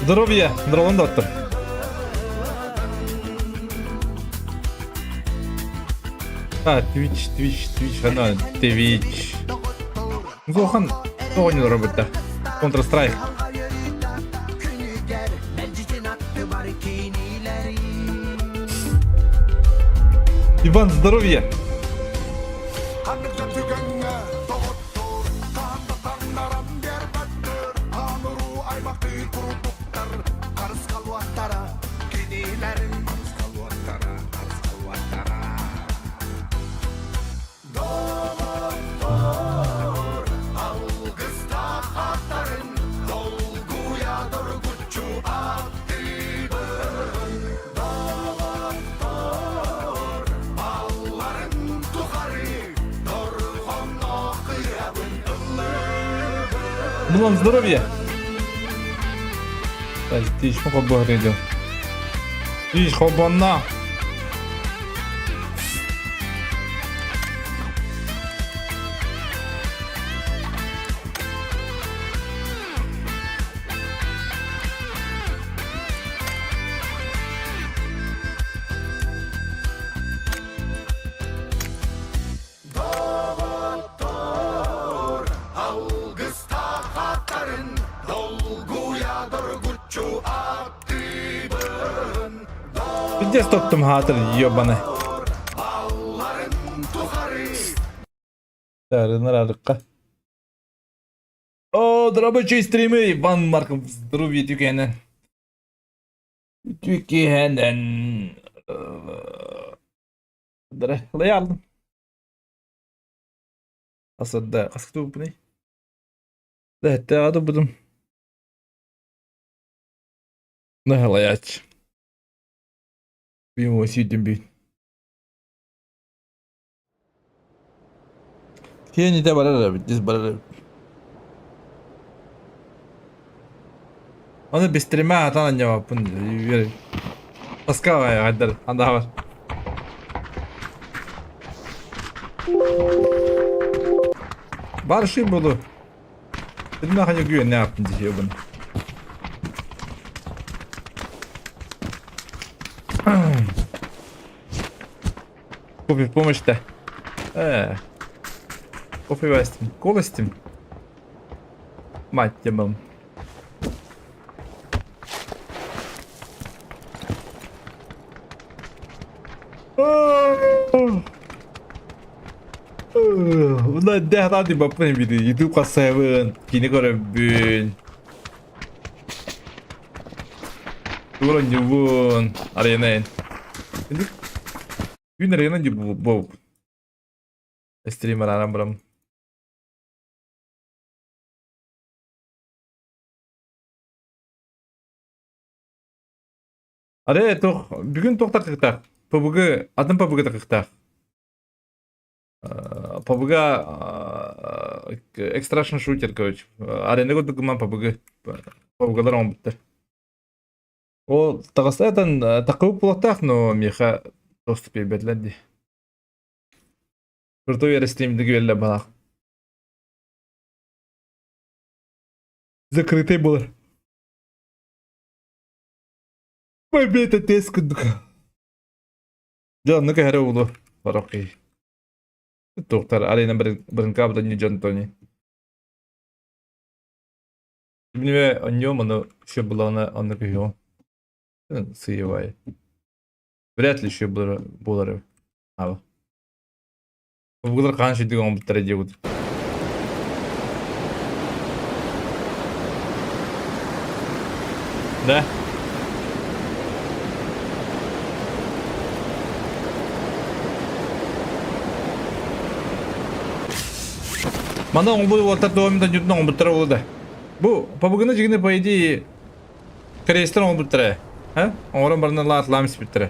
Здоровье, здоровым доктор. Twitch, она Twitch. Зохан, не работает. Counter-Strike. Иван, здоровье. Ну вам здоровья. Ты еще поблагодарил. Ты хобана. Где стоптым хатыр, ёбаны. Рынарарыкка. О, рабочий стримы, Иван Марков, здоровье тюкенен. Тюкенен. Дыры, лай алдым. Асырда, қасқыты бұпыны. Дәтті ағады бұдым. Лай ач. Ему сидим бит. Я не добавляю, здесь бараб. Он без стрима, а там на него пункт. Паскавая, гадар, андавар. Барши буду. Ты нахуй не гуй, не апнди, ёбан. Купи помощь-то. Купи вестим. Колостим. Мать тебе. Ulan de hadi bakmayın bir de YouTube kasabın. Kini görübün. Durun yuvun. Arayın. Gün arayın bu. Streamer aramırım. Аре, бүгін тоқтар қықтақ. PUBG, адым PUBG қықтақ. PUBG экстрашн шутер, короче. Арені көтті күман PUBG. PUBG'лар оң бітті. Ол тағыстайдан тақылып болақтақ, но меха доступ еберлерді. Крутой ер стримдігі велі балақ. Закрытый болар. Победа тез күндік. Жанны кәрі ұлы. Барақи. Тоқтар, арайна бірін қабыда не жан тони. Білмеме, оньо мұны ще бұлағына онны күйеу. Сыйывай. Вряд ли ще болары. Ава. Бұғылар қан шедігі он бұттары де өтір. Да? Мана он бұл олтар доғамдан жүрдің он бұттары олды. Бұл, PUBG'ны жігіне по идее корейстер он бұттары. Оңырын барына латыламыз біттері.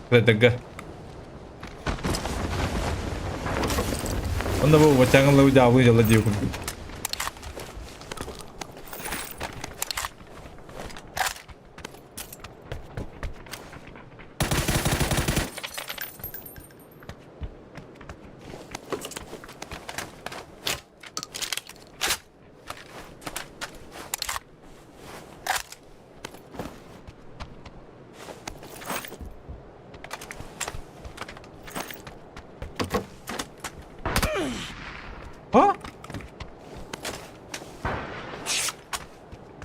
Кредігі. Onda bu bacağınla bir daha bunu diyor.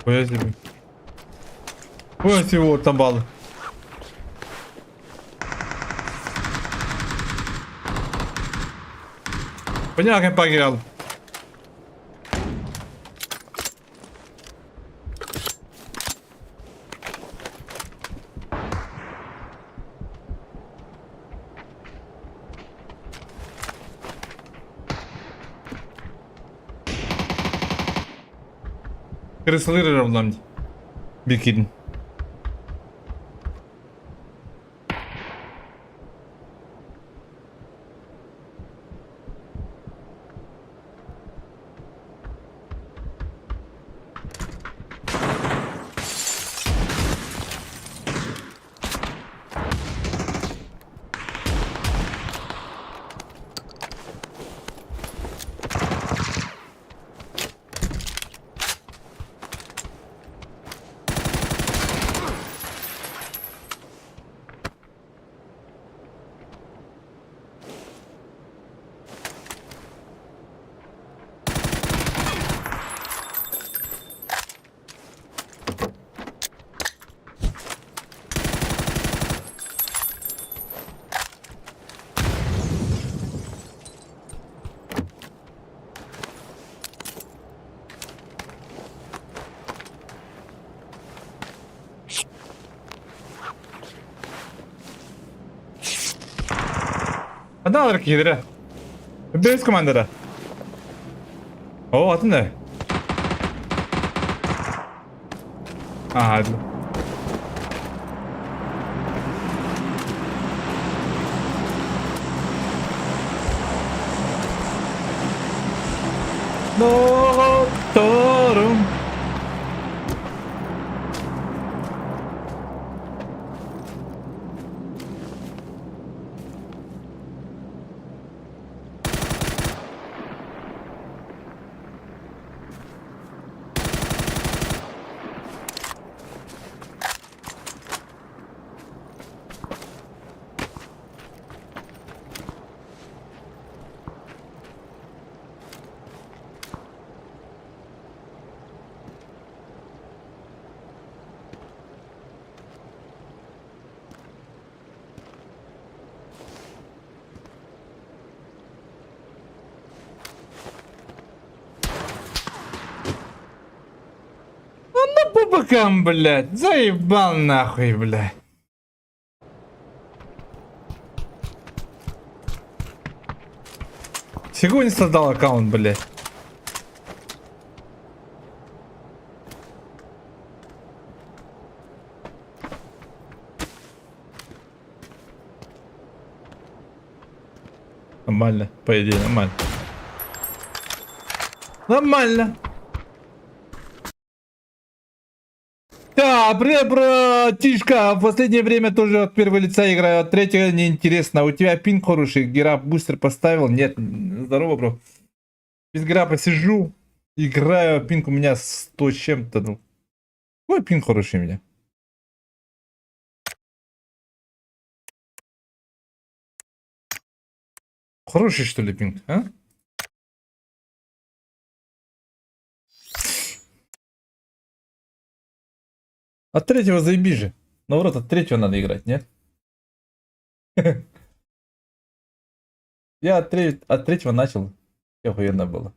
Хуя себе. Хуя себе, вот там баллы. Понятно, погрел. Kırısılır lan. Bir kedin. Hadi alır ki yedire. Base komandara. Oo atın ne? Ha hadi. Doktorum. По бокам, блядь. Заебал нахуй, блядь. Чего не создал аккаунт, блядь? Нормально, по идее, нормально. Нормально. Да, привет, братишка. В последнее время тоже от первого лица играю, от третьего неинтересно. У тебя пинг хороший, гера бустер поставил? Нет, здорово, бро. Без гера посижу, играю, пинг у меня 100 с чем-то, ну. Ой, пинг хороший у меня. Хороший, что ли, пинг, а? От третьего заеби же. Наоборот, от третьего надо играть, нет? Я от третьего начал. И охуенно было.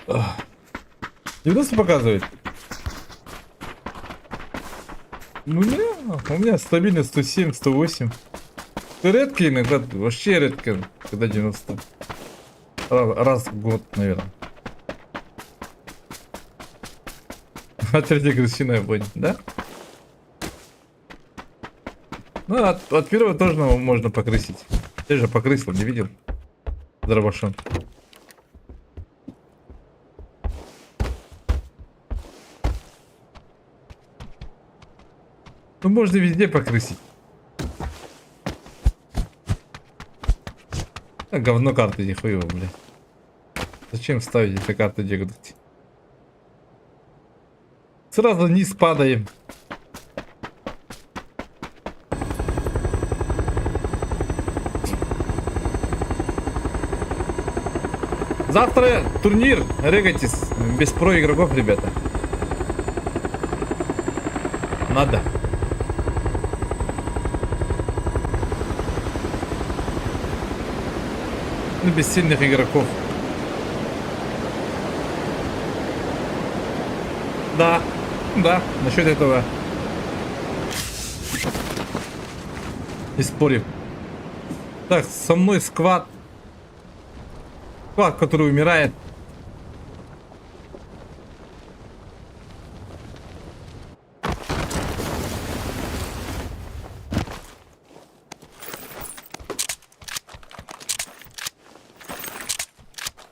Ах. 90 показывает? Ну, у меня стабильно 107, 108. Редко иногда, вообще редко, когда 90. Раз в год, наверное. А третья крысиная вонь, да? Ну, от первого тоже можно покрысить. Ты же покрысил, не видел? Дробашон. Ну, можно везде покрысить. А говно карты не хуево, блядь. Зачем ставить эти карты деградать? Сразу вниз падаем. Завтра турнир. Регайтесь. Без про игроков, ребята. Надо. Ну, без сильных игроков. Да, да, насчет этого не спорим. Так, со мной сквад. Сквад, который умирает.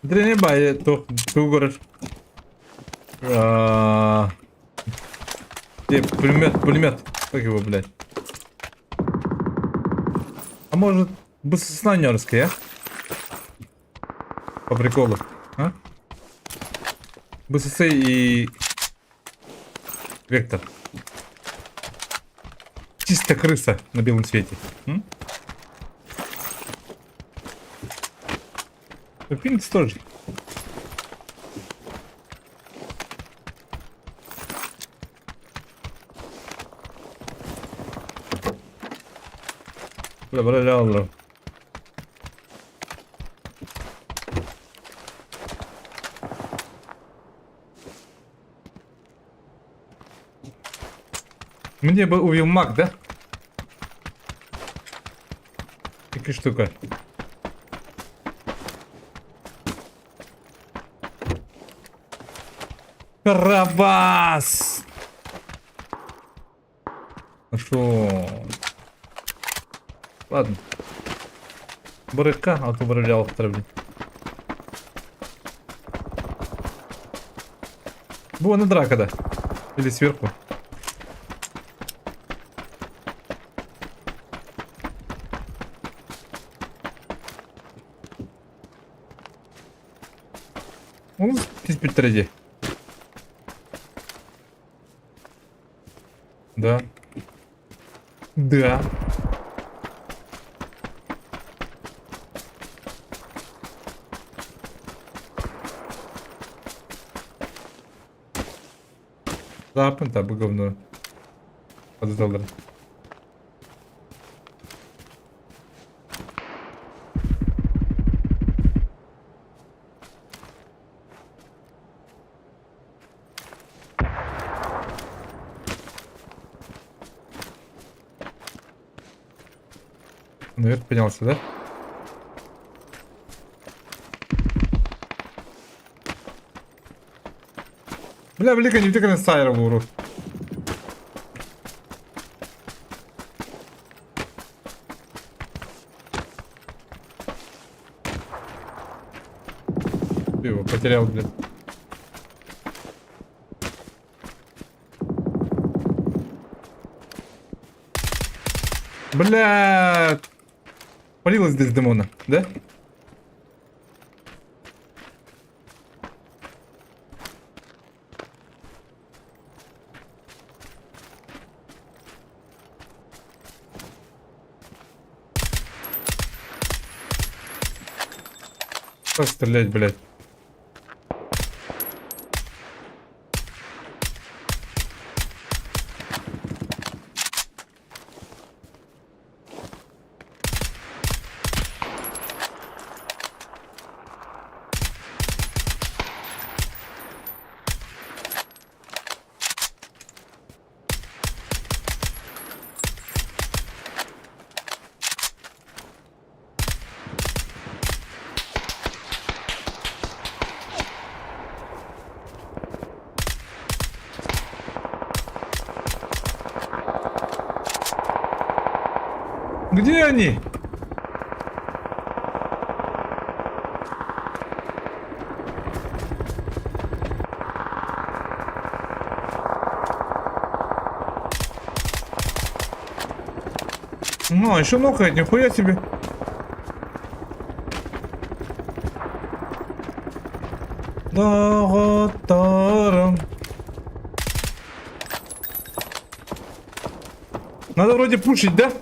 Дренебай, то ты угоришь. Пулемет. Как его, блядь? А может, быстроснайнерский, а? По приколу. А? БСС и Вектор. Чисто крыса на белом свете. Финкс тоже. Бля. Мне бы убил маг, да? Такая штука. Карабас! Хорошо. Ладно. Барыка, а то барылял в траве. Вон и драка, да? Или сверху? Ну, здесь подтверди. Да. Да. Да, пента бы говно. Под доллар. Наверх поднялся, да? Бля, блика, не втыкай на сайра в уру. Ты его потерял, блядь. Бля, полилась Дездемона, да? Как стрелять, блядь? Где они? Ну, еще нокает, нихуя себе. Даготаром. Надо вроде пушить, да?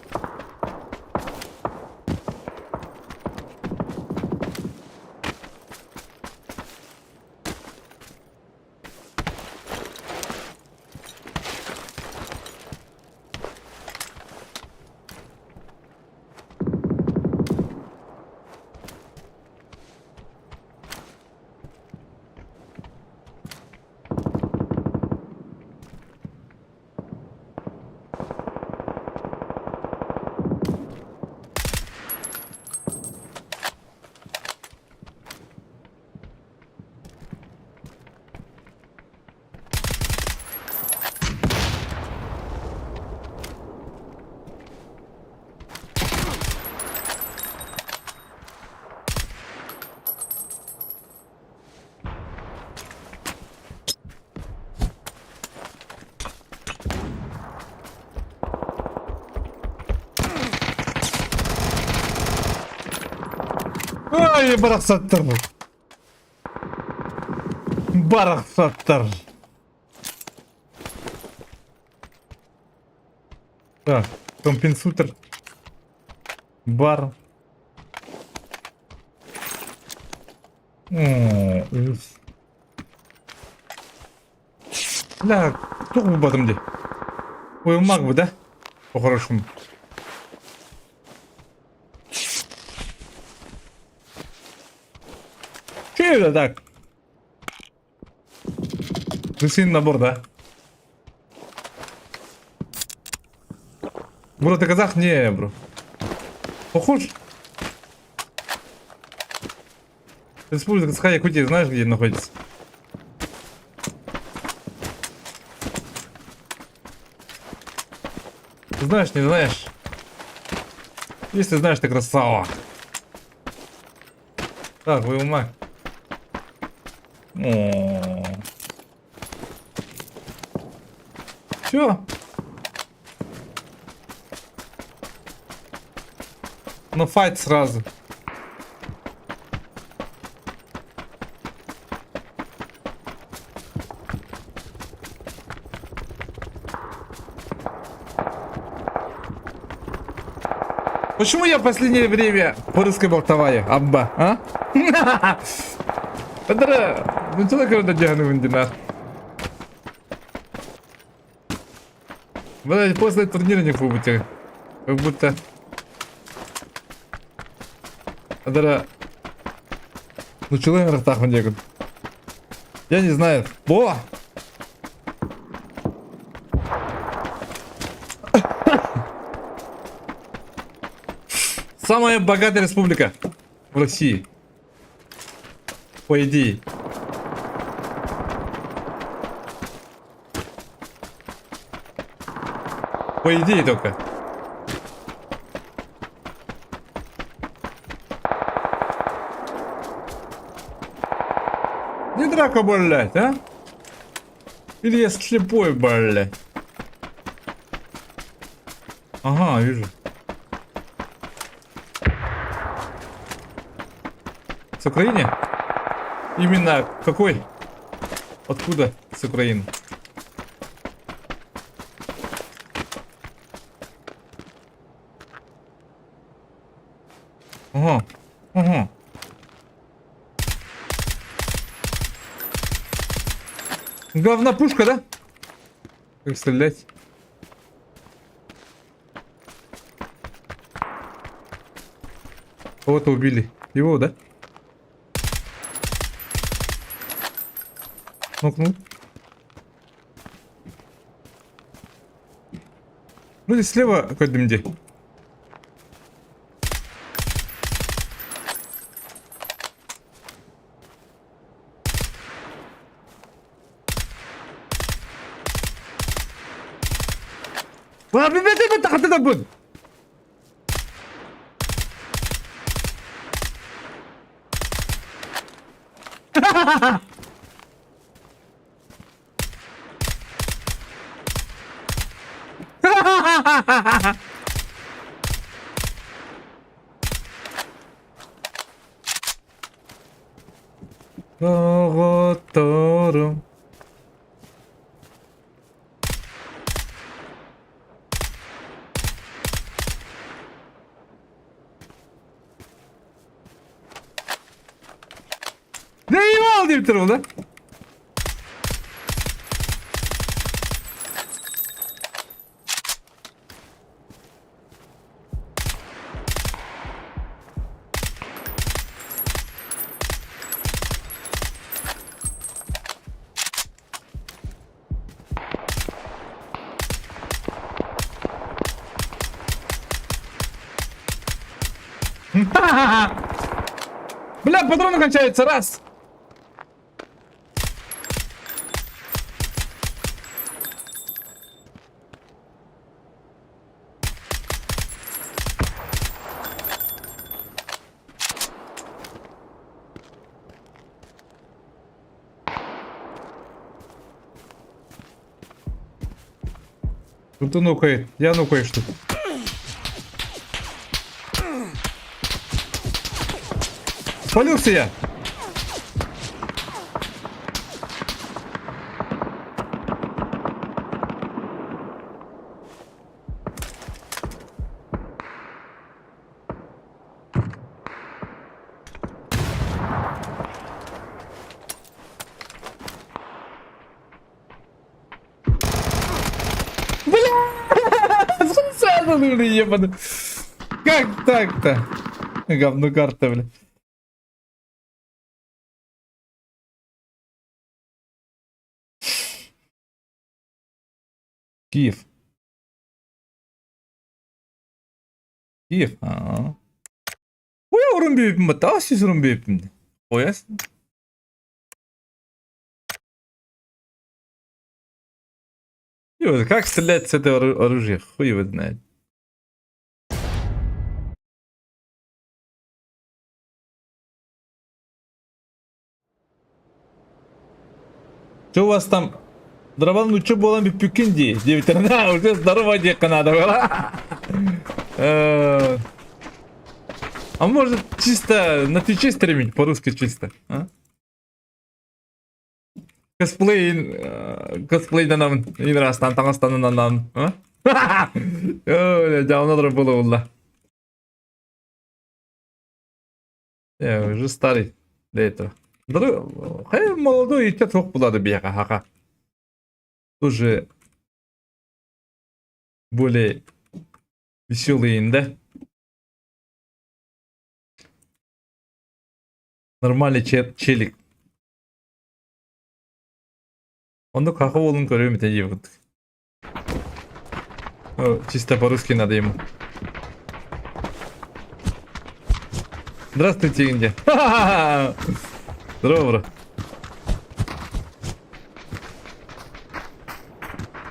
Ай, барахсаттар. Барахсаттар. Так, компенсатор. Бар. О, ужас. Бля, кто в этом где? Ой, маг бы, да? По-хорошему. Че это так? Рысин набор, да? Бро, ты казах? Не, бро. Похож? Республика Саха-Якутия, знаешь, где находится? Знаешь, не знаешь? Если знаешь, ты красава. Так, вы ума. Чё? Ну файт сразу. Почему я в последнее время по-русски болтоваю, Абба, а? Это ну человек надо дягну вендина. Блядь, после турнира не будете. Как будто... Это... Ну человек на ртах вендегут. Я не знаю. О! Самая богатая республика в России. По идее. По идее только. Не драка, блядь, а? Или я слепой, блядь? Ага, вижу. С Украины? Именно какой? Откуда с Украины? Ага, ага. Главная пушка, да? Как стрелять? Кого-то убили. Его, да? Ну-ка. Ну здесь слева какой-то дымде. Ладно, это будет. Тором. Ne iyi mi aldı bir da? Бля, патроны кончаются, раз. Кто-то нукает, я нукаю что-то. Спалился я. Бля! Сразу ебаный. Как так-то? Говно карта, бля. Киев. Киев. Aa. Bu yavrum büyüpüm mü? Daha sizin büyüpüm. Koyasın. Ё, как стрелять с этого оружия? Хуй его знает. Что у вас там? Дрован, ну что было бы пюкинди? 9 да, уже здорово дека надо было. А может чисто на Твиче стримить, по-русски чисто? А? Косплей на нам, инрастан, таңастан на нам. Давно было улла. Я уже старый для этого. Хай молодой и тет хок булады бияка, хака. Тоже более веселый, да? Нормальный челик. Он ну как волн көрөм ете ебут. Чисто по-русски надо ему. Здравствуйте, Индия. Здорово, бро.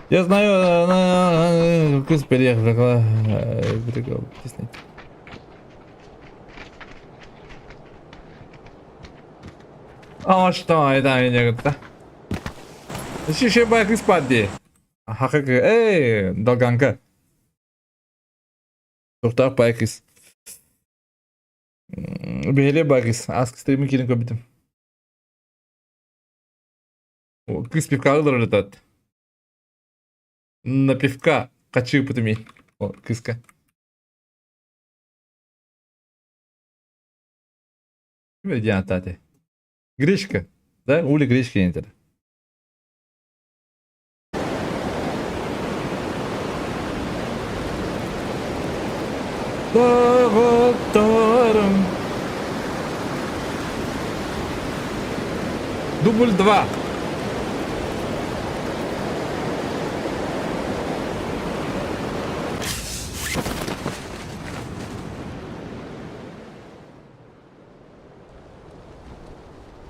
Я знаю, вкус переехал. А что это меня-то? Еще байк из пади. Хакак, долганка. Тоқтар байк из. Бейле байк из. Аск стримі келін көбітім. Кыз пивка алыр летат. На пивка качы путыми. О, кыска. Медиан тати. Гречка. Да? Ули гречки не теді. Дубль 2.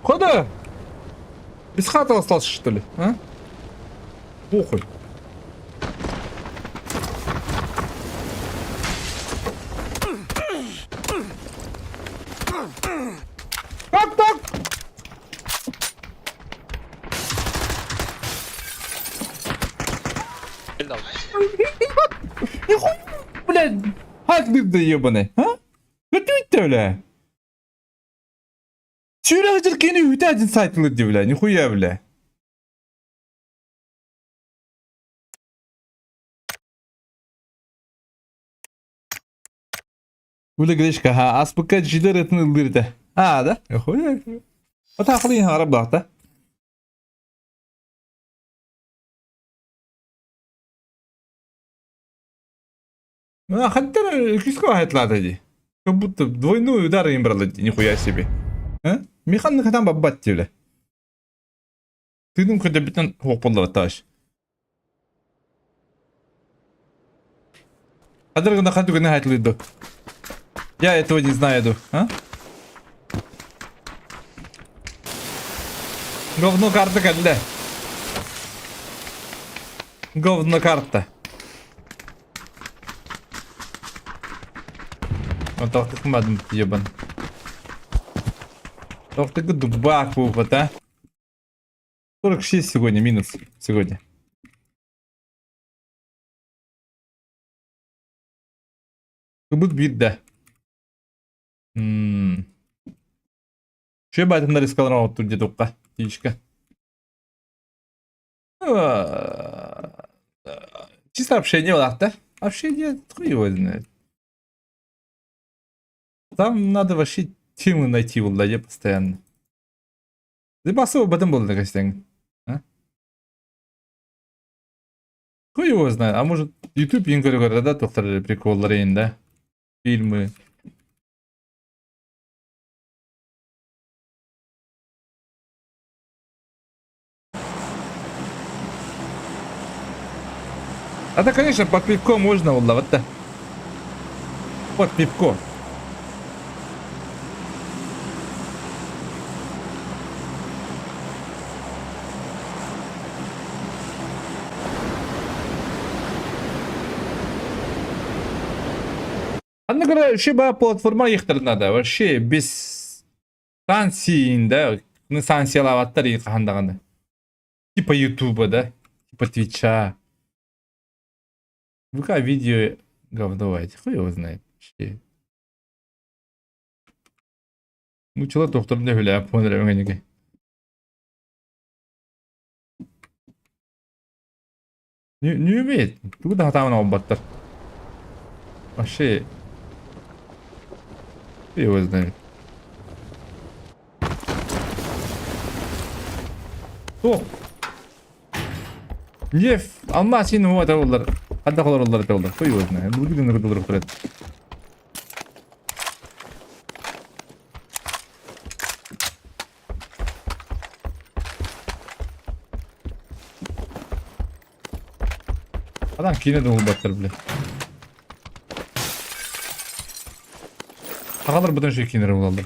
Хода! Без хаты остался, что ли? А? Похуй. Как так? Нихуя, блядь, хак ты ебаный, а? Готовить-то, бля? Сюрәҗер кені үтәдин сайтылы ди бля, нихуя бля. Уля грешка, ха, аспыка жилер этин ылдырды. А, да? Нихуя. Вот ақылын қарап бақта. Хотя киско хайтлады ди. Как будто двойной удар им брали, нихуя себе. А? Механик там бабат ди бля. Ты думаешь, хотя бы там хоппалар таш. Адыргында хантуга не хайтлыды. Я этого не знаю, а? Говно карта кәлді. Говно карта. Он тоқты қымадым ебан. Тоқтығы дубак бұғыт, а? 46 сегодня, минус сегодня. Кыбыт бирді. Шөй байтымдар искалар ауытту деді оққа. Тиішкі. Чисто общение было, да? Общение хуево знает. Там надо вообще темы найти в ладе постоянно. Запасы об этом было на костях. А? Хуево знает. А может YouTube енгөрі көрді, да, тоқтар приколлар ең, да? Фильмы. А да, конечно, под пивко можно, вот да. Под пивко. Однако, вообще, платформа их надо. Вообще, без станции, да, на станции лаваттар и хандаганда. Типа Ютуба, да? Типа Твича. ВК видео говновать. Хуй его знает. Вообще. Ну, человек доктор не гуляет, понял, не умеет. Куда там на баттер? Вообще. Хуй его знает. О! Неф, алма син хуа тавулар. Хадда холар олар тавулар. Хуй его знает. Бұл күден рыдылыр тұрады. Адам кейіне де ол баттыр, біле. Қағалар бұдан шей кейінері олалар.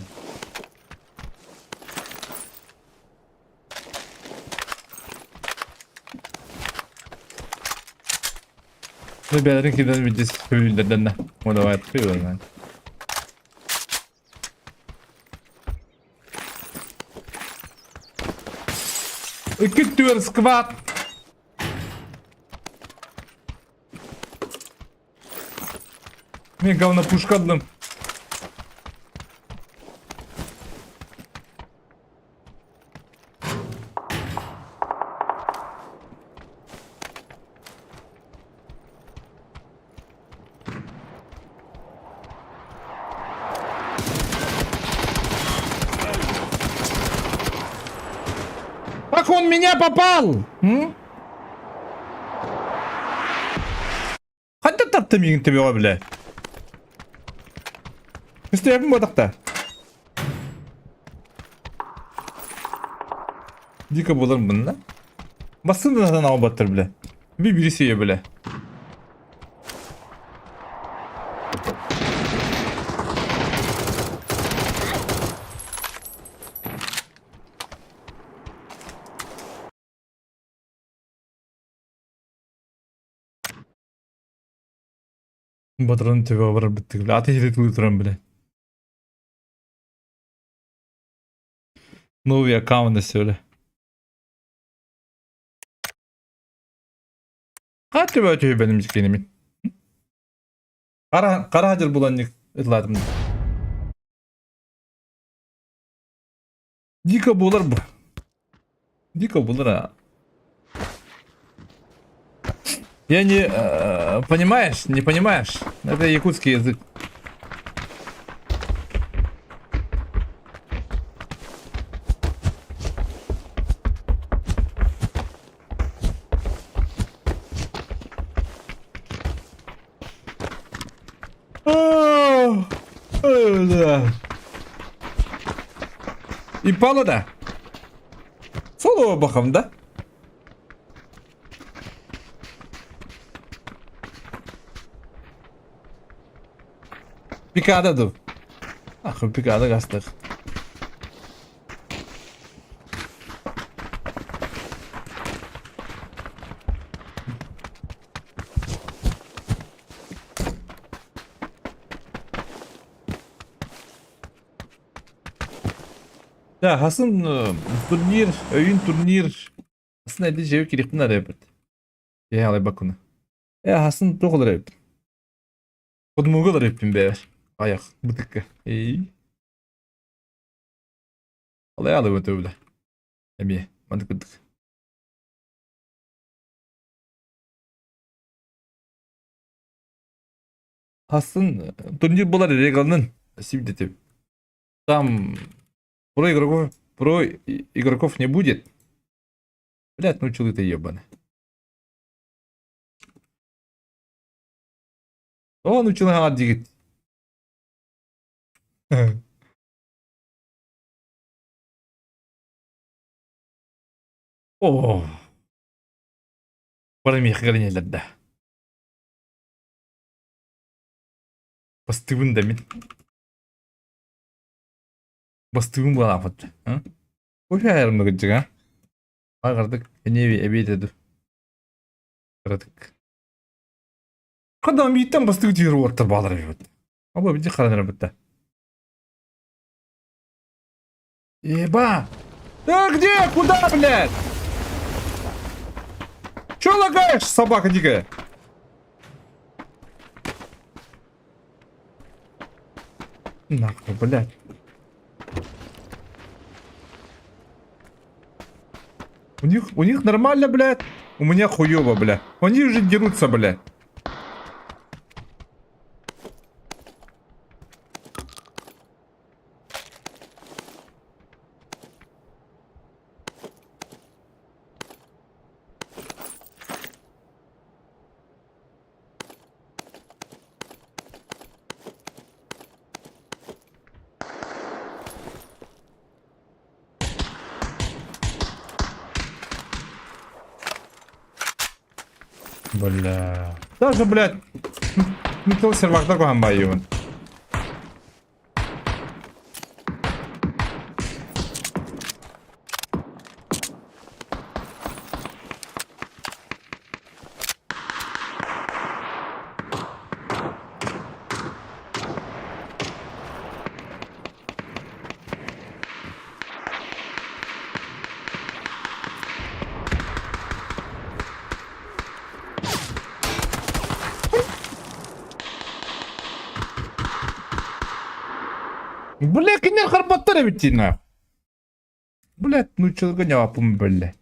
Ребята, кидали видео с хуйлерден да. Вот давай открывай, man. Күттүр сквад. Мен говно пушкадым. Как он меня попал? Ханта тапты мигін тебе ғой, бля. Үстебім бодақта. Дико болар бұнна. Басын да нау баттыр, бля. Birisi ye, бля. Батырын төбе барып біттік, бля. Аты елетілі тұрам, бля. Новый аккаунт сөйле. Қат төбе өтөй бәлім жекенемен. Қара хадыр бұлан ытладым. Дико булар бу. Дико булар. Я не... понимаешь? Не понимаешь? Это якутский язык. Да. И палада. Соло бахам, да? Пикада ду. Ах, пикада гастых. Да, хасын турнир, ойын турнир. Хасын әлде жеу керек бұна репет. Я алай бакуна. Хасын тоғыл репет. Подмугал реппин бәр. Аяқ, бұтыққа. Алай алай өте өбілі. Әме, мандық күдік. Хасын турнир болар регалнын. Сибдетіп. Там про игроков не будет. Блядь, ну чё ты ебаный. О, ну чё надо дигит. О. Барами хгранелер да. Бастыгын да мен. Бастыгын бала апат. Кофе айырымды күджіг, а? Ағырдық, эневи әбейдеді. Қырдық. Қадам еттен бастыгы тегір оттыр балар бейбіт. Аба бейде қараныр бітті. Еба! Да где? Куда, блядь? Чё лагаешь, собака дикая? Нахуй, блядь. У них нормально, блядь. У меня хуёво, блядь. Они уже дерутся, блядь. Бля. Даже, блядь. Ну, то сервак такой амбайон. Бля, кинер харбаттар битина. Блядь, ну чё не апум, бля.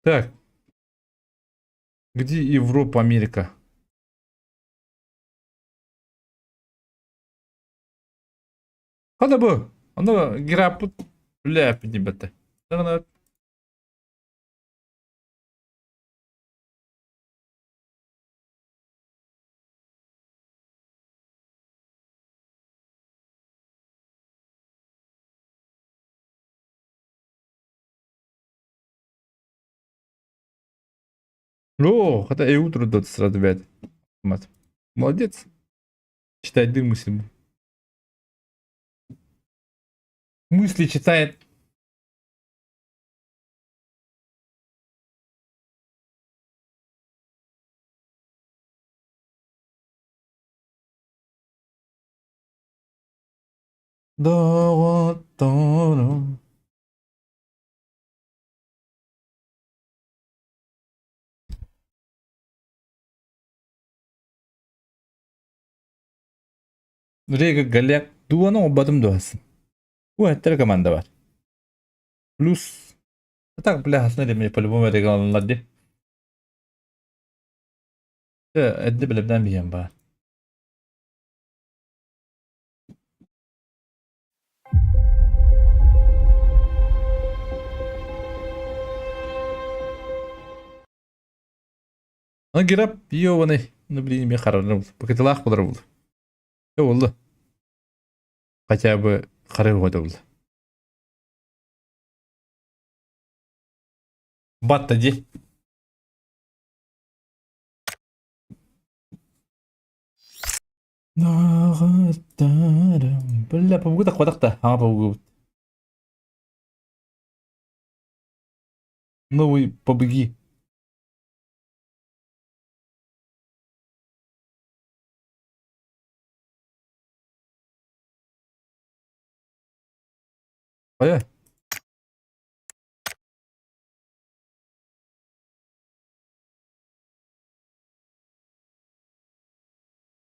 Так. Где Европа, Америка? Hadi bu. Onu girap bля підібати. О, это и утро тут сразу бед. Молодец. Читай мысли. Мысли читает. Да, вот, Rega Galak duanın obadım duasın. Bu hatta komanda var. Plus tak bile hasna demeye по-любому Rega alınladı. Edde bilebden bir yan var. Ana girip yiyor bana. Ne bileyim bir kararını buldu. Bu ketilak bulur buldu. Ne oldu? Хотя бы karar koydu buldu. Battı di. Nağıtlarım. Böyle pabugu da kodak da. Ha pabugu. Новый побеги. Baya.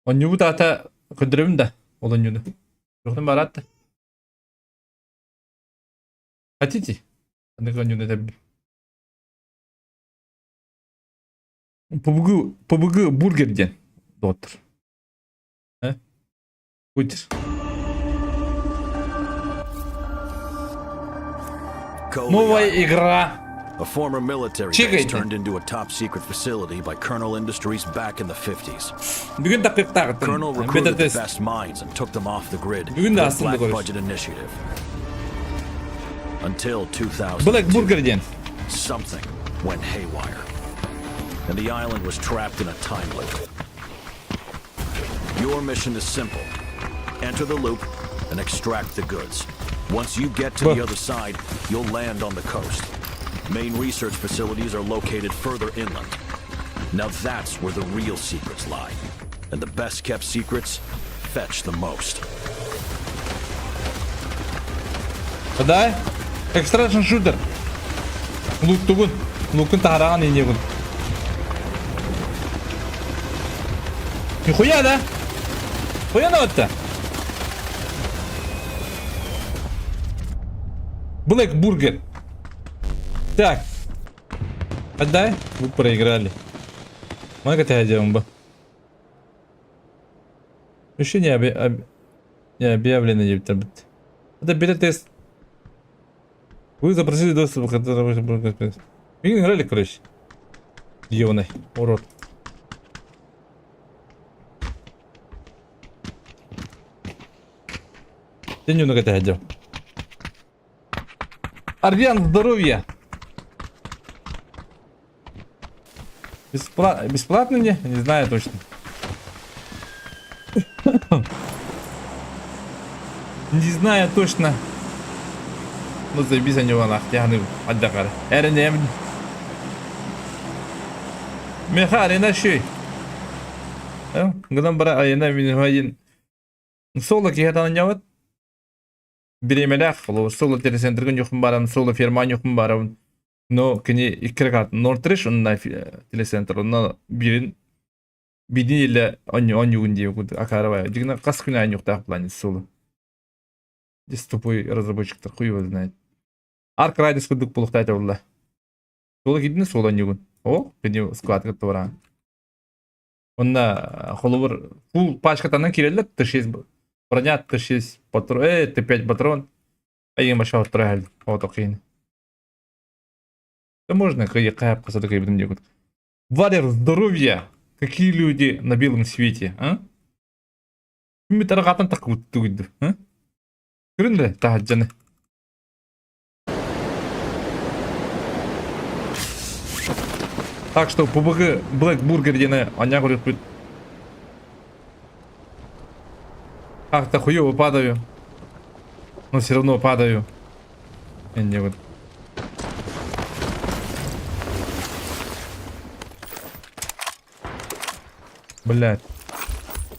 Он не будет ата кыдырым да. Ол он не. Жоқтан баратты. Хотите? Аны он не да. Побугу бургерден. Доктор. Бутер. Новая игра. A former military base turned into a top-secret facility by Colonel Industries back in the 50s. Бүгін дақиқта Colonel recruited the best minds and took them off the grid for a black budget initiative. Until 2002, Black Burger something went haywire, and the island was trapped in a time loop. Your mission is simple. Enter the loop and extract the goods. Once you get to the other side, you'll land on the coast. Main research facilities are located further inland. Now that's where the real secrets lie. And the best kept secrets fetch the most. Подай. Extraction shooter. Лук тугун. Лукын тараған ене күн. Нихуя да? Хуя на отта? Black Burger. Так. Отдай. Вы проиграли. Мы хотим бы. Еще не объявлено. Это бета-тест. Вы запросили доступ к этому. Вы играли, короче. Ёвный урод. Я не много хотел. Арьян, здоровья. Бесплатно не? Не знаю точно. Не знаю точно. Ну заебись о него нах. Тягну отдакар. Эренем. Мехари на шей. Гнам бара айна винхайин. Соло кихатана няват. Биремелях. Соло телесентрген юхм баран. Соло ферман юхм баран. Но кини икрекат Нортриш онна телецентр онна бирин бидин эле он дип акарабай. Жигна кас күнү айнюкта планет соло. Здесь тупой разработчиктер хуй его знает. Арк Райдис кудук булуктайт болду. Соло кидин соло нюгун. О, кини склад каттыра. Онна холовер фул пачкатанан кирелер Т6 броня Т6 патрон, Т5 патрон. Айга машал трахал. Вот окей. Да можно каяк посадок и будем делать. Валер, здоровья! Какие люди на белом свете, а? Митаргатан так вот тут, а? Крынды, таджаны. Так что ПБГ Black Burger дене аня говорит, как-то хуёво падаю, но все равно падаю. Я не вот. Блять.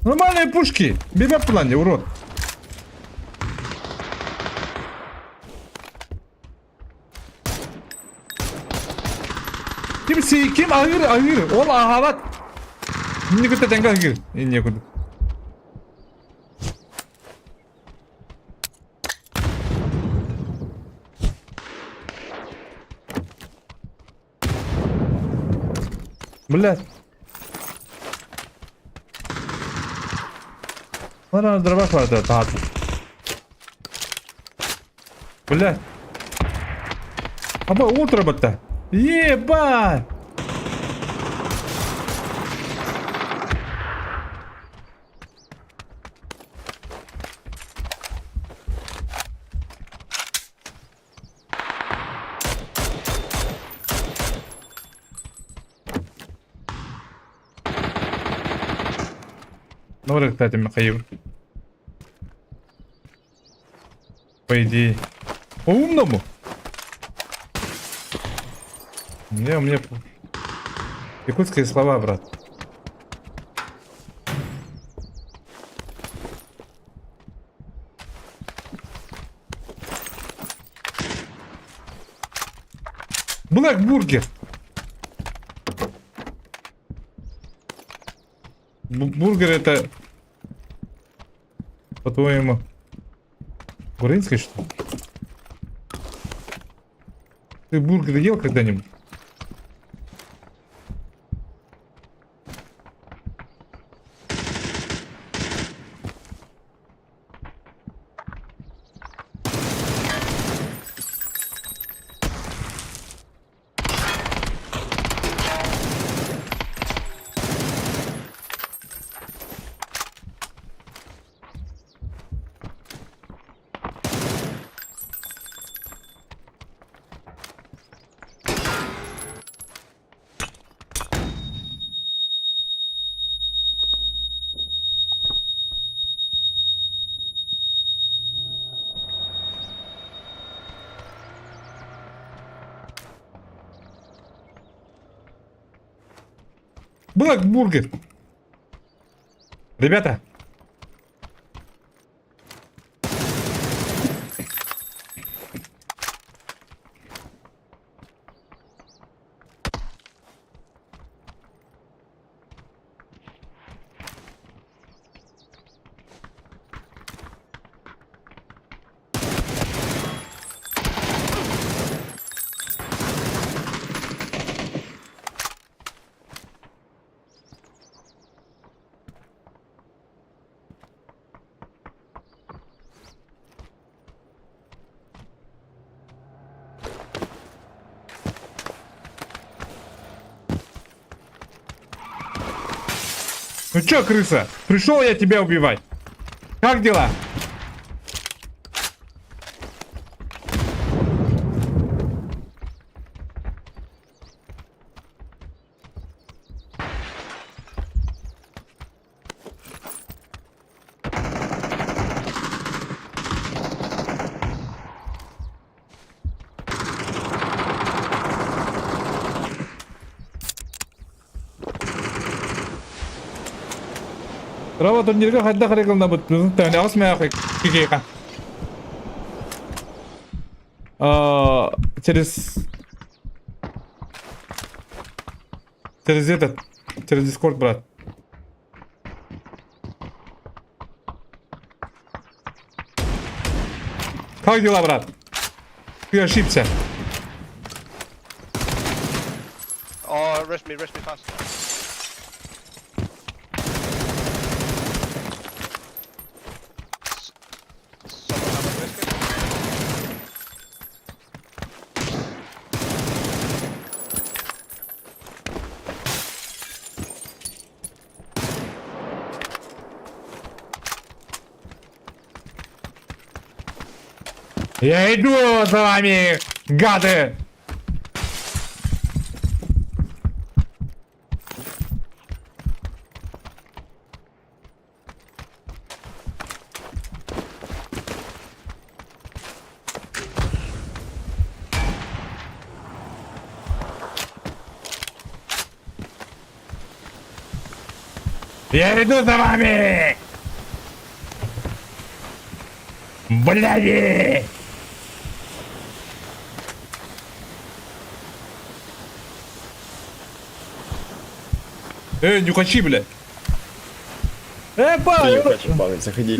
Нормальные пушки. Бега в плане, урод. Kim ahır. Ola havat. Ne kadar tengah ahır. Ne kadar. Блядь. Ладно, дрова хватает. А. Блядь. Аба, утро бы-то. Ебать. Ну, вот, кстати, Михаил. По идее. По умному. Не, у меня якутские слова, брат. Блэкбургер. Бургер это, по-твоему, украинский, что ли? Ты бургер ел когда-нибудь? Блэкбургер. Ребята. Ну чё, крыса? Пришел я тебя убивать. Как дела? Работу нельзя хоть дохрекал на бут. Ну, ты не осмех, кикейка. Через этот, через Discord, брат. Как дела, брат? Ты ошибся. Oh, rest me fast. Someone have a rest me? Я иду за вами, гады! Я иду за вами! Бляди! Нюхачи, блядь! Я хочу падать, заходи.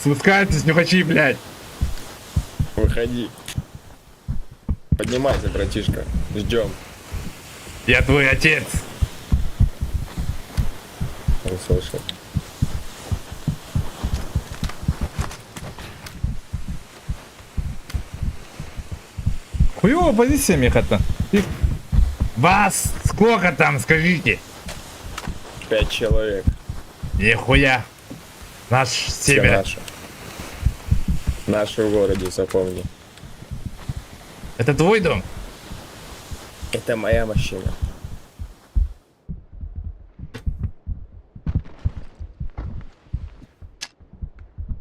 Спускайтесь, нюхачи, блядь! Выходи. Поднимайся, братишка. Ждем. Я твой отец. Он слышал. Хуёвая позиция, Михата. Вас сколько там, скажите? 5 человек. Нихуя. Наш Все север. наши. Наши в городе, запомни. Это твой дом? Это моя машина.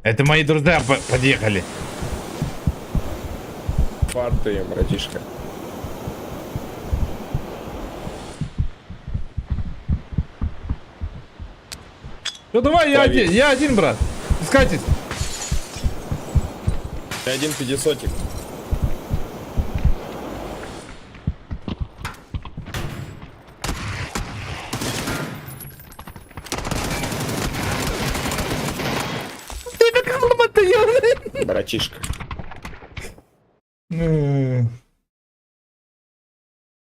Это мои друзья подъехали. Фарты им, братишка. Ну давай, Лови. я один, брат. Искайтесь. Один 500-ик. Братишка.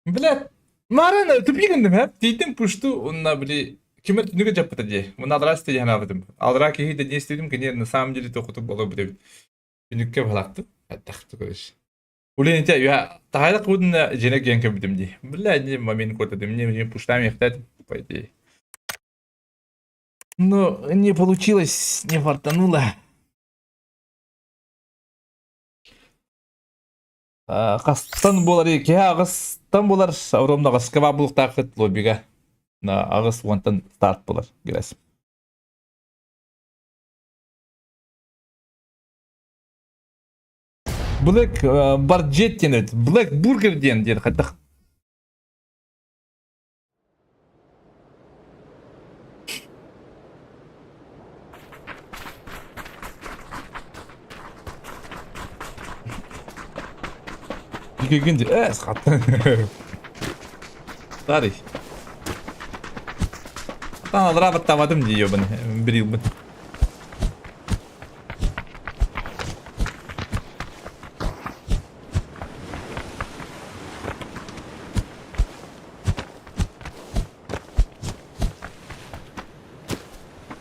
Блядь. Марана тупигендим hep. Tiydim puştu onunla bile kimер түнүгө жаппыта же. Муну адрас деген абдым. Алдыра кеги де не истедим, кене на самом деле токутуп боло бир. Түнүккө балакты. Аттакты көрүш. Улен те я тайда кудна жене генке бидим ди. Блядь, не момент котадым. Мне пуштами хтат по идее. Но не получилось, не фартануло. Кастан болар эки, агыстан болар. Ауромда каскава булуктакыт лоббига. На агыс вонтан старт болар. Келесим. Black Barjet ден Black Burger ден деді қайдақ. Күнде қатты. Тарих. Тан алыра баттамадым дейо бұны. Бір ел бұны.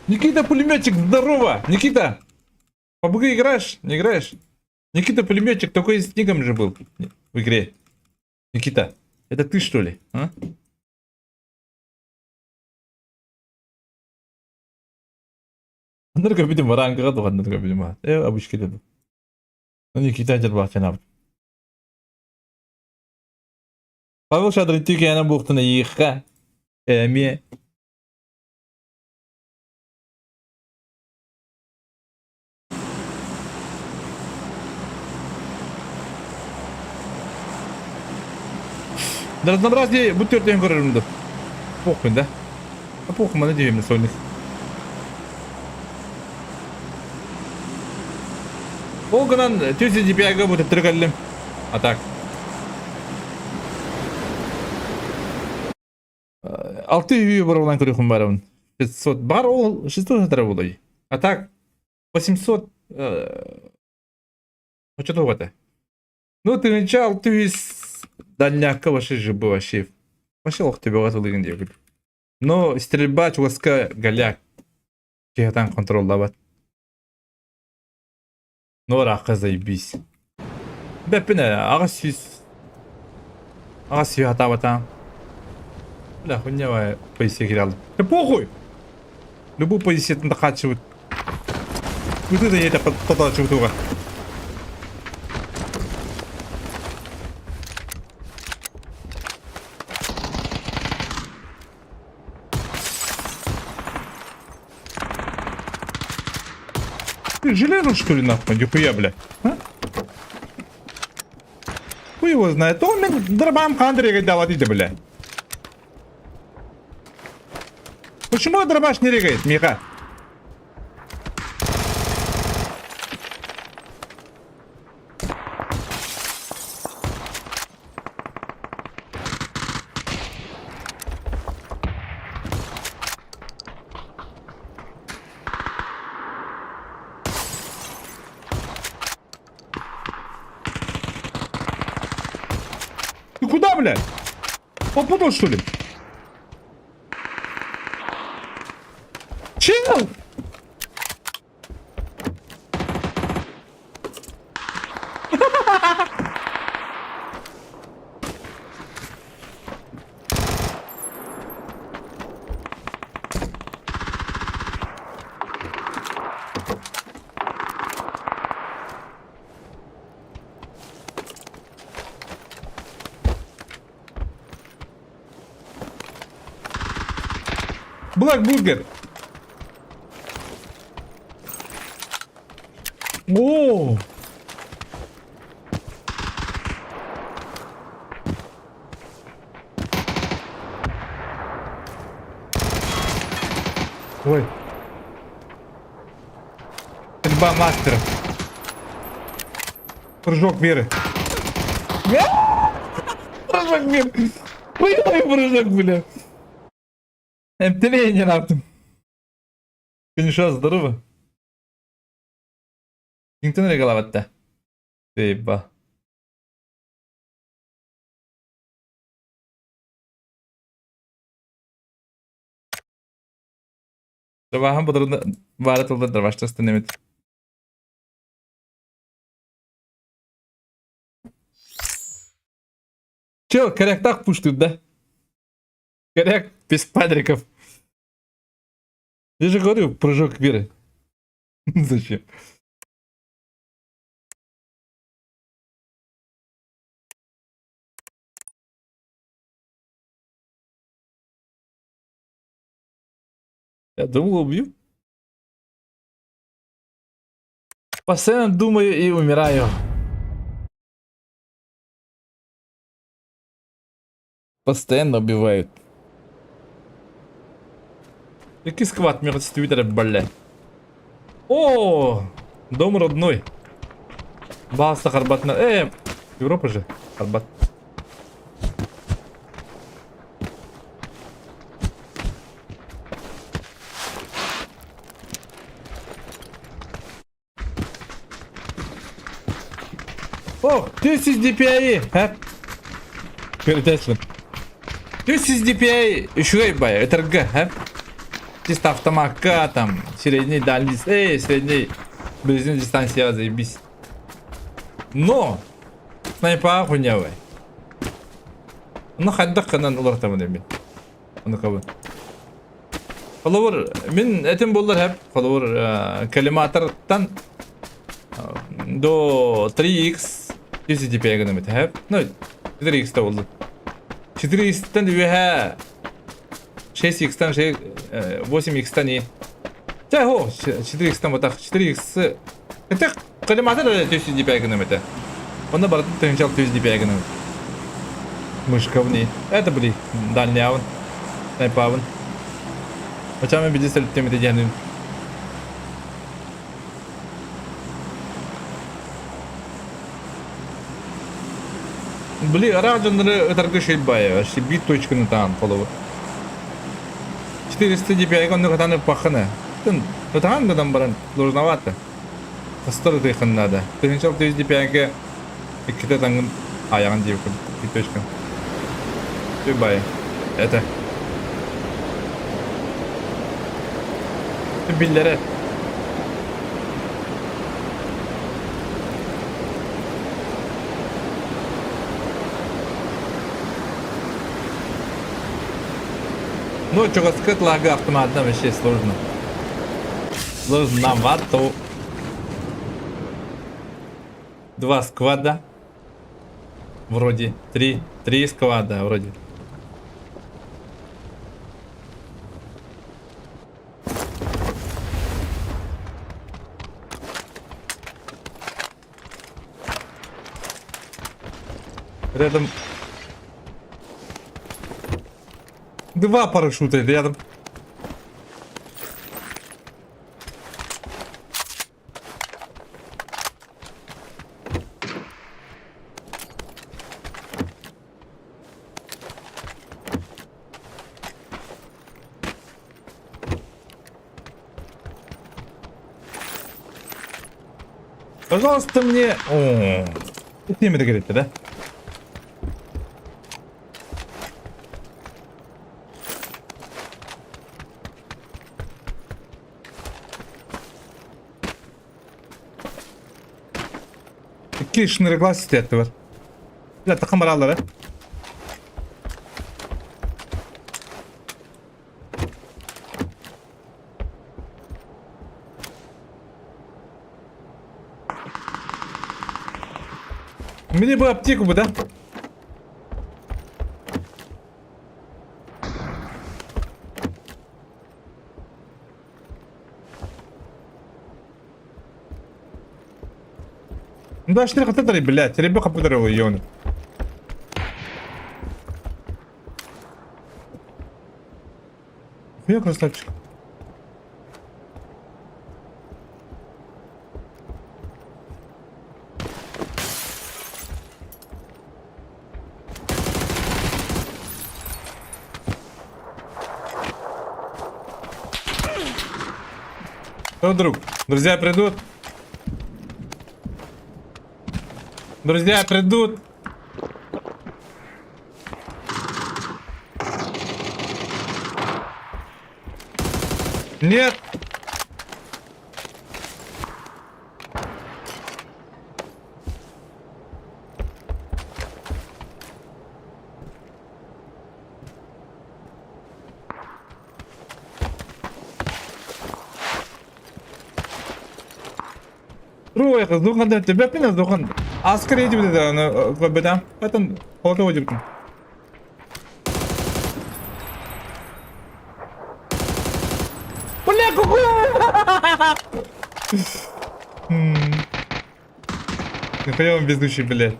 Никита, пулеметчик, здорово! Никита! В PUBG играешь? Не играешь? Никита, пулеметчик, такой с ником же был в игре. Никита, это ты что ли? А? Андрей, видимо, ранга году, Андрей, видимо. Обычки деду. Ну, Никита, дербах, я Павел Шадрин, ты я на бухту на еха. Эми. Да разнообразие будь төртен көрерімді. Похуй, да? А похуй, мана деймін на сольник. Ол күнан төсі DPI-ға бұты түргәлім. А так. 6 үйі бар олан көріқім барымын. 500. Бар ол 600 жатыры болай. А так. 800. Хоча-то ғата. Ну, ты начал, ты дальняка вообще же был вообще. Вообще лох тебе готовый где. Но стрельба чуваска голяк. Че там контроль давать. Ну рака заебись. Бепине, агасис. Агасис хатава там. Бля, хуйня позиция играл. Да похуй! Любую позицию там докачивают. Вот это я это подтачиваю туго. Ты железо, что ли, нахуй? Нихуя, бля. А? Хуй его знает. Он мне дробам хандры дал, бля. Почему дробаш не регает, Миха? Ты куда, блядь? Попадал, что ли? Чел! Блэкбургер. О! Ой. Судьба мастера. Прыжок веры. Прыжок веры. Ой, прыжок, бля. МТВ не раптом. Конечно, здорово. Никто не головата. Ебба. Трабахан подробно варят улда дравашта станемет. Чел, коряк так пуштует, да? Коряк без падриков. Я же говорю, прыжок веры. Зачем? Я думал, убью. Постоянно думаю и умираю. Постоянно убивают. Який сквад мирот с твиттера, бля. О, дом родной. Баста Харбат на... Европа же. Харбат. О, this is DPI, а? Передачно. This is DPI, Шуэйбай, это РГ, а? Чисто автомака, там, средней дальности, средней ближней дистанции, заебись. Но, снайпа хуйнявый. Ну, хаддак канан улар таман эмин. Ну, кабы. Холовор, мен этим болдар хэп, холовор, калиматартан до 3x this is DPI гана мет хэп. Ну, 4x та болду. 4x-тан веха 6x-тан 8x-тан не. Тя хо 4x-тан батах 4x. Это калиматар this is DPI гана мет. Он наоборот тенчал this is DPI гана мет. Мышка в ней. Это были дальняван. Снайпаван. Почему мы бедствовали тем это делаем? Блин, раджанры торгашей бая, бит точка на там полову. 400 DPI он на пахана. Тен, там гадам баран сложновато. Постарый их надо. Ты начал ты DPI и kita там аян девка бит точка. Ты бай. Это. Ты биллере. Ну, что сказать, лага автоматом вообще сложно. Сложновато. 2 сквада. Вроде. 3 сквада вроде. Рядом 2 парашюта рядом. Пожалуйста, мне... О, с ними договорите, да? 2 ışınları glass isteyetti var. Bir takım araları. Mini bu aптеку bu da. Да, 4 хата, блядь, ребёка подарил её. Хуя красавчик. Что, друг? Друзья придут? Друзья придут? Нет? Трое, сдухан, да, тебя пина сдухан. А скорее иди вот это, на беда. Это холодно будет. Бля, какой! Нихуя он бездушный, блядь.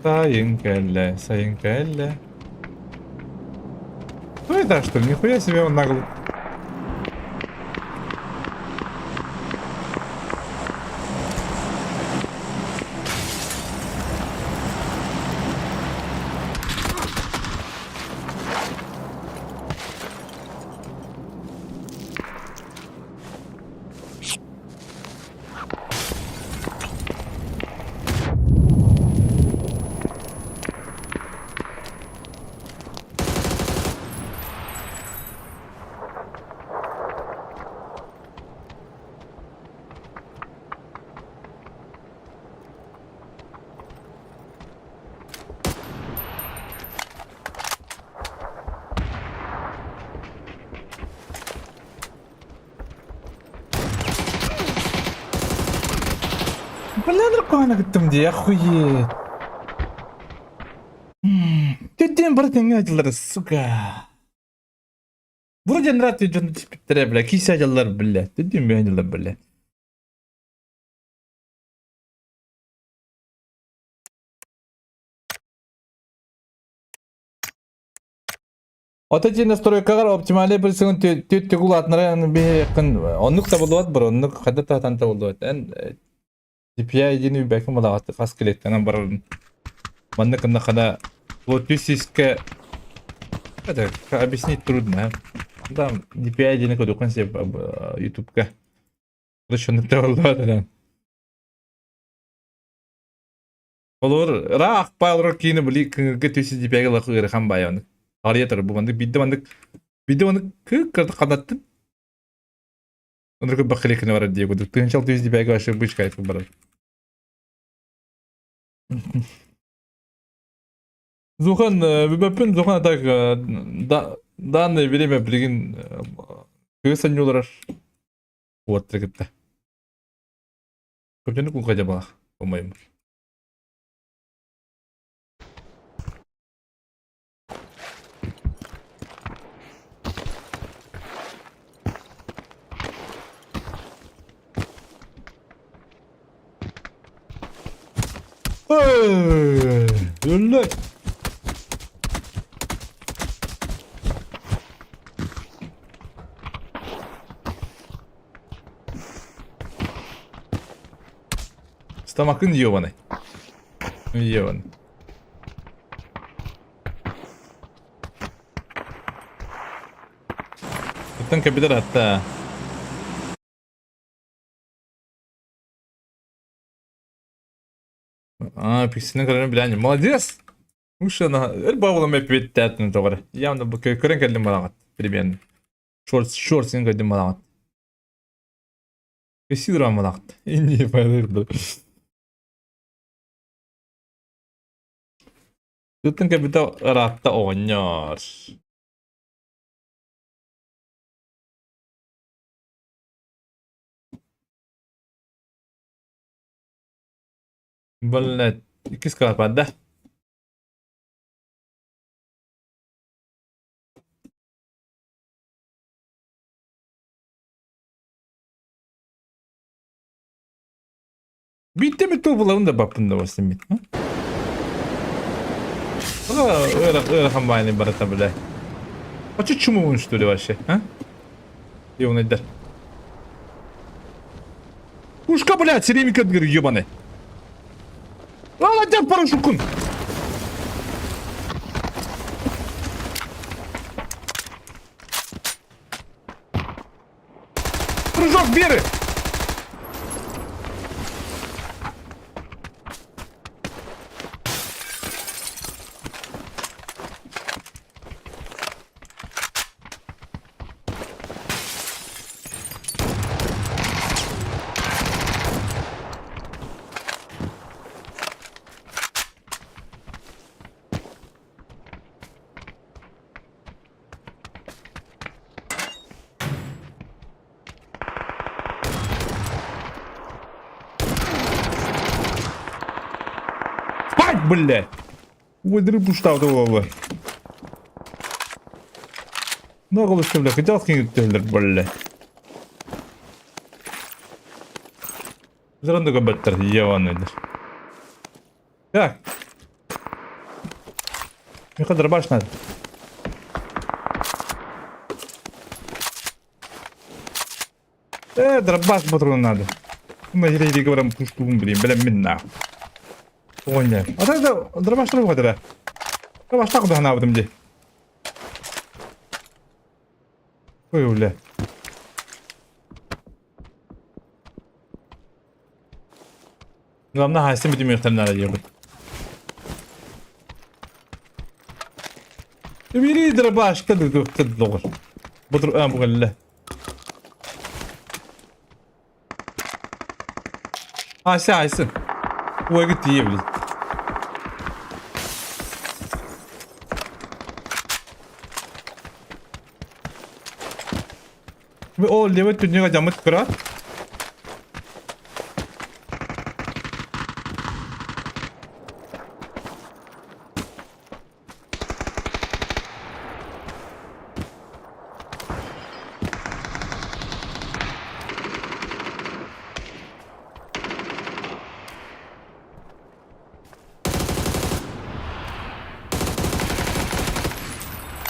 Sayın kelle, sayın kelle. Ну и да, что ли, нихуя себе он наглый. Бля, дракона gittim diye охуеть. Dedem братан acıları сука. Вроде нравится видеоны типа бля, киси acılar бля. Dedem ben acılar бля. Отечи настройкалар оптимале bir sığın tüttü kulatnara bir yakın. Onluk da buldu var, onluk kadar tahtan buldu. DPI жени бәкім балағатты қас келеттенен барырын. Манны кында қада лотюсиске... Это объяснить трудно. Да, DPI жени көді қансе ютубка. Құдышынып та болды атадан. Олар рақ байлар кейіні білі күнгірге төсіз DPI-ге лақы ғырхан бай ондық. Ария тұры бұл мандық бидді мандық күрді қадаттын. Ондық бақылекіні барады дейі көдік. Түгіншал төсіз DPI-ге ашы бұш кайфы барады. Зухан, бөппін Зухан атак данное время білген көсін олар уаттыр кетті. Көптені күн қайда бақ, болмайым. Öyle. Стамакын ёбаный. Ёбаный. Bütün kapılar hatta. Piksini kırarım bilen. Молодец. Ушана. Бабулам hep bitti doğru. Yanında bu kökörün geldim bana. Примерно. Шорт geldim bana. Кесидра bana. İyi bayılırdı. Tutun kapita rahatta oynuyor. Böyle ikiz kapadı. Bitti mi topuların da bakında olsun bit. Öyle хамбайный барата, бля. А чему он что ли вообще, а? И он идет. Пушка, блядь, серемик отгыр, ебаный. Ладно, парашюткун. Прыжок веры. Бля. Выдры пуштауды олы. Нағыл үсті, бля. Хотел кеңіттелер, бля. Зырынды көбәттір, ебаныйдыр. Так. Не қадыр баш надо. Дробаш патрон надо. Мы рейди говорим пуштуым, блин, мен нахуй. Oynuyor. Ata da dramashlar bu kadar. Dramashlar kuda hana abdim de. Koy öyle. Gamna haysın bitim yöntem diyor. Biri dramash kadı doğru. Budur bu galle. Haysın. Bu vakit diyebilir. Ve o levet dünyaya camıt kırar.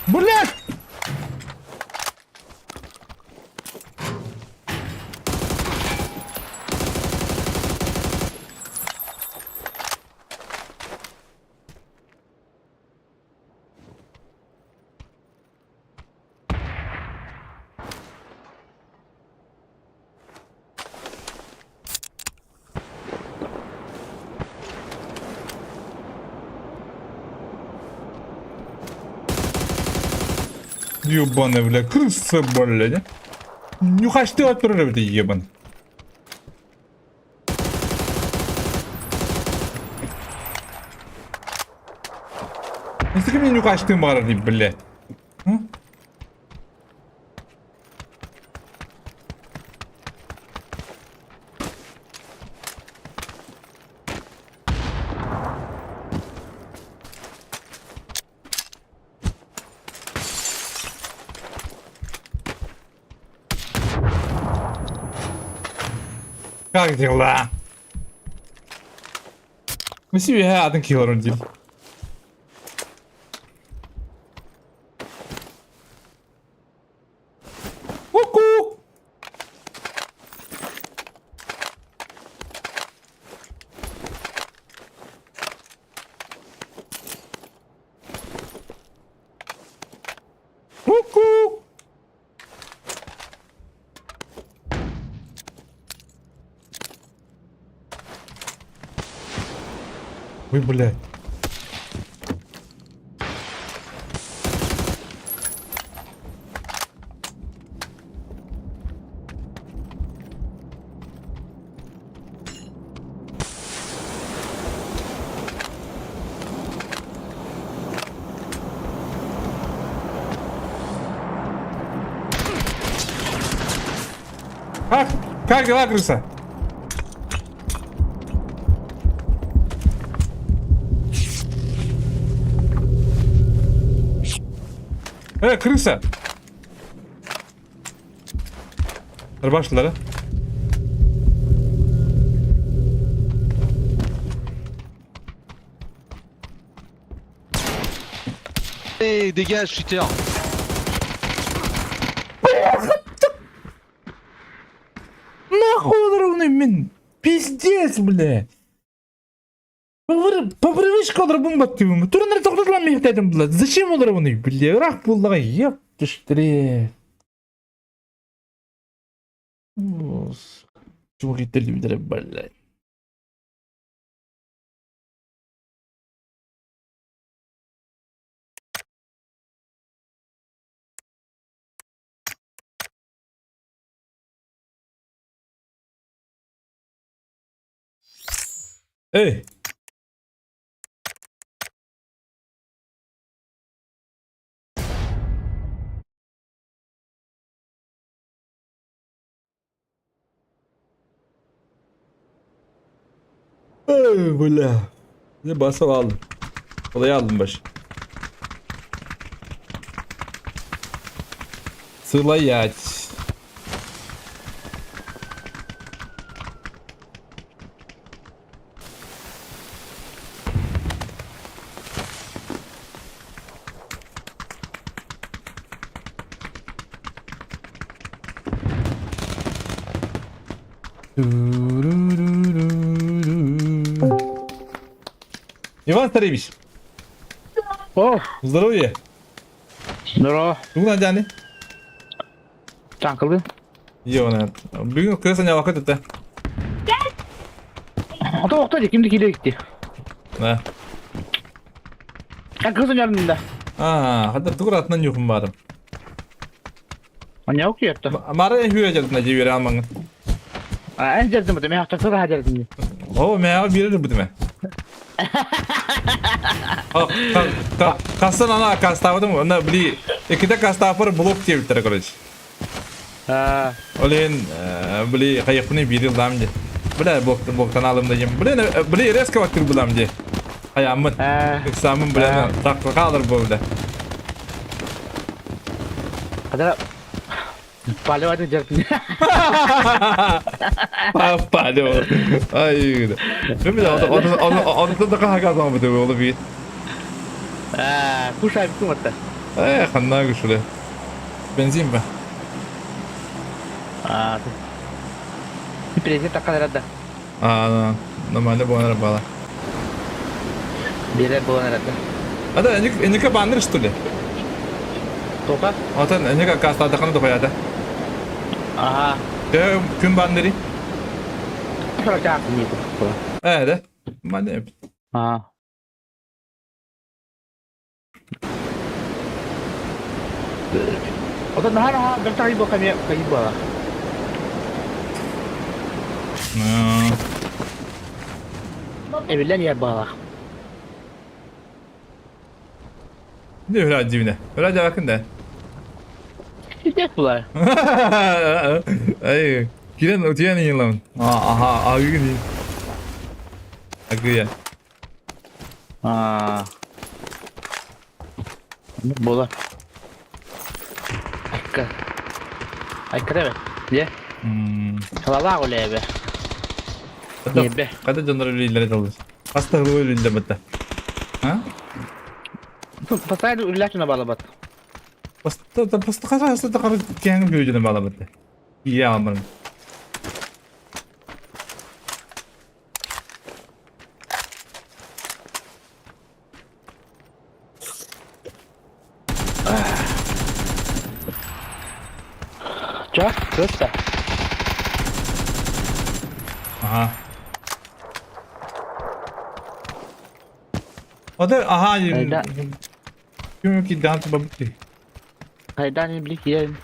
Блядь! Ёбаный, бля, крыса, бля. Нюхач ты отправил, ты ебан. Если ко мне нюхач ты марли, блядь. Как дела? Мы себе один киллер удил. Ку-ку! Ку-ку! Ой, блядь. Как дела, крыса? Крыса! Başları. Hey, dégage, cheater. Нахуй уровный мен. Пиздец, бля. По привычке удрабым баттым. Турнир тоқтатылам мектедім, бля. Зачем удрабыны, бля? Рах булдага еп түштіре. Чего гиттелди бидере, бля. Эй! Ey, bля. Ne basal aldım. Olayı aldım baş. Сылаять. Иван Старевич, О, здоровье. здорово. Бүгін әдәні? Чаңқылды. Ионат. Бүгін күресен уақыт өтті. Ата оқтайды, кімді келе кетті. Да. Кызың ярында. Хатыр тұғыр атынан юқым барым. Не оқиятты. Мары хүйе жадына жебере алмаңын. Ән жердім бұды, мен ақтасыр хажардым. О, мәға береді бұдыме. Қастан ана қастауыдым, оны білі, екіде қастауыр блок тебіттері көріш. Олен, білі, қайықпыны берел дам де. Білі, блоктан алымда жем. Білі, резко вақтыр бұлам де. Қаямын, үксамын білі, таққы қалыр болды. Қадара, палі батын жердім. Палі ол. Ай, үйді. Мен білі, одысын да қаға қазан бұды олы бейт. Kuş ayıp kim attı? Қанна күшілі. Бензин ба? Bir prezent takkan herhalde. Нормально боланар бала. Birer bulan herhalde. Ада, энеке бандыр, что ли? Toka? Отан энеке кастадықаны да қояды. Aha. Күн бандыры? Şöyle çağırsın iyi. Да. Мане. Aha. O da daha bir tane bu kayıp var. Evlen yer bağla. Ne öyle dibine? Öyle bakın da. Gidecek bunlar. Ay, giren öteyen yılan. Aha, ağır değil. Ağır ya. Bola. Akka. Akka evet. Ye. Kalala olaya be. Yebe. Kada canları öyle ileri kalır. Hasta hılı öyle ileri batta. Ha? Pasaydı ürlaşına bağla bat. Pasta kaza hasta da karı kendim gözüne bağla batta. İyi almanım. Çak, göster. Aha. O da aha. Hayda. Çünkü dantı babutti. Haydan iblik yerim.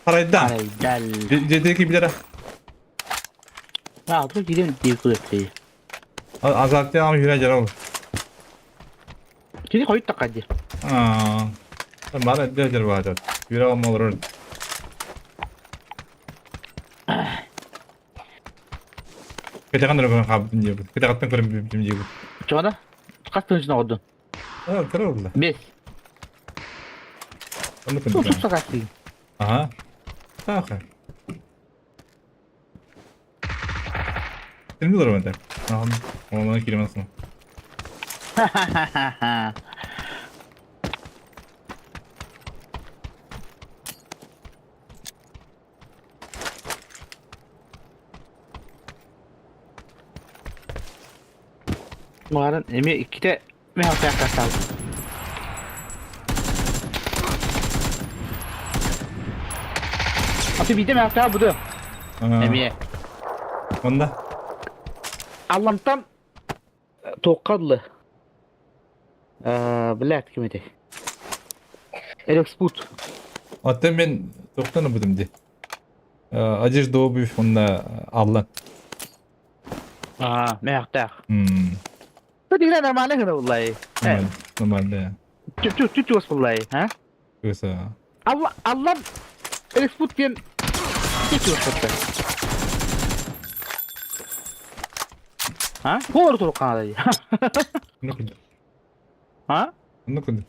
Paraydan. Haydan. Cedeki bir lira. Ya dur gidelim diye kuvvetli. Azalttı ama yürüyecek olur. Şimdi koyut da hadi. Bana derler var. Yürü ama olur. Kita kan udah kabin juga. Kita katanya kurang bim juga. Coba kaç tane oldu? Terus lah. 5. Onu Çok kundukan. sakatlı. Aha. Tahu kan. Film olur bende. Tamam. Ona giremezsin. Varın emi 2'de mehak yaklaşalım. Atı bir de mehak ya budu. Emiye. Onda. Allah'tan toqadlı. Bilet kimidi? Elexput. Hatta ben doktorunu buldum diye. Acır doğu büyük onda Allah. Mehak da. Normal. Tadi kan normalnya kan wallahi. Normalde ya. Cucu wallahi, ha? Yoksa. Allah Elexput diyen cucu wallahi. Ha? Doğru doğru kanadı. Onu kundu. Ha? Onu kundu.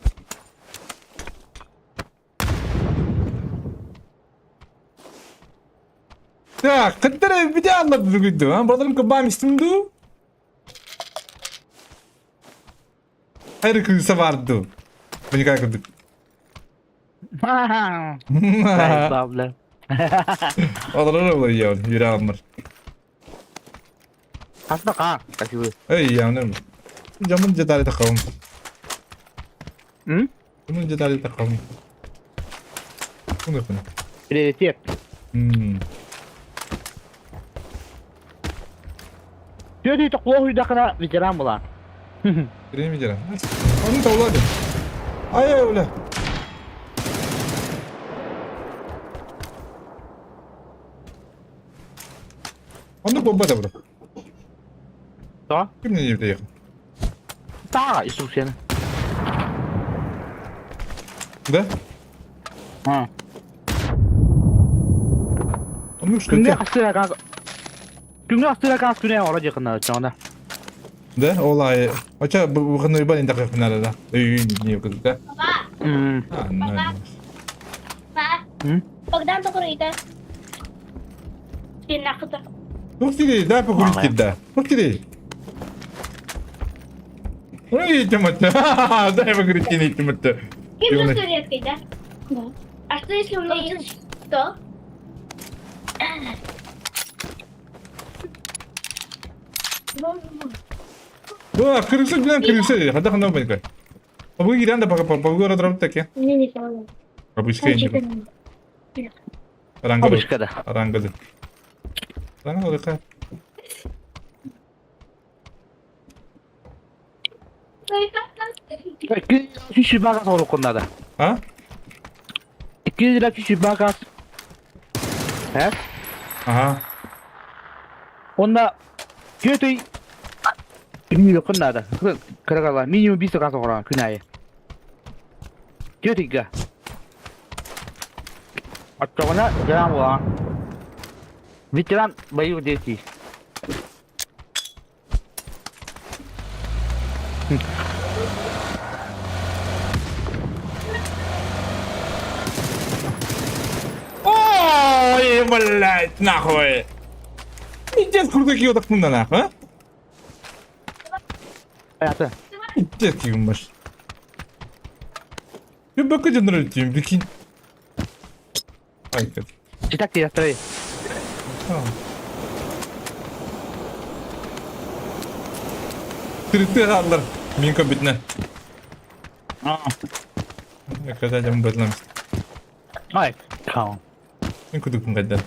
Ya, kadar bir de anladı bugündü. Ha, buradan kabam istimdi. Hayır kızı vardı. Beni kaykırdık. Baik, problem. Olur olur ya, yürü almır. Aslında kan kasih gue. Ey ya ne mi? Camın cedali takalım. Hı? Bunun cedali takalım. Bunu yapın. Prioritet. Dia di toko udah kena bicara mulan. Gireyim mi canım? Onu da uladı. Ay ay ula. Onu bomba da burada. Toh? Kim ne diyor yakın? Tak instruksinya. Da? Ha. Onu şu Günde da. hasilnya kan. Günde hasilnya kan sudah orang aja kena contohnya. Da olay. Acha bu kanu iban indak kenal da. Ey niyo kız da. Hmm. Ano. Pa, pagdanto ko rito. Pinakita. Bak dili, da pa kulit kida. Bak dili. Ay çamatta. Da pa kulit kini çamatta. Kim gusto rin kita? Asta yung layers to? Wah, kırılsa bilen kırılsa. Hadi kanal beni kay. Pabu giren de bak pabu ara drop tek ya. Hindi ko. Pabu iskayın. Rangalı. Babushka dah. Rangalı. Rangalı ka. Kişi bagas olur konuda. Ha? 200 lira kişi bagas. He? Aha. Onda kötü bilmiyor konuda. Kira-kira minimum bisa kasih orang kunai. Kötü ga. Atau jarang orang. Veteran bayu desi. Ой, блядь, нахуй. Пиздец, крутые вот так нахуй, а? Hayatı. Пиздец, кигумбаш. Я bakıcı nırıtıyım, bikin. Ay, kötü. Citak tidak teri. Kırıklı hallar. Minko bitne. Ah. Ne kadar canım bedlemiş. Ay. Kau. Minko dukun kadar.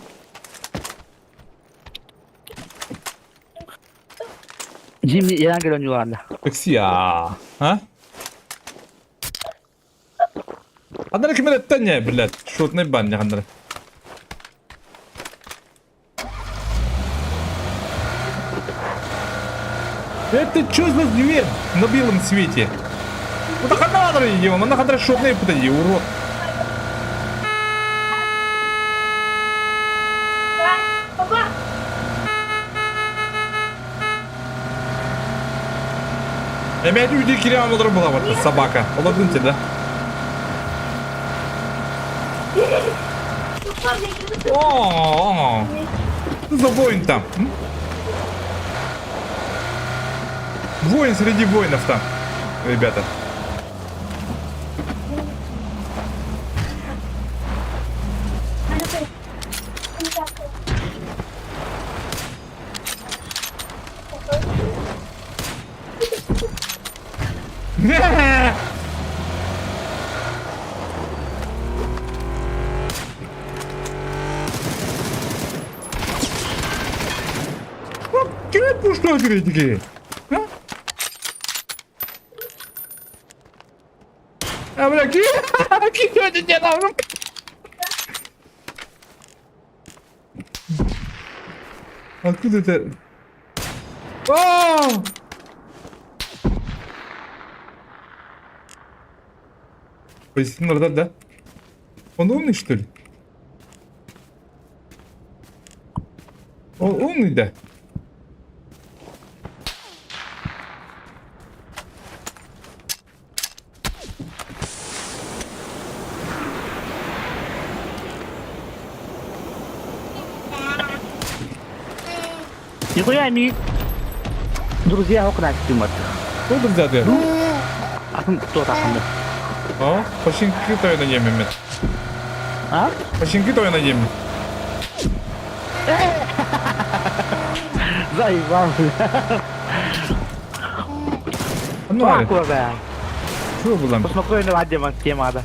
Şimdi İran gelen yuvarlı. Eksi ya. Ha? Handları kime etten ya billet. Şut ne ban ya handları. Это что за зверь на белом свете? Вот так надо его, на хандра шотные путади, урод. Baba. Hemen üyde kiram olur bulamadı sabaka. Oladın ki de. Baba bekle. О, что за воин там? Воин среди воинов там, ребята. Kime puştu öldürüyor? Ha? Ya bırak ki. Kim gördün ya yavrum? Откуда это? О! Пояснил, да? Он умный, что ли? Он умный, да? Нихуя не... Друзья окна стимат. Кто друзья ты? Акын кто такында? О, починки той на неме, мет. А? Починки той на неме. Заебал. Ну, Аля, Такое, бля. что было? Посмотри на Вадима темада.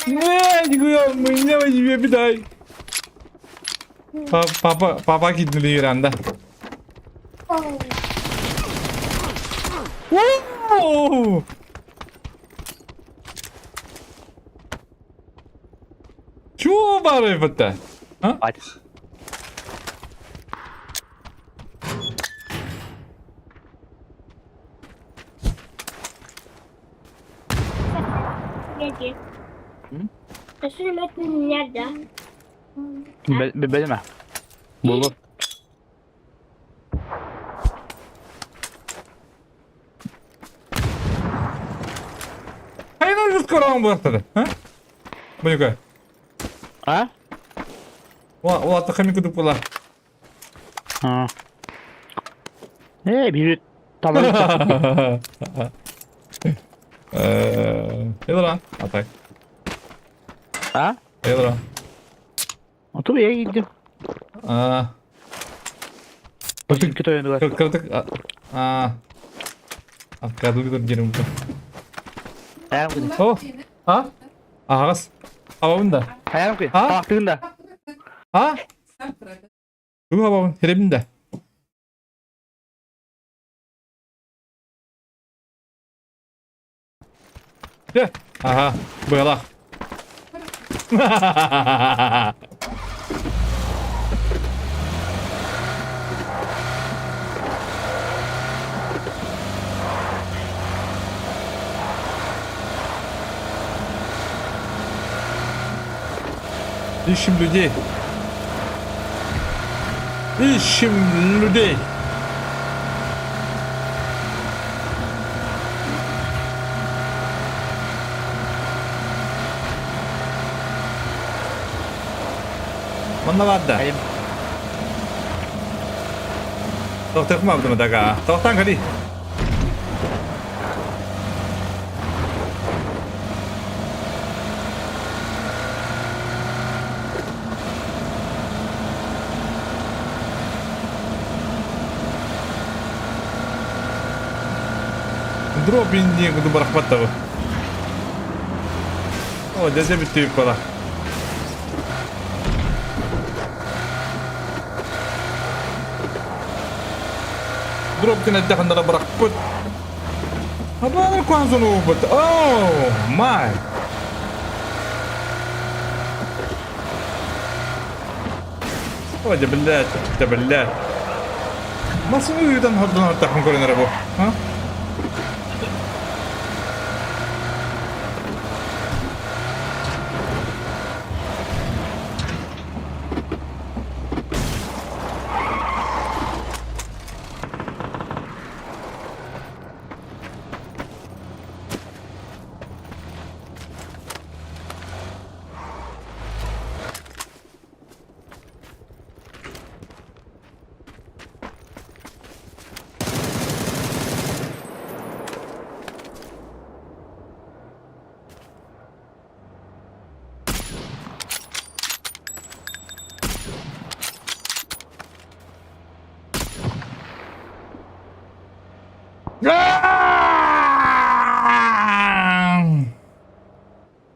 Не, нихуя, мы не возьми, бедай. Папа киднули Иранда. Оу! Чего барывать-то? А? Бать. Geldi. Tasını metnin nerede? Bilmem. Bulur. Hayır, уже скоро он будет, а? Бонюка. А? Ула тахамику дупула. Ha. Biri tamam. Gel lan. Atay. Ha? Gel lan. Otur ya gidiyor. Kırtık. Kötü oyundu var. Kırtık. Kadın bir yerim bu. Ayağım kıydı. Oh. Ha? Ağız. Havamında. Ayağım kıydı. Ha? Kalktığında. Ha? Bu havamın. Terebinde. Gel. Aha. Bıyalak. Ищем людей. Ищем людей. Манавадда. Тоқтық ма бұны даға? Тоқтан қали. Дроп инди kudu bırakmat tabi. O deze bitti bir para. дроп кенет тахандара быракпыт. Абанар куанзон убыт. Оу, май. Ой, да блядь. Nasıl uyudan hırdan takım koyunları bu? Ha?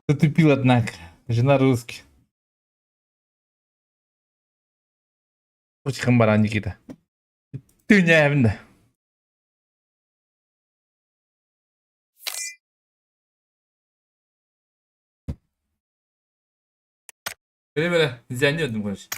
Затупил, однако. Жена русский. Очень хамбара, Никита. Ты не явно. Böyle izleniyordum konuş.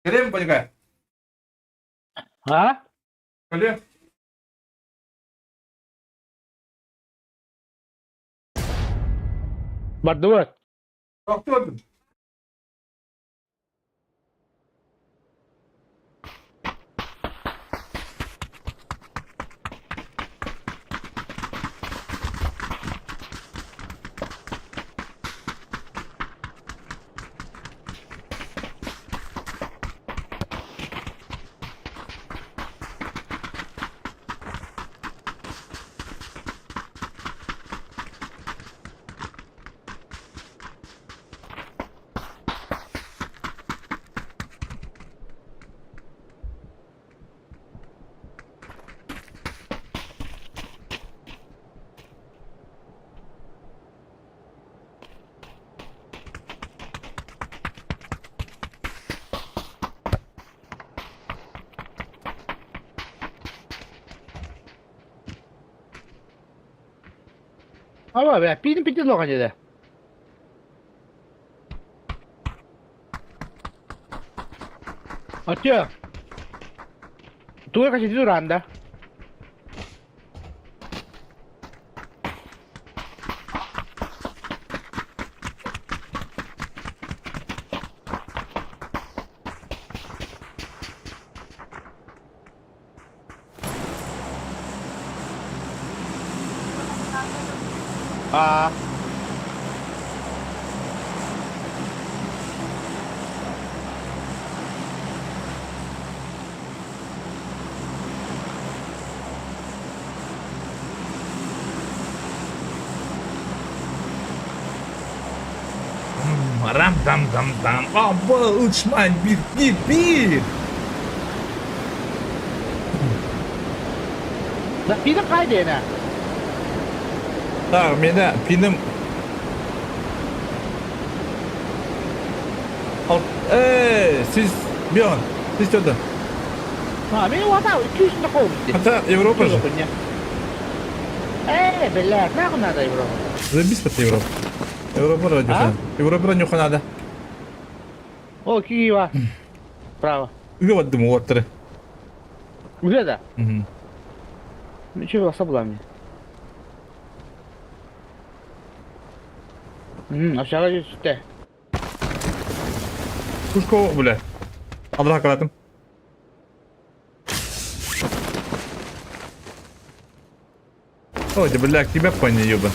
Gelin Panika. Ha? Öyle. Berdua. Baktım. Apa be? Pintu lo kan jadi. Açıyor. Tuh kasih tidur Anda. Ah. Ram dam dam dam. Aba uçmayın bir. Dah pintu kaydı ya. Tahminen film siz bir an siz orada. Ha, beni wata 200 na ko. Hatta Avrupa. punya. Belar, na ako na tayo bro. Zabiz pati Avrupa. Avrupa radyo Ha? sana. Avrupa radyo Kanada. Oh, kiwa. Bravo. Üye vaddi mu wattırı. Udah dah. Mhm. Coba rasa belum ya? Aşağıda üstte. Kuşko böyle. Allah hakaladım. Ой, да бля, тебя понял, ёба.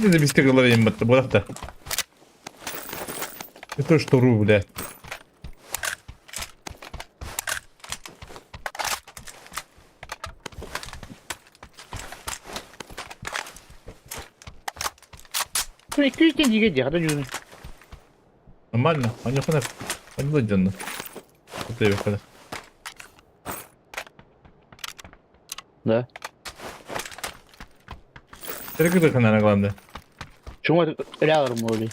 Видите, без головы им это было так. Это что ру, блядь. Şunu 200 tane gece hadi yürü. Нормально? Они хана. Они владенно. Вот я когда. Да. Перекрыто, наверное, главное. Чому рядом молодий?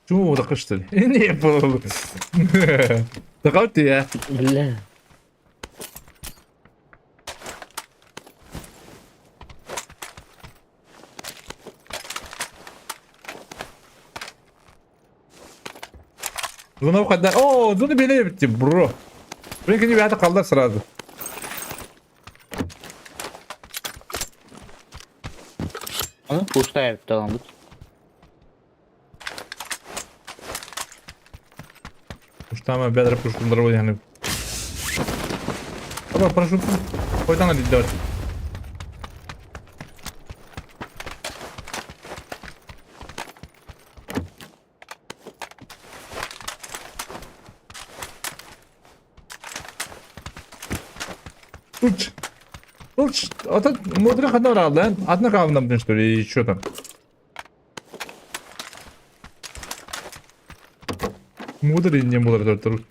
Чему вы так что ли? Не было. Так вот я. Бля. Зона входа. О, зона белее битти, бро. Блин, ребята, kaldık сразу. Onu puşta tamamdır. Уж там бедра пуштун дорогу yani. Ama paraşüt koydan hadi dört. Уч. Уч. А тут мудрый ходил, да? Одна кавна, блин, что ли, и что там? Мудрый, не мудрый, тут.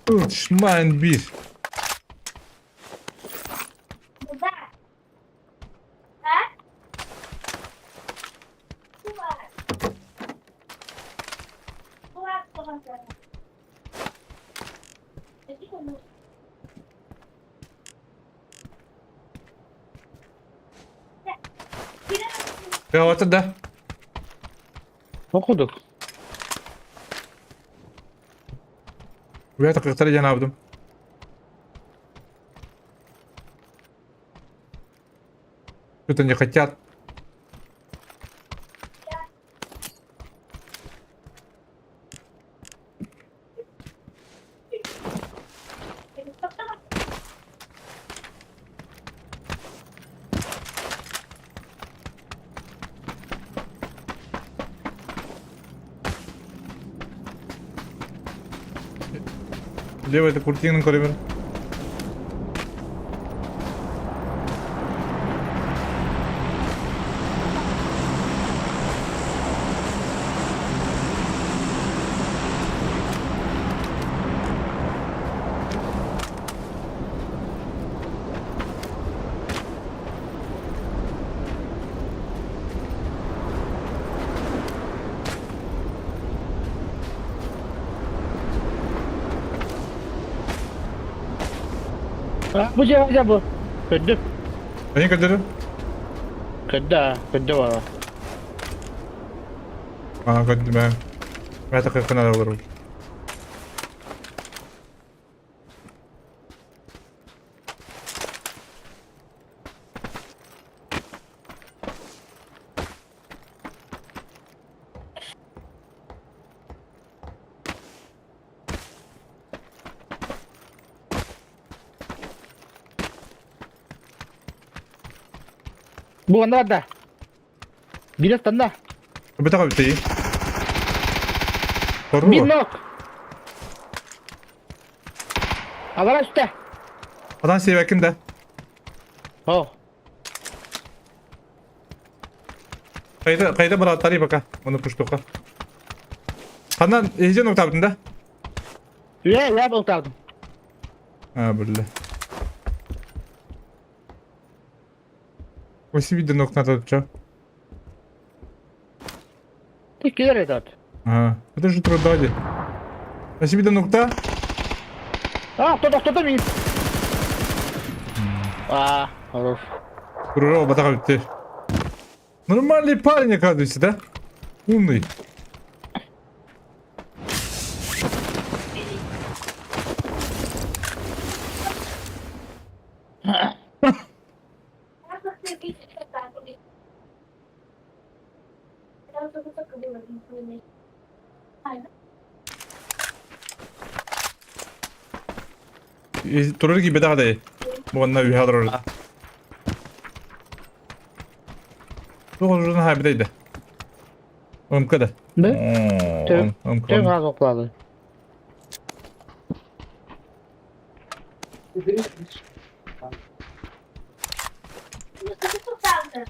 Уч, майн бир. Burada. Ha? Bu var. Bu var babası. Peki onu. Ya ortada. Okuduk. Я так как-то я навдум. Что-то не хотят. Левый это куртин коремер. Bu cevap bu. Kötü. Они кадыры. Kötü var. А, кадыры, да. Я так как надо вырвать. Bu anda da. Biraz tanda. Бета ты. Bir Второго. nok. Alara üstte. Adam sevekinde. Oh. Kayda bana tarih baka. Onu puştuka. Kandan iyice nokta altında. Ya kurtardım. Ha böyle. Ось видно ног надо чё? Tek gider edat. Ага. Это же трудоди. Ось видно нокта? Кто-то минус. Хорош. Курова батага ты. Нормальный парень, оказывается, да? Умный. Durur gibi daha da iyi. Bu onunla üye alır orada. Doğrunun habideydi. Ömkede. Ne? Ömkede. Çok az topladı.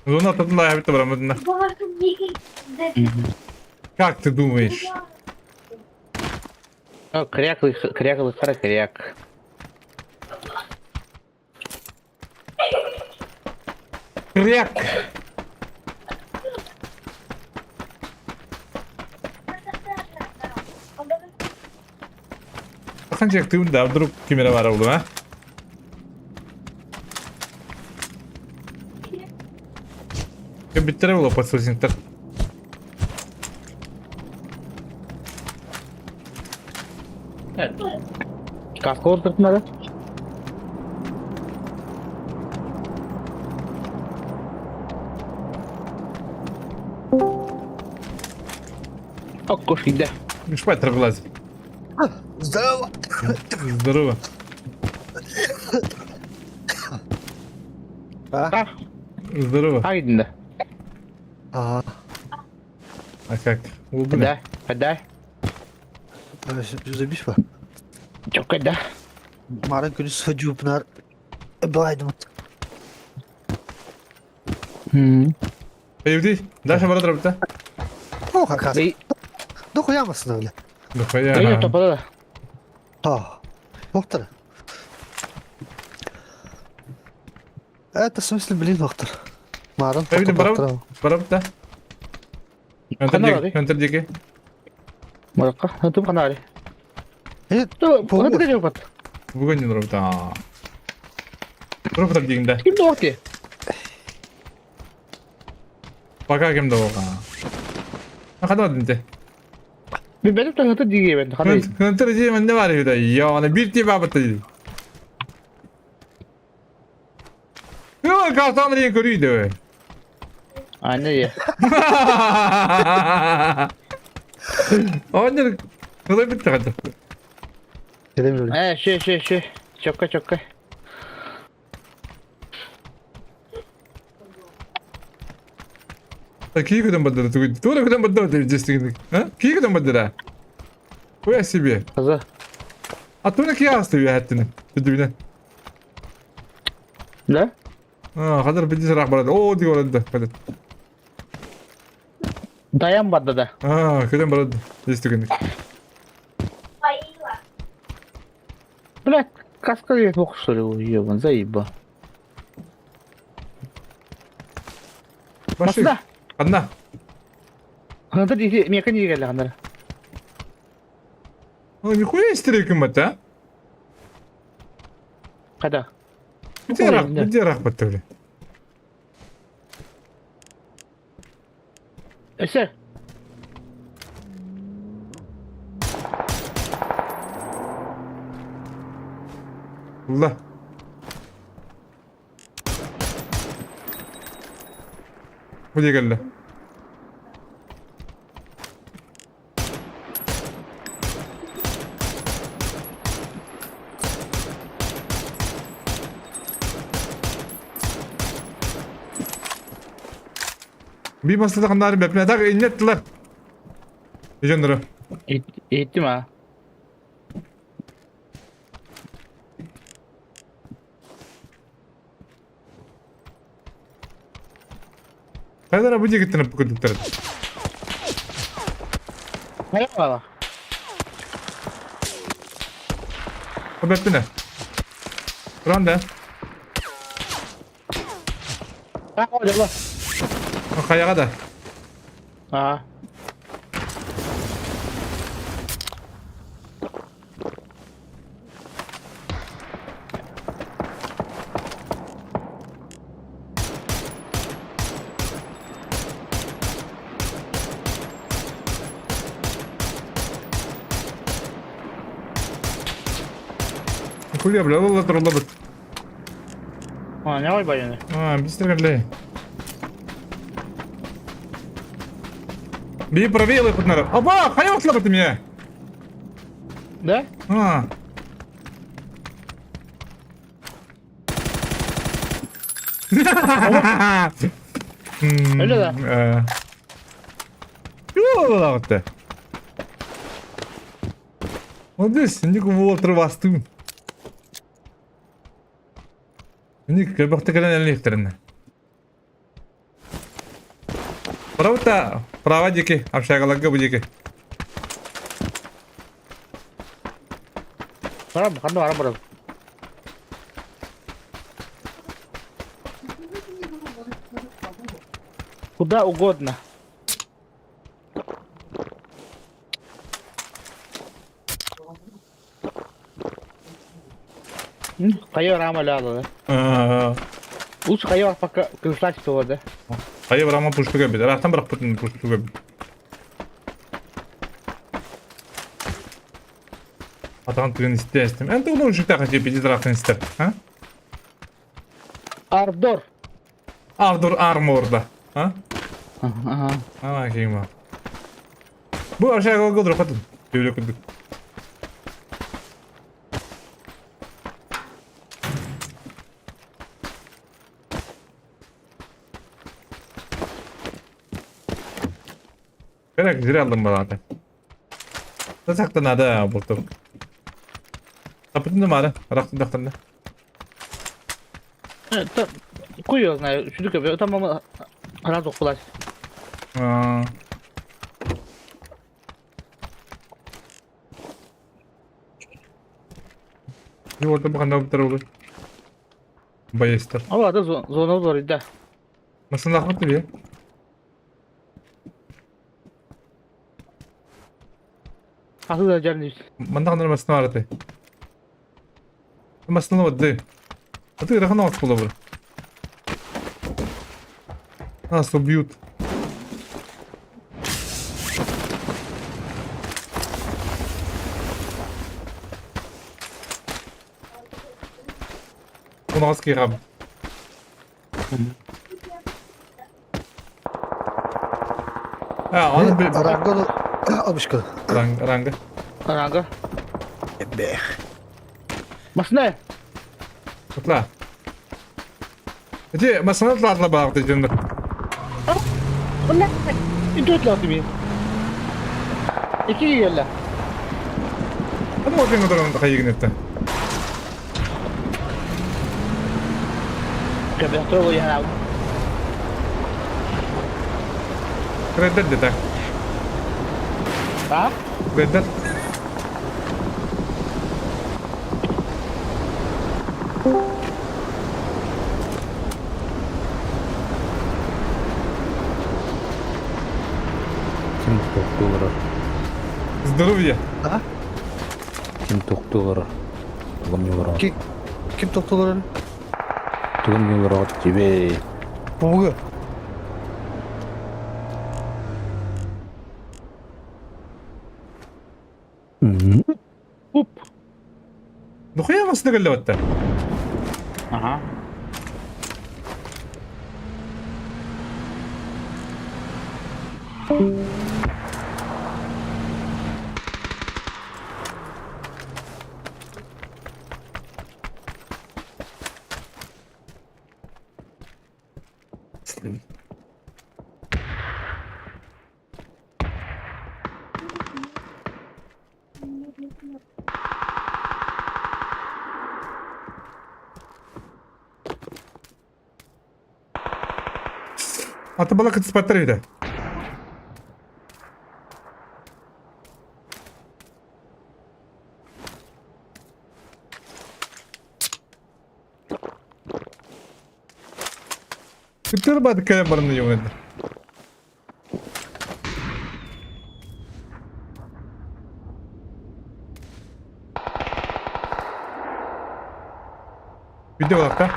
Zonu atladın da habide varamadın da. Как ты думаешь? Крякал, кара кряк. Кряк! Bakınca yaktığım da durup kimere var oğlum ha? Ya bittire oğlum pasajınlar. Kaskı oturtmadı. Окко иде. Шпайтер влазит. Здорово. Здорово. А, Здорово. haydi. А, А как? Улыбни. Hadi. забишь ба? Çok hadi. Мара günü söcü Pınar. Baydım. Evdi. Даша бара дробта. O hakas. Bey, Dokuyamazsın öyle. Дохуя. bey topladı. Ha. Доктор. Это в смысле, блин, доктор. Маран, Evdi только бара. доктора. Барабта. Kanal Enter dike. Maraka, hadi kanal. Нет, Dur, hadi geliyor pat. Bugün ne dropta? Dropta dikinde. Kim doğru? Baka kim de o. Ha kadar dinte. Bir benim tanıtı diye ben. Hadi. Hunter diye ne var ya? Ya ne bir tipe babatta dedi. Ya kartan renk körüydü. Anne ya. Onlar kılığı bitti hadi. gelemiyorum. Şey. Çok. Какие куда бадра? Ты куда бадра ты здесь ты? А? Какие куда бадра? Хуя себе. Kızı. А ты на кия оставил хаттını. Düdüğüne. Ne? Kadar bir sıra baradı. Oo diyor orada. Hadi. Dayan badda da. Kadar baradı. Здесь günlük. Bırak. Kaska diye çok soruyor. Ben zayıba. Başı. Masada. Anla. Hadi diye meka niye geldi kanlara? Нихуя истериком это, а? Kada. Где рах батали? Eser. Allah. Buraya geldi. Bir masada kandarım hep tak inlettiler. Ejendere. Ettim ha. Kadar bu gittin bu kadar. Merhaba. Sebep ne? Randa. Ha hadi bak. Kayağa da. Ha. Kulüye bile Allah Allah. Ha ne var bayını? Biz de geldi. Бей правее выходнары. Аба, хай отла бітім я. Да? А. Öyle de. Yoo lagıttı. Молодец, ник волтер бастым. Ник көбөкті көлен әліқтеріне. Правда, права деки, апшагалага bu деки. Кандай ара барады. Куда угодно. Кайы рама лады. Лучше кайы пока крыслать что да. Hayır ama puştu gibi. Rahtan bırak putun puştu gibi. Atan tüyün istedim. En de onu ışıkta kaçıp bir rahtan ister. Ha? Ардор. Avdur armorda. Ha? Ага. Ama şey mi? Bu aşağıya kaldır patın. Böyle kıldık. Gerek zira aldım bana zaten. Nasaktan ada burada. Kapatın da mı Raktın daktarında. Хуй его знаю. Что такое? Там мама разу кулась. Bir orada bakan bir olur. Bayestır. Ала да зона зор да. Nasıl lakmadı bir? Асыл да жарнис. Manda kanır masını vardı. Masını vardı. Atı rakana at kula var. Нас убьют. У нас кираб. Onu bir Rango da almışkı. ranga. Ранга. Масна. Atla. Hadi masana atla bağırdı canım. İntot lazım bir. İki yella. Hadi oraya kadar onu kayıgın etti. Tabii hatırlıyor yani. Reddet de tak. Ha? Reddet. Kim doktor? Здоровья. Kim doktor? Tuğum yollara. Kim doktorları? Tuğum yollara gibi. Bu bugün. Уп. Нахуя вас наголет-то? Ага. Ata bala kıt spatlar bir de. Kıtır badı kaya barını yönedir. Video olarak da.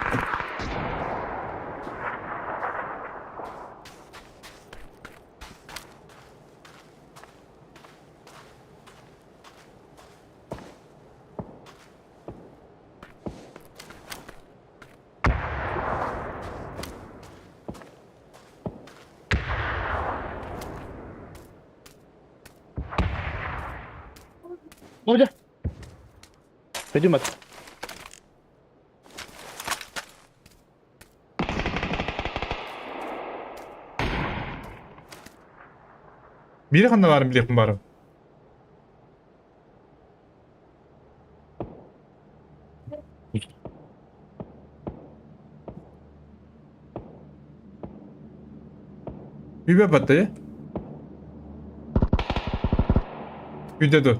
Orada. Ödüm at. Biri kanda varım, biri yakın varım. Bir be battı. Bir de dur.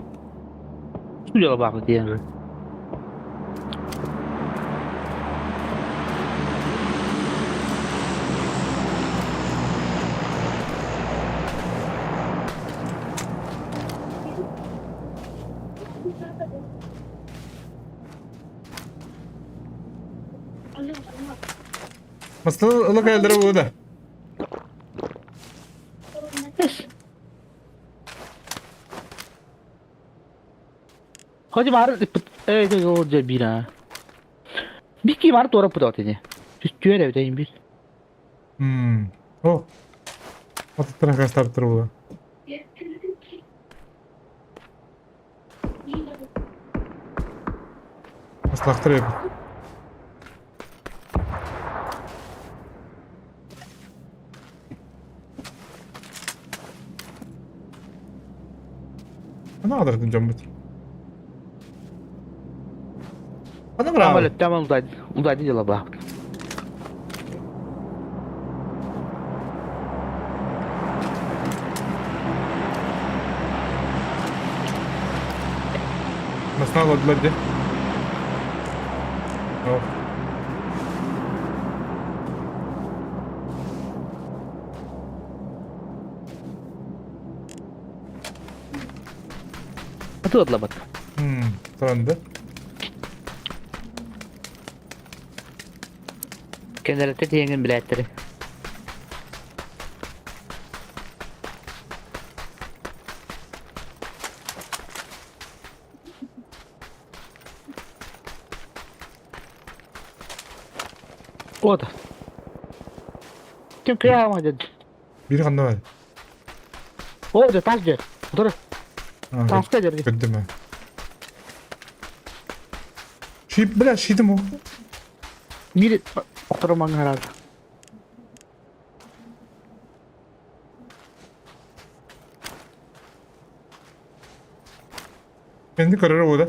Şu yola bak diye. Aslında ılık elleri bu da. Hadi var. Evet orada bir ha. Bir ki var doğru putu atıyor. Üstüye evdeyim bir. Oh. Atıklara kastartır bu. Aslaktır yapı. Ne alırdın Can Buti? Bana mı Tamam abi? öyle tamam uzaydı. Uzaydı yola bak. Nasıl aldılar diye. Oh. Atıyorlar bak. Tamam da. Kendileri de yengin biletleri. O da. Kim kıyamadı? Biri kanda var. O da taşcı. Dur. Ha, Taşta gördüm. gördüm ben. Bile şeydim o. Biri oturman herhalde. Kendi kararı o da.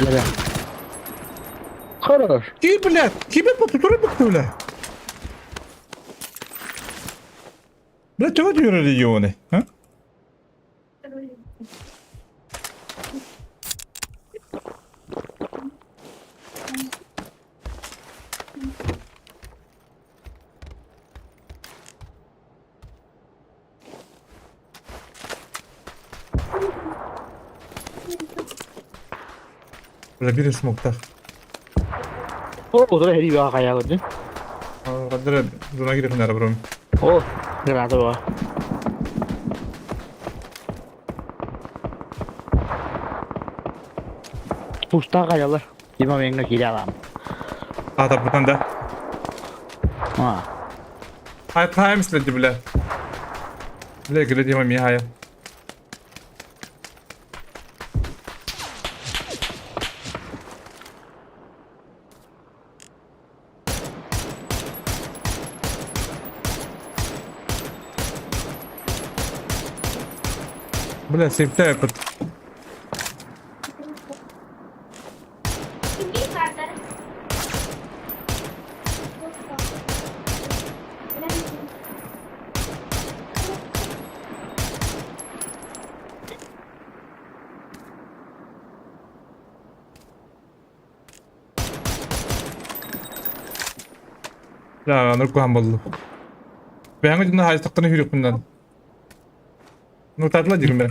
Böyle. Karar. İyi bile. Kime patlatırı bak böyle. Bile çok diyor öyle onu. Ha? Böyle biri smoke'ta. O da heri bir kaya gördün. Kadere zona girelim ara buram. O. Granada var. Pusta kayalar. İmam yenge geri alalım. Ata buradan da. Ha. Hay time istedi bile. Bile giredi mi hayır. Bile safety yapıt. Ya anır kuhan bollu. Ben önceden hayıstaktan hürük bundan. Nurtatla diyorum ben.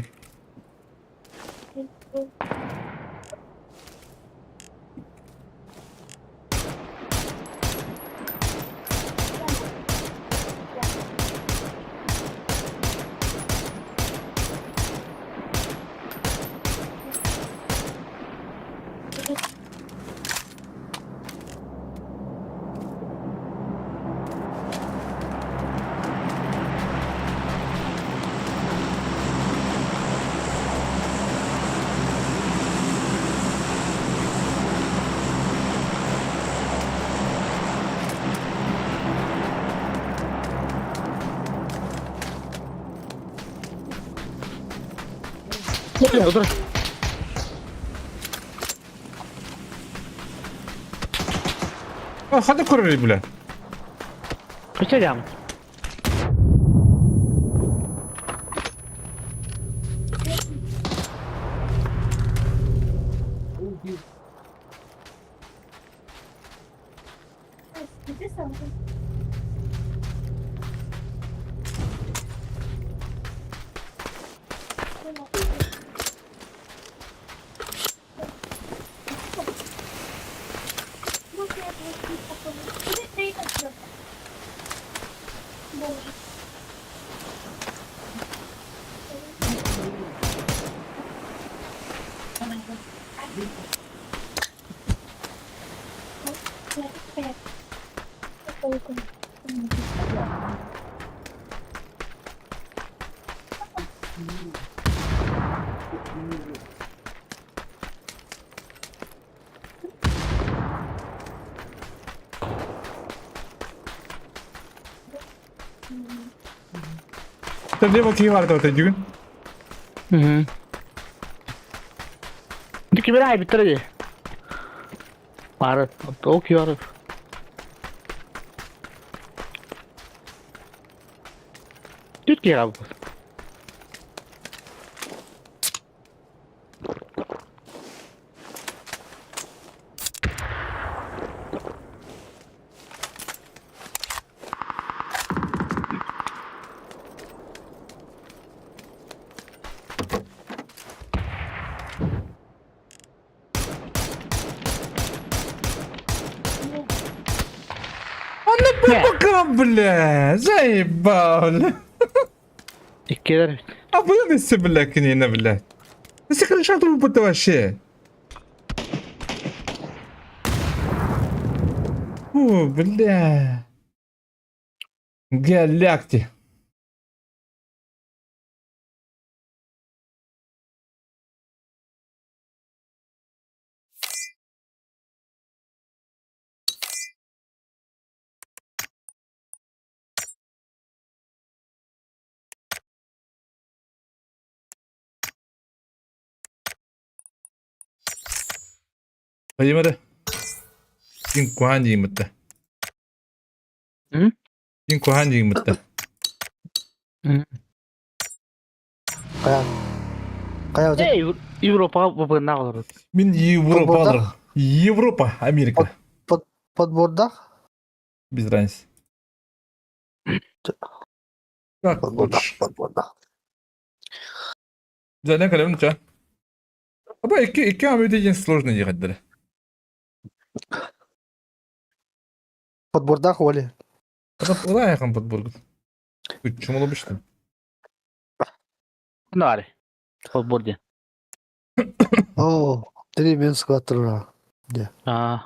Otur. Hadi kurur bile. Kaçacağım. Sen de bakayım vardı orada gün. Dikki bir ay bitirdi. Var. Okey var. Dikki abi. Anne bakalım bile. Zey bal. Dikki eder. Abla ne sebele kinine bile. Nasıl konuşalım bu tavaşı? Bile. Gel yakti. Hayır. Cinco hangi mıttı? Hı? Cinco hangi mıttı? Kaya hocam. Avrupa bu ne olur? Min Avrupa Burada? alır. Avrupa, Amerika. Подборда? Без разницы. Как хочешь. Подборда. Zaten kalem uçağı. Ama iki ama ödeyeceğin сложно ехать дали. Подборда холи. Ona yakın Подборгу. Üçüm olmuştu. Ne var? Futbolcu. О, 3 Минск ватра. Aa.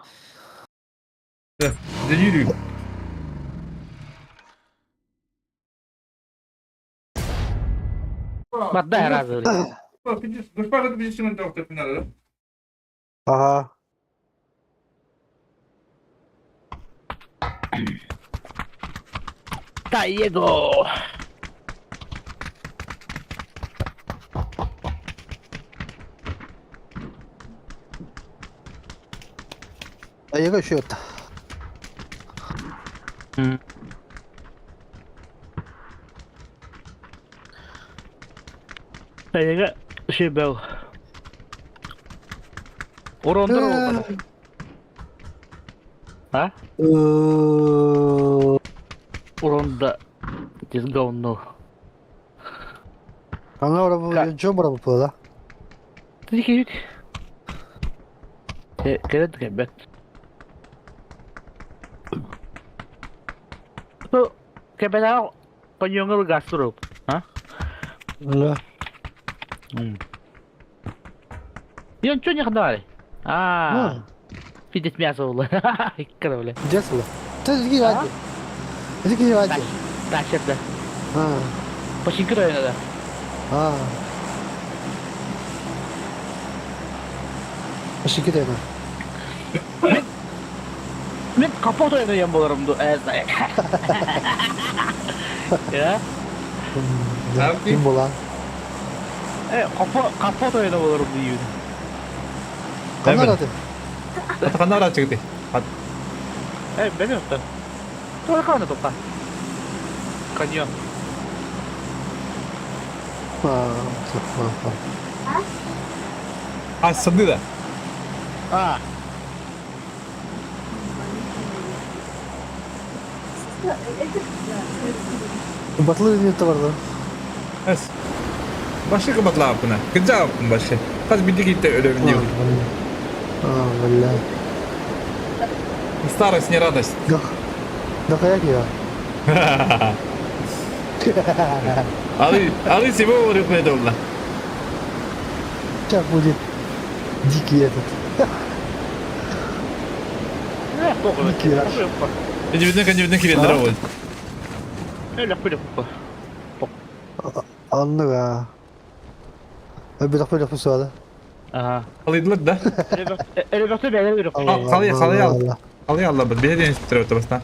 De yürüyüm. Bak da herhalde öyle. Bak, dur bakalım bir şeyin de orta finalde. Ага. Diego. Diego счет. Diego şey bel. Orandır o. Ha? Uronda just go no. Она ура, чё бра попала? Tadi kayak keren kayak bet. Tuh kayak bet aku penyungguh gas tuh, hah? Да. И он что не ходил? Пиздец мясо было. Кровля. Где было? Ты где ради? Ты где ради? Так, сейчас да. А, Почти кровь надо. а. Пошли кидай на. Мен kapot oynayayım bu arımda. Ya? Kim bu lan? Kapot oynayayım bu arımda yiyor. Kanal Evet. hadi. Hadi kanal aç çıktı. Hadi. Ben yok. Tuh kau nak tukar. Kanyo. Aç sandı da. Батлы не товарlar. Es. Başka kapatla buna. Gıca yapın başka. Kaç bildik gitti öyle bir diyor. Бля. Старость не радость. Да как я? Ali всего рюкнет oldu. Сейчас будет дикий этот. Дикий аж. Видно кирендер oldu. Легко. Anlık. Bir dakika söyle. Aha. Alıydılar da. Elevatör bir yere Kalıyı al. Kalıyı al da bir hediye istiyor otobüsten.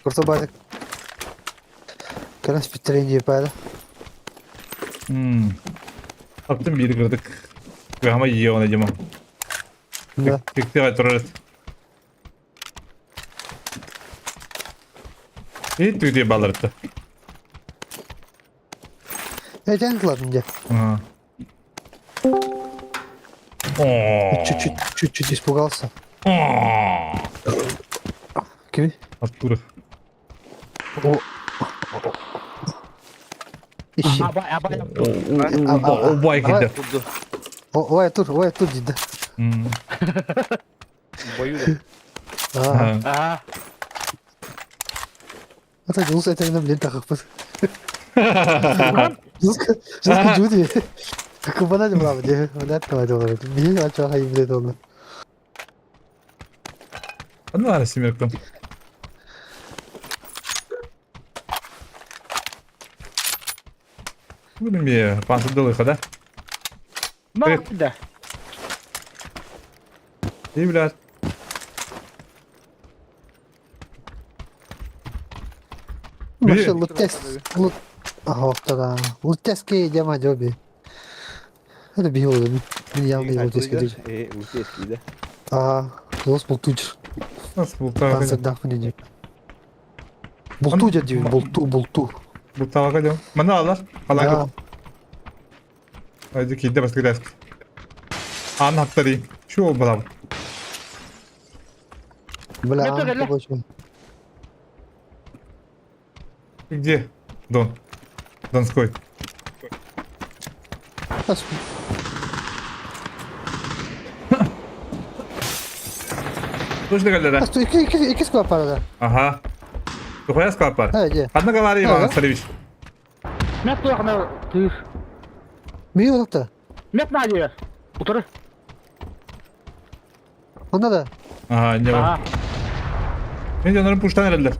Kursa bayrak. Kana spitrenci yapaydı. Baktım biri kırdık. Ve ama yiyor onu acıma. Да. Çıktı ve turret. İyi tüydü balırdı. Can ладно, где? Ага. Чуть-чуть испугался. Киви? Atturu. Ищи. O bu ay gitti. Ой, тут где? Бою А, это Джулс, это на блин, так как Джулс Джуди. Как бы надо было, где? Вот это надо. Блин, а что хаим блин он? Hadi var Simirk'ım. Будем я пасадылы хода. Да. İyi birader. Вообще лутес. Ага, да. Лутески яма джоби. Это бил, меня не лутески. Лутейский, да? Ага, Джулс был тут. Nasıl bu Танцы tarafa? даху не Болту дядя, болту. Bu tarafa gidiyorum. Bana alır. Да. Falan. Hadi ki de başka gidersin. Anahtarı. Şu ol bravo. Бля, Это реально. очень. Где? Дон. Донской. Слушай, галера. А что, и киска пара, Ага. Ты хуя скапар? да? Где? Одна говори, Ага. Иван Царевич. Мет туяхна тыш. Бил это? Мет надя. Утыры. Он надо. Ага, ne var? Aha. Bence onların puştan herhalde.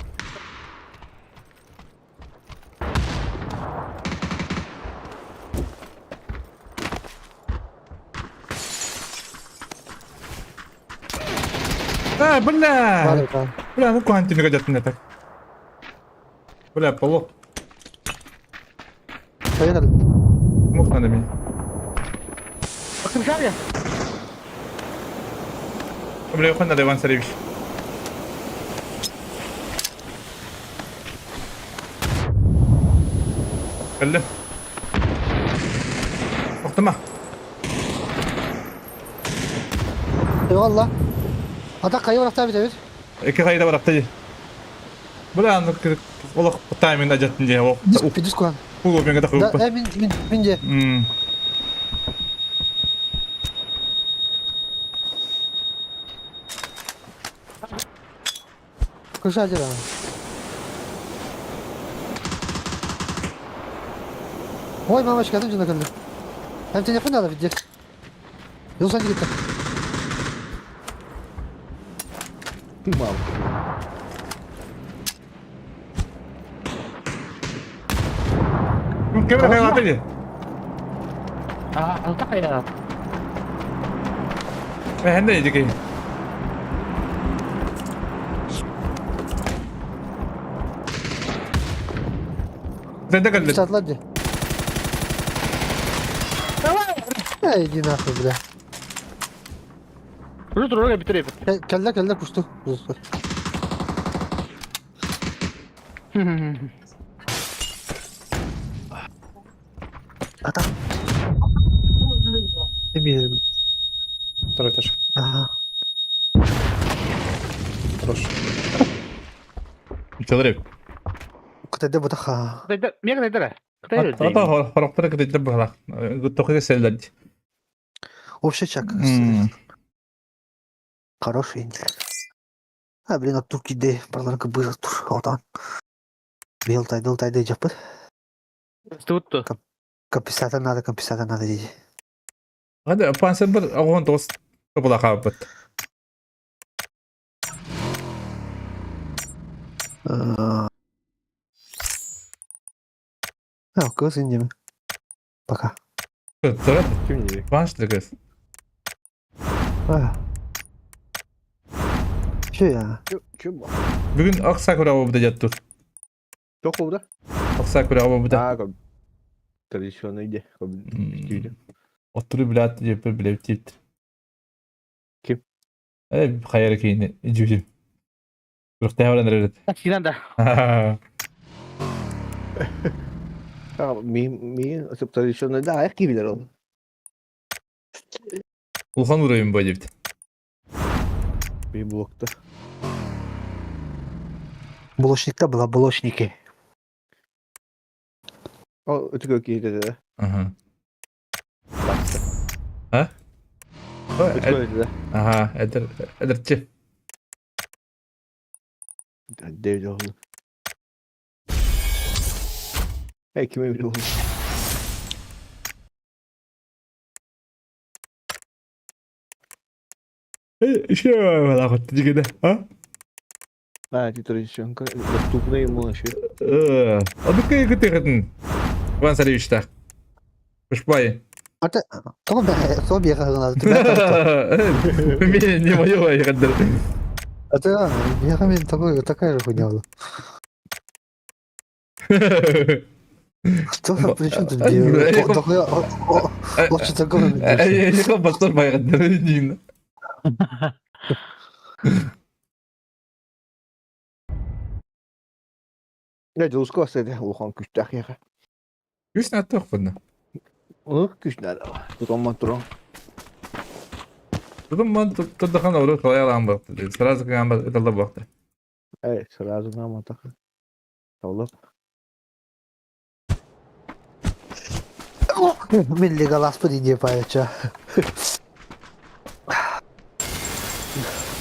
Бля! Пара, да. Бля, ну куанти не годят мне так. Бля, поло. Поехали. Мух надо мне. Bakın ya. Бля, уходи надо, Иван Царевич. Geldim. Oktama. Eyvallah. Ata kayı var tabi David. İki kayda var aktayı. Bu da anlık olak timing'de ajattın diye o. Düz koyan. Bu ben kadar Da kıyıp. min diye. Kırşı acı bana. Oy mama çıkardım cunda kaldı. Hem telefon da alabilecek. Yol sanki gitti. Kim kayda aktayı? Alta kaya. Hem de yedik. Sen de geldin. Satla hadi. Ey dinah bile. Dur oraya bitireyim. Keller puştu. Puştu. Ata. Eminim. Второй этаж. Aha. Хорош. Çalır ev. Kutede bu da ha. Mira que te Ata horoklara gidip bırak. Tokuya sellerdi. Овшечак. Хороший индир. А, блин, от тук иде. Парларка бърза тур. Отан. Дълтай джапът. Tutto. Към писата надо диди. Hadi panser bir ağın dost kapıda kapıt. Кыз индиме. Пока. Sonra Kim diyecek? panşlı kız. Şu ya. Kim bu? Bugün Aksakura avı jattır. Çok oldu. Aksakura avı da. Ha, tradisyonuydu. Üstüydü. Oturup bilat yapıp bile bitirdi. Kim? Evet, hayal kıyını. İcücüm. Bırak devran nerede? Sinanda. Ha, mi tradisyonuydu. Ayak gibiler oldu. Ulhan vurayım bu acaba. Bir blokta. Булочникта была булочники. O öteki ökeydi de. Aha. Baktı. Ha? Öteki öyle de. Aha, edirci. Devde oldu. Hey kime bile oldu. Şey var la kutu kده. Ha? Ha, tradisyon. Dostupnayım mı şey? Adı kıyı kıtırın. Ben sana işte. Пушпай. Ата, кого бе, кого бе надо? Не мое, я кадр. Ата, я хамин такая же хуйня была. Что, при чем тут дело? Лучше такого. Я как бастор бай кадр. Дин. Ne de uskasıydı. Ulan küçük ya. Yüz ne attık bunu? Onu küçük nerede var? Tutamam duran. Dedim ben tuttuğum olur kolay alan baktı. Sırası kan bak etalda baktı. Evet, sırası ama takı. Tamam. Milli Galaspa diye paylaşa.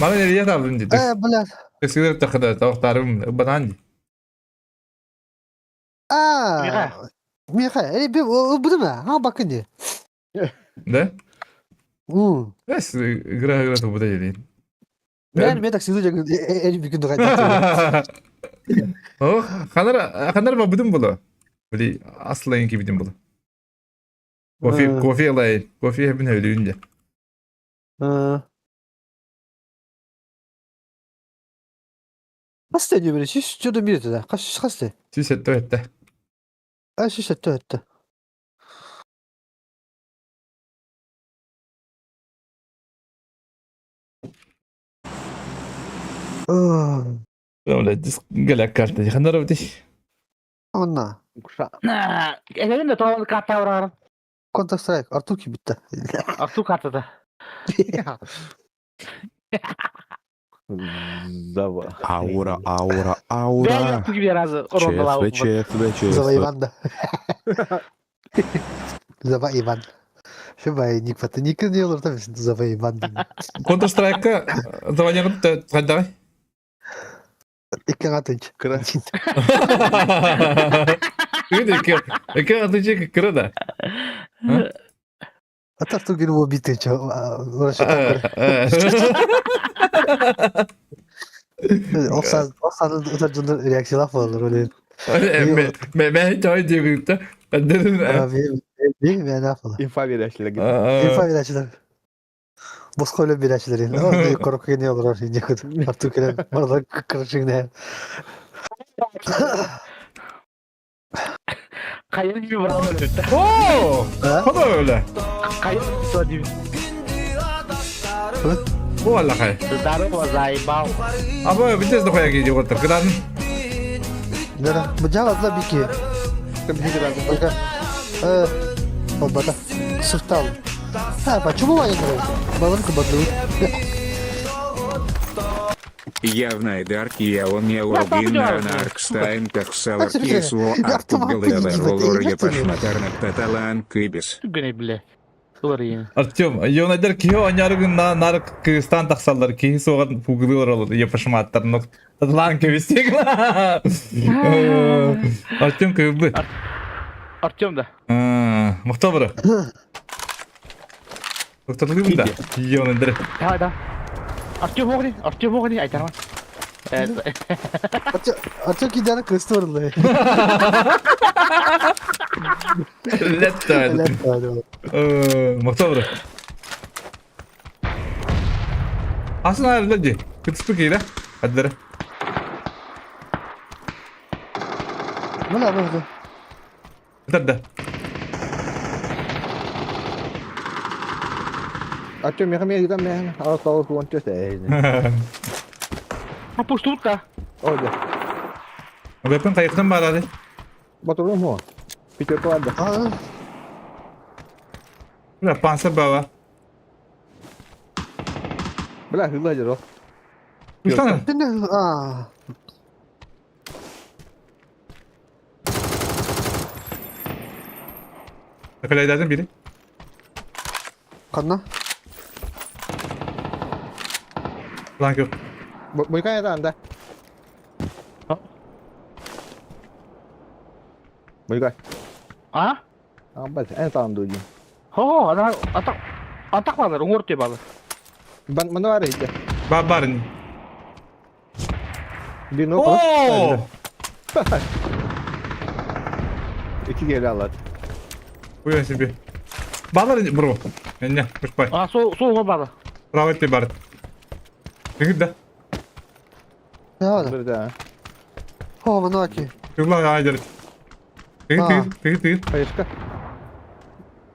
Bana nereye tavdın ciddi? Блядь. Kesinlikle takıda tavuklarım ben hangi? Миха, bir bu değil mi? Ha bakın diye. Ne? Hmm. Bes gra bu da yedi. Ben tak sizi jago bir gün daha. Oh, kanar mı budum bulu? Böyle asla inki bidim bulu. Kofi alay. Kofi hepin ölüyünce. Hasta diyor böyle. Siz şurada bir de. Kaç hasta? Siz ette. Ay siz ette. Öyle dis galak kartı. Kanar ödü. Anna. Kuşa. Efendim de tamam kartta var. Counter Strike. Artur ki bitti. Aktu kartta. Zava. Аура, Ben аура. yaptım gibi razı. Orada var. Zava ЧСВ. Иван, да. Zava Иван. Şu bay ник fatı. Ник ne olur tabii şimdi Zava Иван. Counter Strike'ka заводягын кайдагай. İki atınç. Kıra. Iki atınca kıra da. At Artur gibi o bitti. Uğraşıyor. O sanın utançlı reaksiyonlar falan olur öyle. Ben hiç öyle diyorum da. Ben dedim. Değil mi ya ne yapalım? İnfa virajıyla gidiyor. İnfa virajlar. Moskova virajları. Orada korku ne olur oraya yakın. Artık öyle. Orada karışık ne? Kayın gibi var öyle. Oo! O da öyle. Kayın so di. Bu valla kay. Darı var zay bao. Ama bir tez de koya gidiyor otur. Kıran. Nere? Bu cevapla bir ki. Bakın. O bada. Sırtta alın. Ha bak çubuğu var yanında. Balon kıbadı. Явна Эдаркия, он не логинна на Аркстайн, Тахсалар Слушай, Кисло, я автомат Артугалевер, не Лолорья знаю, Пашматарнак Таталан, Кыбис. Güne bile. Olur yine. Артем, йонайдар кио аняргын нарк Кыргызстан таксалар ки соған пугылыр olur yapışma attırın. Lan kövestek. Артем кövbe. Artyom da. Мықты бұры. Мықты да. Йонайдар. Давай да. Artyom oğlu aytarma. Evet. Artık gidene kıstı orada. Letto. Мықты бұры. Aslında ayrıladı. Kıtıspı kıyla. Hadi. Bu ne böyle? Bitirdi. Açıyorum yakamaya giden ben. Ağız tavuk konuşuyor sen. Ha puştuk da. Orada. Weapon kayıktan var hadi. Batırıyor mu? Pitör vardı. Aa, Biraz panser baba. Bırak hızlı acır o. Bir tane. şimdi aa.Akalaylardan biri. Kanna. Lan yok. Bu yıkan anda. Bu yıkan. Ha? Bak en sağım duyduğum. Ho ana atak varlar. Umur diye bağlı. Bana var ya işte. Barbarin. Bir no Oo! İki geri al hadi. Buyurun siz bir. Barbarin bro. Ne? Pushpay. Ha soğuma bağlı. Bravo etti Barbarin. Peki de. Ne var? Bir daha. Ho bana ki. Yıllar aydır. Peki. Hayır çıkar.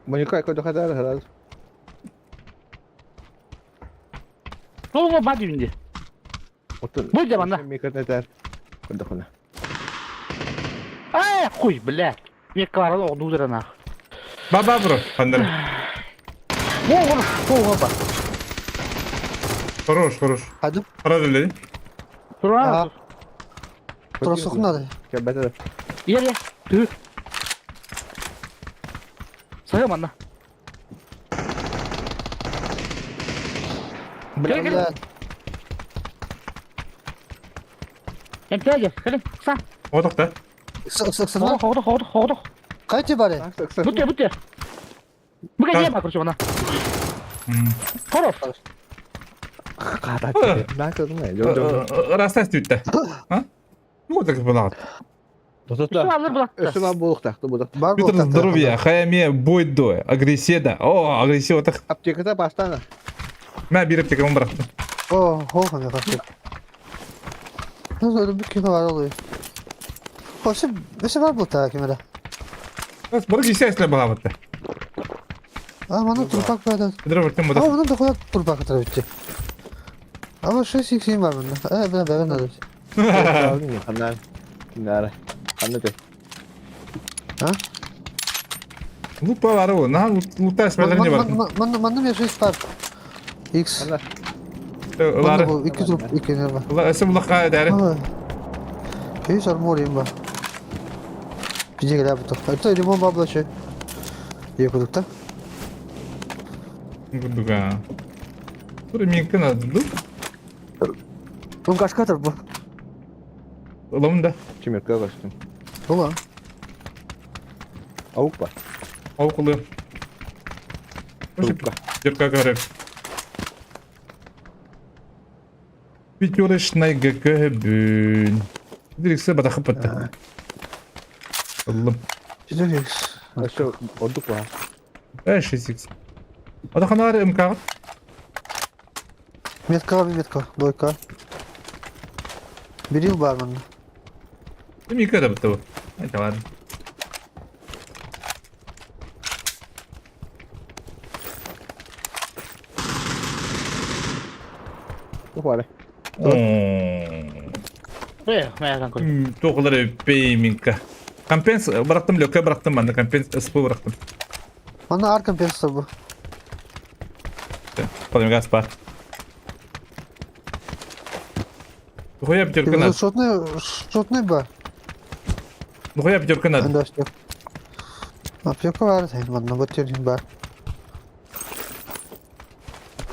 Bu yıkan koydu kadar herhalde. Soğuma bağlı şimdi. Otur. Bu zamanda. Mikro neler? Koydu kona. Ay kuy bile. Ne kadar oldu üzerine. Baba bro. Pandar. Soğuma bağlı. Хорош. Hadi. Para döndü. Sonra Burası sokun hadi. Ya beter. yer. Tüh. Sayım anla. Gel. Gel. Hem gel. Gelin. Sağ. Odak da. Sık. Hodo. Kaç bari? Buti. Bu gel bak kurşuna. Hodo. Kadar. Ben kızım ne? Rasta stütte. Ha? Ne olacak bu lan? Üstü alır bıraktı. Üstüme boğuk taktı bu da. Var mı? Питер здоровья, хаяме бойдо, агрессия. О, агрессия так. Aptekata bastana. Ben bir apteka onu bıraktım. Oh, hani kaçtı. Nasıl öyle bir kilo var oluyor? Hoş bir şey var bu takimde. Bas bırak işe bağlattı. Bana turpak böyle. Bir de baktım bu da. Bunun da kadar turpak atar bitti. Ama şu siksin var bunda. Ben de. Aldın ya kanlar. Nara. Anladım. Ha? Lupa var o. Nah, lupa esmerler ne var? Mana bir şey var. X. Var. Mana bu 200 rupiya 2 ne var? Allah esim Allah kaya deri. Ha. Hiç armoriyim ben. Bize gel abi to. Hatta limon babla şey. Yapıyorduk da. Guduk ha. Dur mümkün adı. Oğlum kaç kadar bu? Oğlum da. Çimert'e kaçtım. Ulan. Avuk var. Avuk oluyor. Avukka. Jirka görev. Videoda şnayga köhbün. Direkse bada kapattı. Oğlum. Güzel X. Aşağı orduk var. 5-6. Ada kanar imkan. Metka abi metka. Doyka. Bir yıl var bende. Mümkün da bu. Hadi var. Bu var. Meğerden koy. Toğları öpeyim minka. Kampens bıraktım, löke bıraktım ben de. Kampens ıspı bıraktım. Bana arkam piyasası bu. Подам газ па. Хуя пятерка надо. Şut ne bu? Хуя пятерка надо. Ben de açtım. Apyaka var sen bana batırayım ben.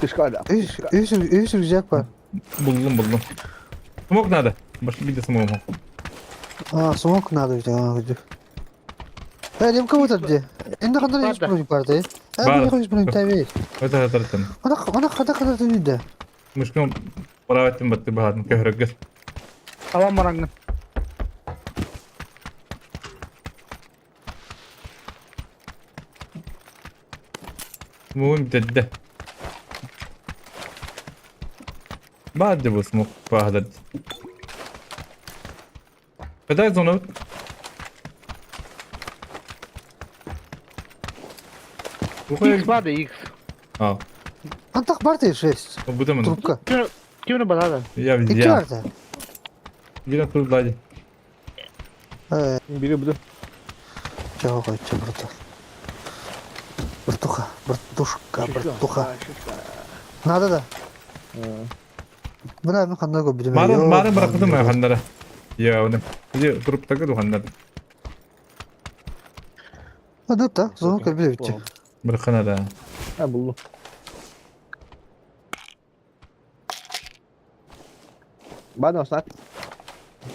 Dışarıda. İyi sürecek var. Buldum. Смог надо. Başka bir de смог. Smoke надо işte. Elim kavuturdu. Ende kadar hiç projek vardı. Var. Ben hiç projek tabii. Это hatırladım. Ona kadar dedi. Мышкам праватым батты бахадым көһрөггөр. Avam marangın. Смогым битедде. Баады бу смог бахадад. Кадай зона? X var da X. А, Antak vardı 6. bu da mı? Trubka. Kimine bana? Я 2 везде. vardı. Бира турдайdı. Biri bu da. Чего хочешь, брата? Братуха, братуха. Надо да. Bana ben kanına go bilmem. Marın bıraktım ben hanlara. Ya onu. Bir durup takı hanlara. Hadi da, sonra kabile bitti. Bırakana da. Ha buldum. Bana saat.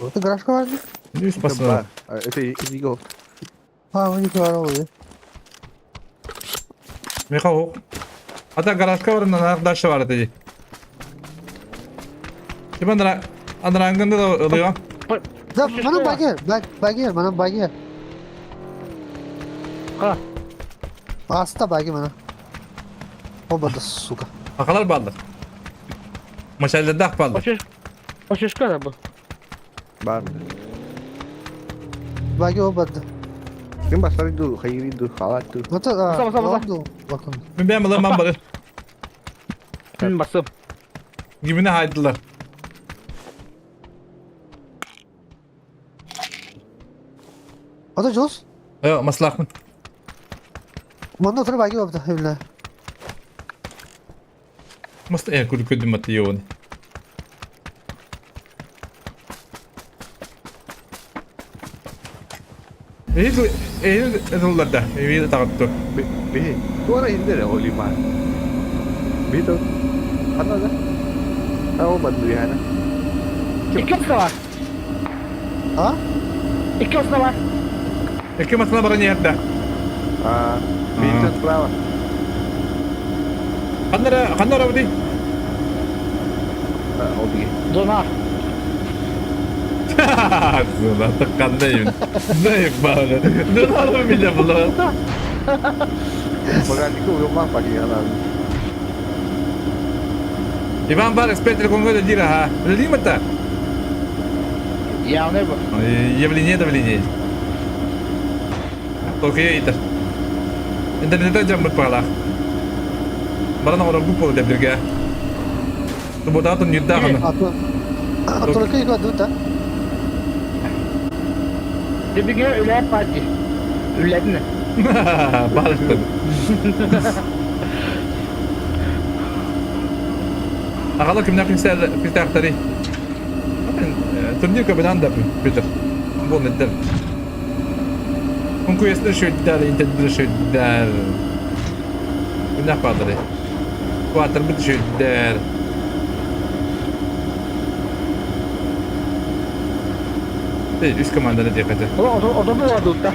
Burada garajka var mı? Yüz basına. Öte go. Ha, bu yukarı oluyor. Meka o. Hatta garajka var ondan arkadaşı var dedi. Şimdi Andrang'ında da oluyor. Da bana bagir, bana bagir. Ha. Asta bagir bana. O bada suka. Akalar baldı. Maşallah dak baldı. O şişko da bu. Var mı? Bagir o bada. Kim basar itu, hayır itu, halat itu. Mata, Sama. oldu. Bakın. Ben balım ben balım. Kim basım? Gibine haydılar. O da Jos. Yok maslakın. Bana otur bagir o bada evine. Must en kudu kudu matiyon. Itu da. Ini takut. Bih, tu orang India dah, lima. Bih tu. Apa dah? Tahu bantu ya na. İki olsa var. Ha? İki olsa var. Iki masalah barangnya ada. Ah, bih tu perawan. Kanlara bu di. Oh bih. Zona. Zula tekandayım. Zayıf bana. Donar bile bula. Makan itu rumah pagi kan. Ivan bar spettre con quello di ha. Lima ta. Ya ne bu? Явление давление. Okey iter. İnternete jam berpala. Barang orang buku dia berga. Tu bodoh tu nyudah kan. Atıl kayık var da. Bir gün öyle parti. Ülledin mi? Balıktın. Akala kimden pistaktari. Turnier kabinan da Peter. Bu nedir? Conquest şöyle intended şöyle. Kimden padre? Quattro bit şöyle. Üst komandana dikkat et. O da mı vardı usta?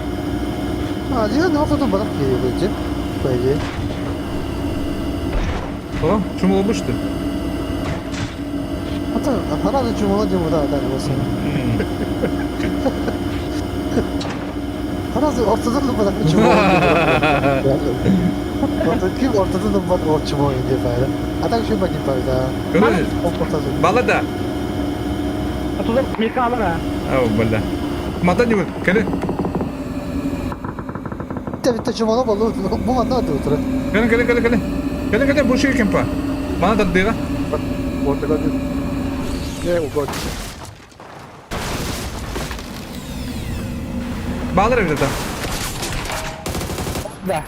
Acil ne oldu bana geliyor bence. Bence. Tamam, şum olmuştu. Hatta herhalde cumhurda adam olsun. Herhalde ortada da bana cumhurda. Kim ortada da bana o cumhurda diye falan. Adam şu bakayım böyle. Kırın. Ortada. Balada. Atılır Amerika alır ha. Oh, bala. Matan juga, kene. Tabii cumhurda balı bu manda da oturuyor. Kene bu şey kempa. Mana da dira. Orta kadın. Ne o kadın? Bağlar evde tam. Da.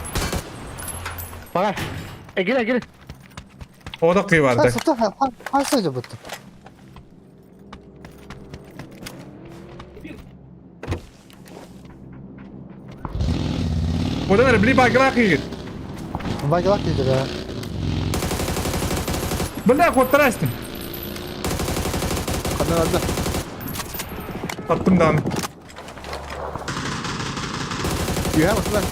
Bakar. Gir. O da kıyı Ha vardı. sıktı ha sadece bu. O da ne? Bili bagla kıyı. Bayılak dedi ha. Bala kotrasın. Kadın aldı. Attım da. Yuha mısın lan?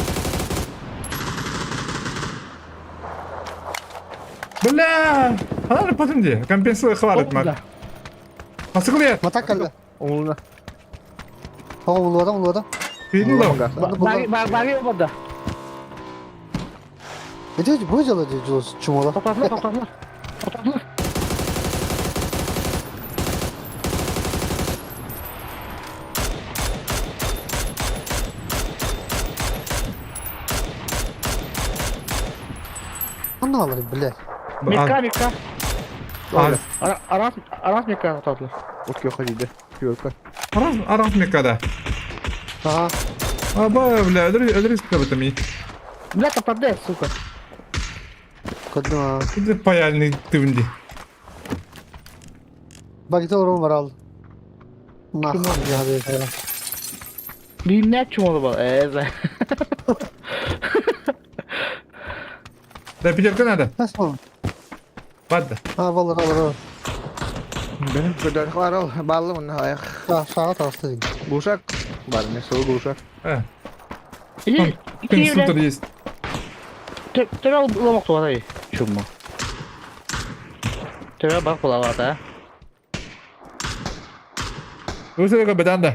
Bala. Hala patın diye. Kan pensil khawarit Orada. mak. Nasıl kılıyor? Matak kaldı. Omuruna. Hava uluada. Fiydin lan. Bagi orada. Ne diyor bu acaba diyor cumhurda. Toplatlar. Ne alır bile. Mekka. Az. Aras Mekka tatlı. Ot yok hadi. Yok. Aras mekada. Aha. Aba bla, öderiz kabatami. Bля, попадай, сука. Kadın ha. Bu da payalini tıvindi. Bak git orum var al. Nah Kim var? ya be falan. Bir ne çumalı bak. Evet. Da Peter kanada. Nasıl mı? Vadda. Ha vallahi alır. Benim kadar var al. Ballı mı ayak? Ha sağa tarafta değil. Guşak. Var ne soğuk guşak. Ha. İyi. Kan İki sutur bile. есть. Tebe ulamak tuğa dayı. Çumma. Tebe bak kulağa var da. Öyle ka bedanda.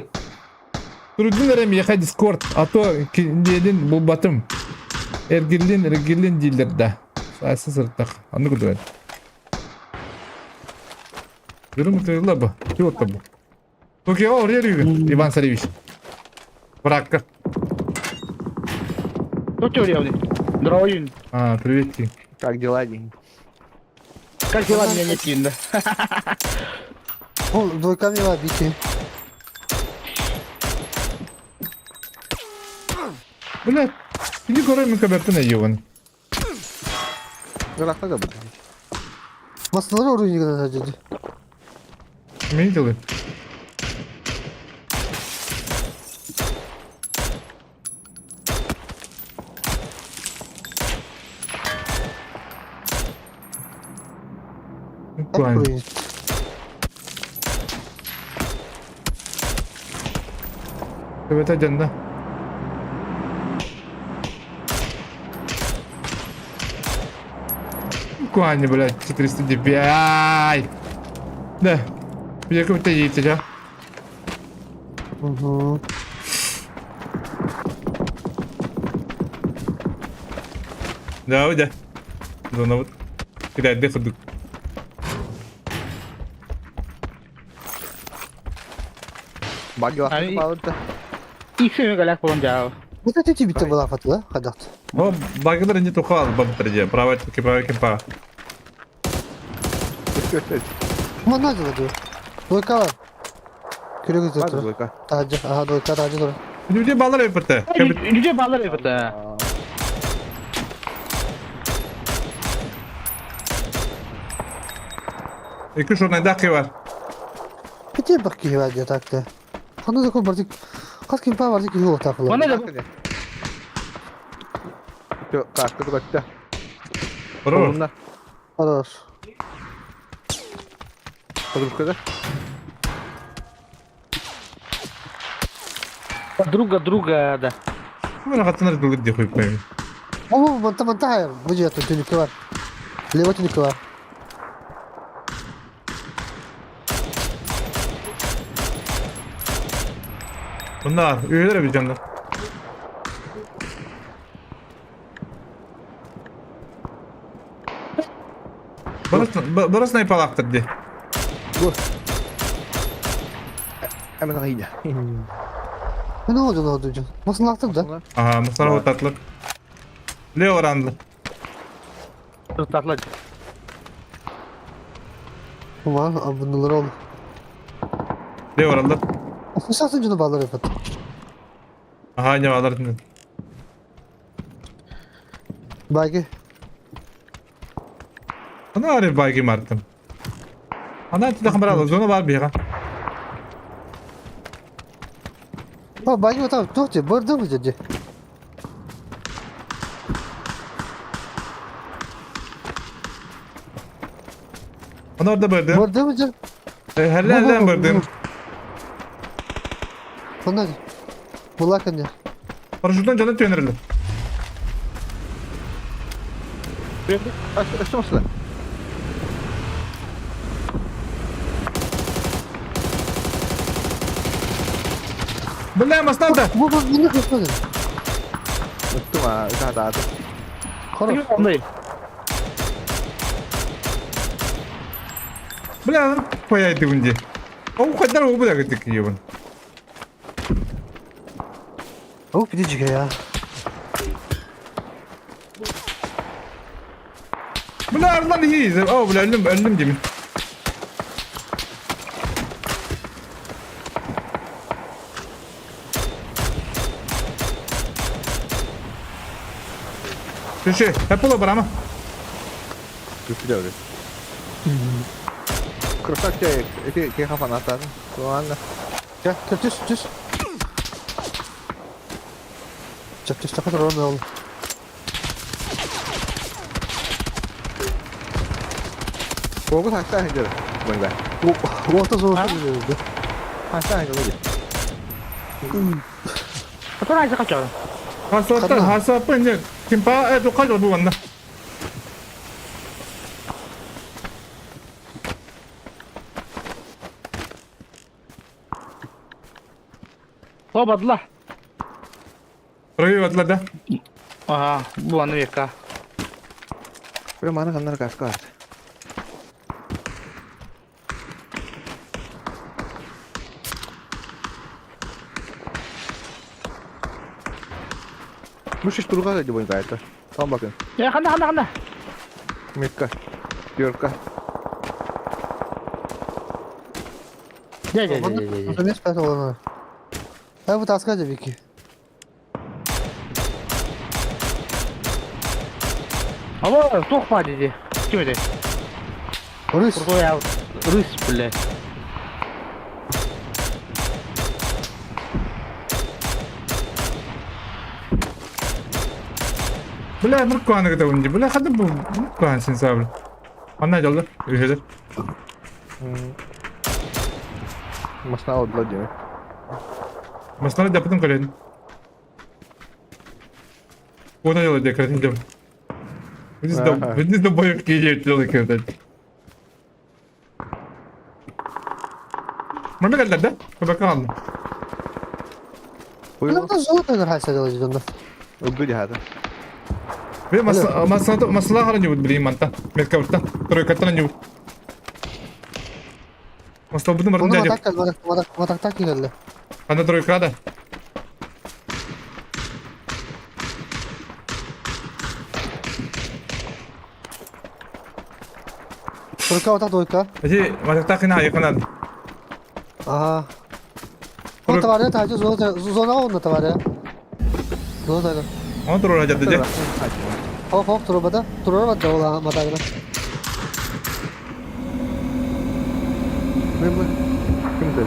Turudun nereye yaka Discord. Ato kendin bu batım. Ergilin dillerde. Sayısı sırttak. Anladın mı? Görün mü bu? Yok bu. Okey, oraya yürü. Ivan Sarıviş. Bırak. Что теория, блин? Дровоин. А, привет. Как дела, день? Как дела меня нет видно? O doykami var bir şey. Блядь, иди корой мы каберту наёбан. Графа да буде. Masaları oraya kadar sadece. Видели? Hep Прикольно. buraya. Evet ajanda. Прикольно, блядь, 409. Ай! Да. Где какой-то есть, а? Hı hı. Да, уйди. Зона вот. Кидай, де ходок. Bagi var. Hani- Bağırdı. İlk sene galak falan jauh. Bu da teti bitti bu laf atı. Hadi at. О, багадар не тухал, бабтарja. Правая кемпа. Göster. Ama ne acaba diyor. Doyka var. Küre göz Bak oturuyor. Goyka. Tacı. Aha doyka tacı duruyor. Yüce bağlar yapırtı. Yüce bağlar evet. İki şuradan dakika var. Bir de bak ki var yatakta. Kanı da kopardık. Kaç kim vardı ki yok takılı. Bana da Yok, kalktı bakta. Bravo. Bunlar. Arar. Hadi bu kadar. друга, да. Bana katlanır kılır diye koyup koyayım. Ama mantı hayır. Bu cihatı tünükü var. Leva tünükü var. Bunlar üyeler bir canlar. Burası sniper aktı diye. Hemen ayıyla. Ne oldu ne oldu can? Nasıl aktın da? Aha Mustafa o tatlı. Leo oranlı. Tırtakla. Var bunlar oldu. Leo oranlı. Nasıl atın canı bağlar yapıp? Aha ne bağlar dinle. Belki. Ana arı baygi martım. Ana tida kamera aldı. Zona var bir ya. Ha belki o tamam. Tuhçe. Burada mı cece? Ana orada bırdı. Burada mı cece? Herlerden bırdım. Bunlar. Bunlar kan ya. Paraşütten canı tüyenirildi. Açtı mısın? Billahi masnavda. Bu bunu kısmadı. Açtım ha. Daha da. Kara. Ondayım. Billahi koyaydı bunca. O kadar o bile gittik yiyor. Oh bir de ya. Billahi arılan iyiyiz. O bile öldüm gibi. Şu hep ola ama. Güçlü öyle. Kırsak şey, iki kafana atardın. Şu anda. Gel düz. Düz takılır oğlum oğlum. Boğu taştan hindir. Bunu ben. Bu orta zor oluyor. Taştan hindir hadi. Fotoğrafı kaçıyor. Hasa apa ini? Timpa tu kajo bu anda. Topladılar. Pergi atla da. Aha, bu anda yaka. Böyle mana kanlar kaskı var. Bu şiş duruğa da bu gayet. Tamam bakın. Ya kanda. Mekka. Yorka. Gel. Bu ne spet olan. Ha bu taska da Vicky. Ama çok dedi. Kim dedi? Rus. Kurto ya. Rus bile. Billahi murkuan kita bunji. Billahi hadi bu murkuan sin sabır. Anna jalda. Üyeler. Masna odla diyor. Masnara dapatin kalian. Ona jalda dekretin jam. Biz de boyuk geliyor çoluk evden. Mana geldi de? Bakalım. Bu da zor kadar hasa dalacağım da. Öldü cihazı. Ve masalah haran jubut beli mantap. Mereka urta. Terus kata lan jubut. Masalah betul Bunu mereka jajab. matak tak geldi. Anda terus kada. Turka otak doyka. Jadi masak tak kena ya kena. Aha. O tavara tacı zona onda tavara. Zona tavara. Onu turur hacet dedi. Hop turubada. Turubada ola matagına. Ben. Kim dedi?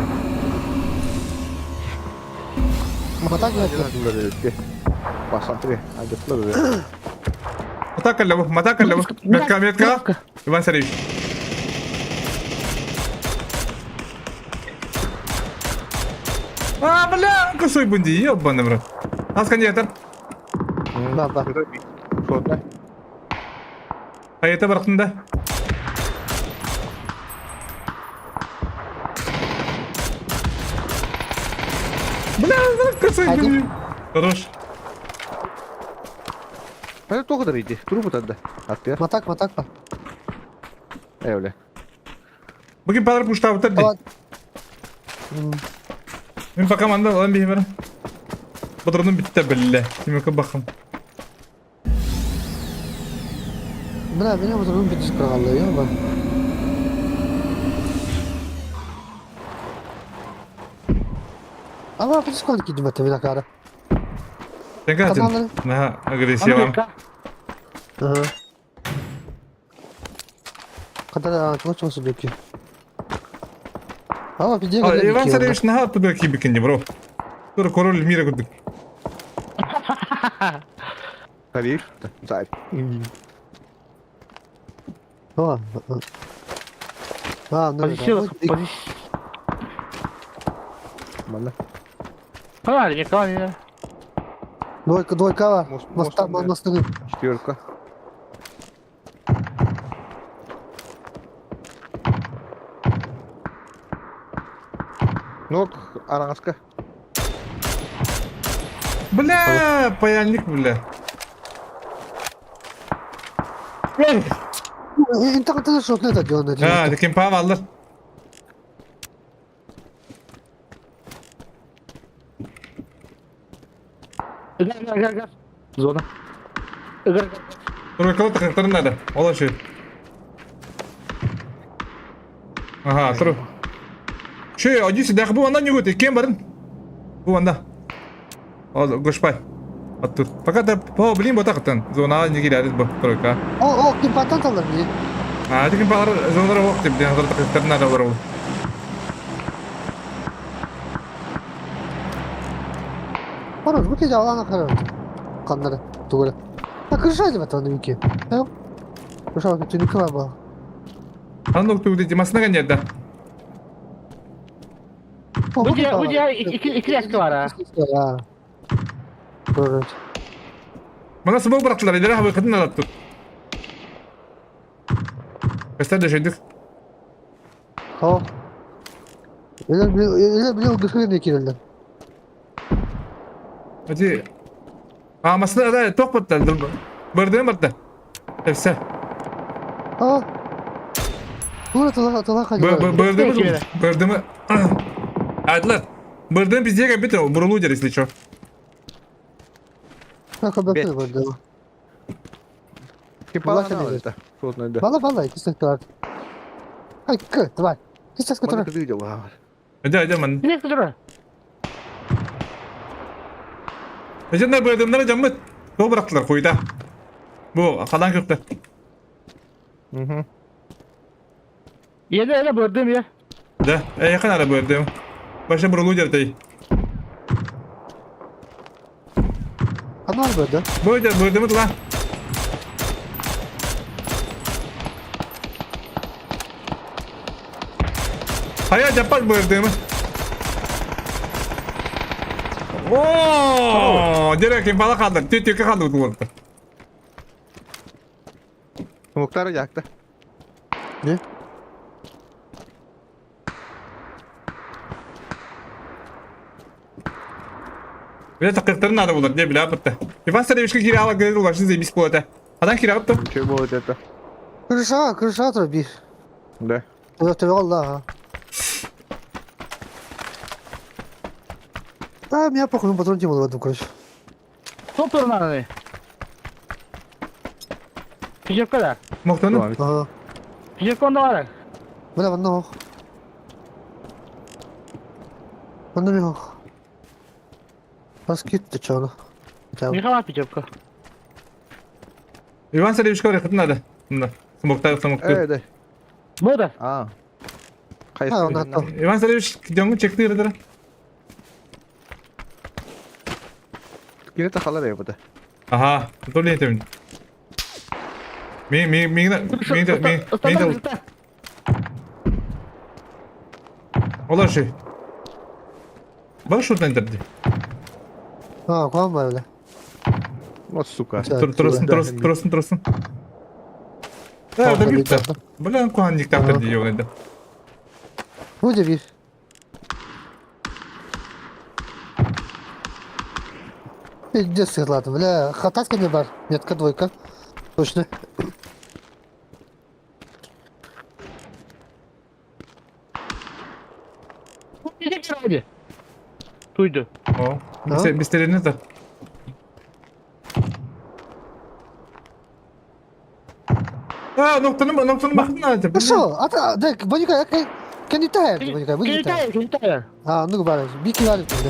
Matak yok. Acılar dedi. Basantı ya. Acılar dedi. Mata kalla bu. Mata kalla bu. Metka. Ivan Sarıyeviç. Бля, косой бунди, ёбаный в рот. Аскандиатор. Baba. Şurada. Hayata bıraktın da. Бля, косой Hadi. бунди. Хорош. Ben de o kadar iyiydi. Duru bu tadı. Attı ya. Matak bak. Öyle. Bugün paralar puşta bitirdi. Tamam. Ben bakalım anda olan bir hemen. Bıdırdım bitti belle. Şimdi bakın. Buna benim o zaman bir disk kalıyor ya ben. Ama bir disk kaldı ki cümle bir dakika. Sen kaçın. Kazanları. Daha agresif var. Hı. Kadar ağaçma çalışıyor ki. Ama bir diye Иван Царевич наха туда кибикинди, бро. Тура король мира гудук. Tabii. Sahip. Tamam. Ha, ne? Позицию. Valla. Hadi yakala ya. Двойка var. Most Mastı. İstiyor ka. Ну, Арангаска. Бля, паяльник, бля. انت قلت لي شو ثلاثة جوانا Ha, de kim paha aldı. Gel. Zona. Gel. Dur bakalım takıkların nerede? Ola şu. Aha, dur. Şu acısı da bu anda ne götü? Kim varın? Bu anda. O goşpay. Attır. Fakat da paha bileyim bu takıktan. Zona ne girer bu troika. O kim patent alır mı? Ha, de kim paha zonlara vakti bir hazır takıkların nerede olur? Var bu gece alana karar. Kanları. Doğru. Ha kırışaydı mı tanıdım ki? Ha? Kırışaydı ki tünük var bu. Anlık tuğdu masına geldi. Bu diye iki eski var ha. Ya. Doğru. Bana sıvı bıraktılar. İleri hava kadın alattı. Göster de şeydik. Tamam. Öyle bile gıskı ne kirelden. Hadi. Ha masada da tok battal. Berdem batta. Efse. Ha. Doğru tala kaçıyor. Berdem. Adlar. Berdem biz diye bitti. Burulu deriz liço. Ha kabul böyle. Кипала Влака на не это. Вот надо. Valla ikisi de var. Ay kı давай. Сейчас Mana который. kedua jawab. Hadi man. Ne kadar? Ejender berdemlere cammet. Tok bıraktılar koyda. Bu kalan köfte. Yine böldüm ya. De. Yakın ara berdem. Başta burulu derdi. Anlar böyle. Böyle berdemi lan. Hayal cepat berdemi. Oo, direkt kim falan kaldı. Tüy kaldı bu orada. Muhtar yaktı. Ne? Bir de takıkların adı bulur diye bile yapıttı. Ivan Sarıyeviç'e kira ala gırıl başını zeybis bu öte. Adam kira yaptı. Şey bu это. Kırışa bir. Да. Tabii valla. Ha mi yapalım onun patron kim olmadı kırış. Son tornado ne? Fiyat kadar. Muhtanım. Aha. Fiyat konda var. Böyle bana o. Bana ne o? Бас gitti çoğunu. Tamam. Михаил Пичевка. Иван Сергеевич говорит, надо. Да. Смоктар. Evet. Bu da. Aa. Ha onu attı. Иван Сергеевич gidiyorsun çekti yere. Yine takılır ya bu da. Aha. Dur ne demin. Mi. Olar şey. Bak şuradan indirdi. Ha kovan var öyle. Вот сука. Tursun. Да, büyük de. Bılan kuhancık taktır diyor ne de. Burada bir. Где сыграл? Бля, хатаска не бар. Метка двойка. Точно. Hadi. Duydu. O. Misteriniz de. Ha noktanın bakın nerede? Ну что? А да, Боника, can you tire? Боника, вы не tire. Кенитайр. А, ну говори, бики валит тогда.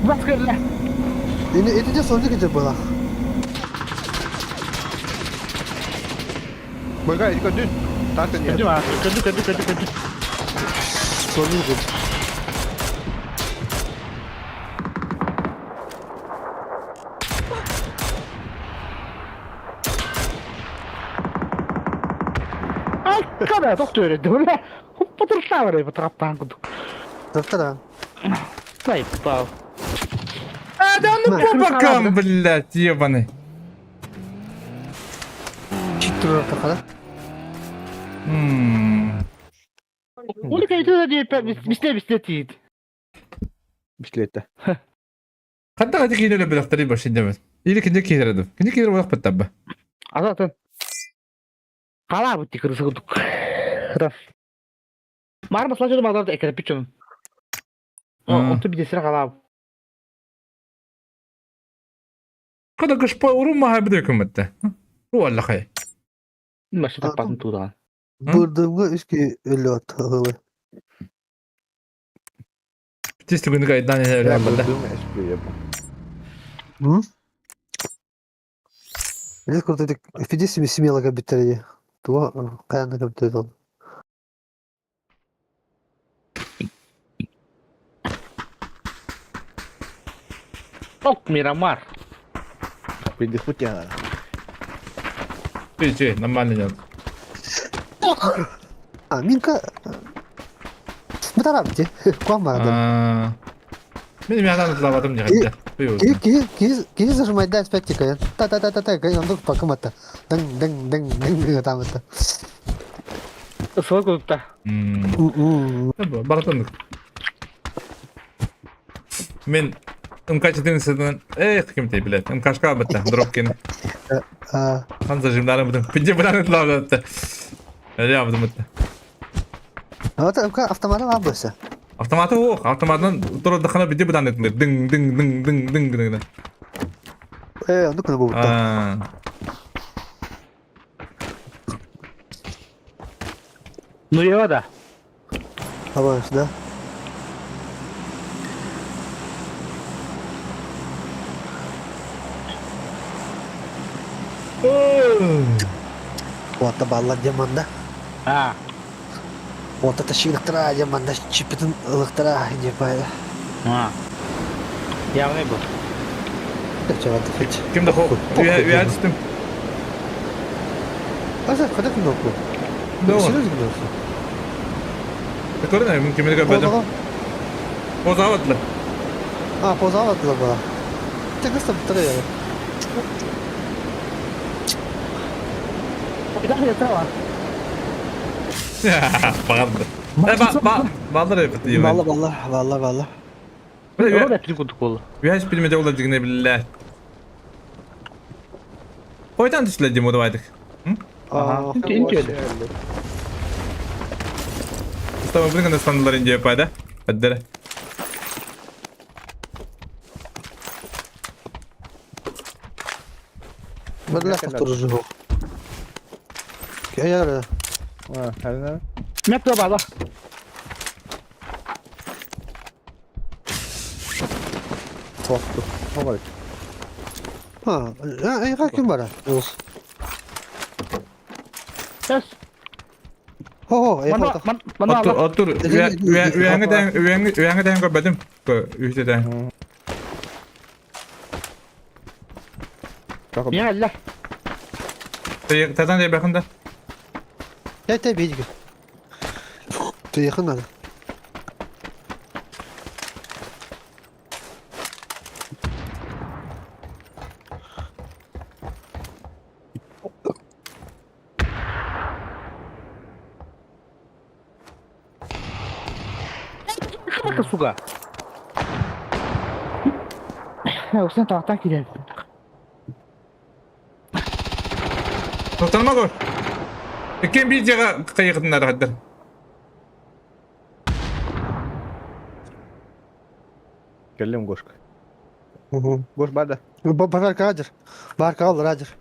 Баскерler. Это где сонды где было? Boyka ilk dün. Zaten ya. Kötü mü abi? Kötü. Сонды где? Ay kadar doktor öğretti. Böyle patırtlar var ya bu taraftan kuduk. Доктора. Sayıp bağ. Да ну побакам, блядь, ебаный. Читтер такая. Onu kayıtı da diye bisiklet yiydi. Bisiklette. Hatta hadi kiyine öyle bıraktırayım başın demez. İyi kince kiydiredim. Kince kiydiredim bırak bıttı be. Azatın. Kala bu tikir sıkıldık. Raf. Var basla çoğum adamda ekran piçonun. Otu bir desire kala. Kada kış pa urun ha bir de hükümette. Bu Allah hay. Başı tapasın tuğdan. Burada eski ölü atağı. Tisti günü kayıttan yine öyle yapıldı. Bıldığım espri yapın. Hı? Или круто это Фидесими смело капиталия. То каяна капитал. Ok Miramar. Bir de fut ya. Şey, нормально нет. А, Минка... Мы там где? Куама. Benim yerden tutulamadım ya. Buyur. Кири зажимать, да, опять тикает. Та-та-та-та-та, он только по кому-то. Дың, там это. Soğuk olup da. Baratındık. Men kaçtığın sizden kim tey bilet. Kaçka bitti. Drop kene. Hanza jimlerim bitti. Pince bilen etla bitti. Öyle yaptım bitti. Вот это автомата var burası. Avtomatı yok. Avtomatdan dur dakana bir de bilen etmiyor. Ding. Onu konu bu. Ну я да. Хаваешь, да? Вот балла деманда. Ha. Вот это шилктра деманда чипитин ылыктыра не пайда. Ha. Ya ne bu? Чего ты хоть? Kim de hop. Üye açtım. Когда кнопку? Doğru. Серьезно кнопку? Tekrar ne? Mümkün bir kapatacağım. O zavatlı. А, позавод была. Ты как там трое? Bir daha yeter var. Bağırdı. Bağırdı yapıttı yemin. Valla. Orada hepsini kuduk oldu. Üye hiç bilmece olacak ne billah. Koytan düşüleceğim o da vardık. Aa, İnce öyle. Tamam bunu kadar sandılar ince yapaydı. Hadi dere. Бля, повторю живу. Ayar. Ha, her ne? Metro bağla. Korktu. Ne var? Ha, ay kakim var. Yok. Ses. Ho, ay Bana, foto. bana Otur Allah. otur. Üyenge köpedim. Üyteden. Bakın. Ya Allah. Tazan diye bakında. Te bir gün. Te yakın hadi. Şaka suga. Ya sen taraftan gidelim. Totalma gol. Kim bir cega kayıkınlar haddir. Geldim koş. Hı hı. Koş bana. Barka hadir. Barka alır hadir.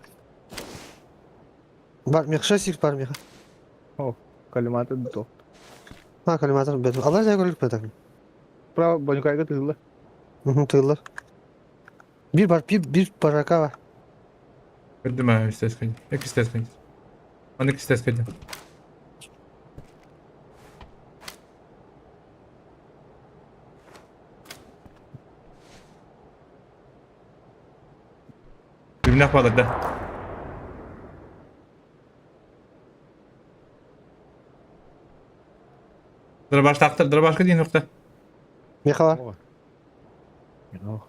Bar mekşe sik bar mekşe. Oh. Kalimatı da. Ha kalimatını bedim. Allah zay görülük bedim. Bravo. Banyo kaygı tızlı. Hı hı tığlar. Bir baraka var. Gördüm ha istes kaydı. Ek istes kaydı. Onu istes kaydı. Birbirine bağladı. Dur baş taktır. Dur başka değil nokta. Mekşe var. Oh.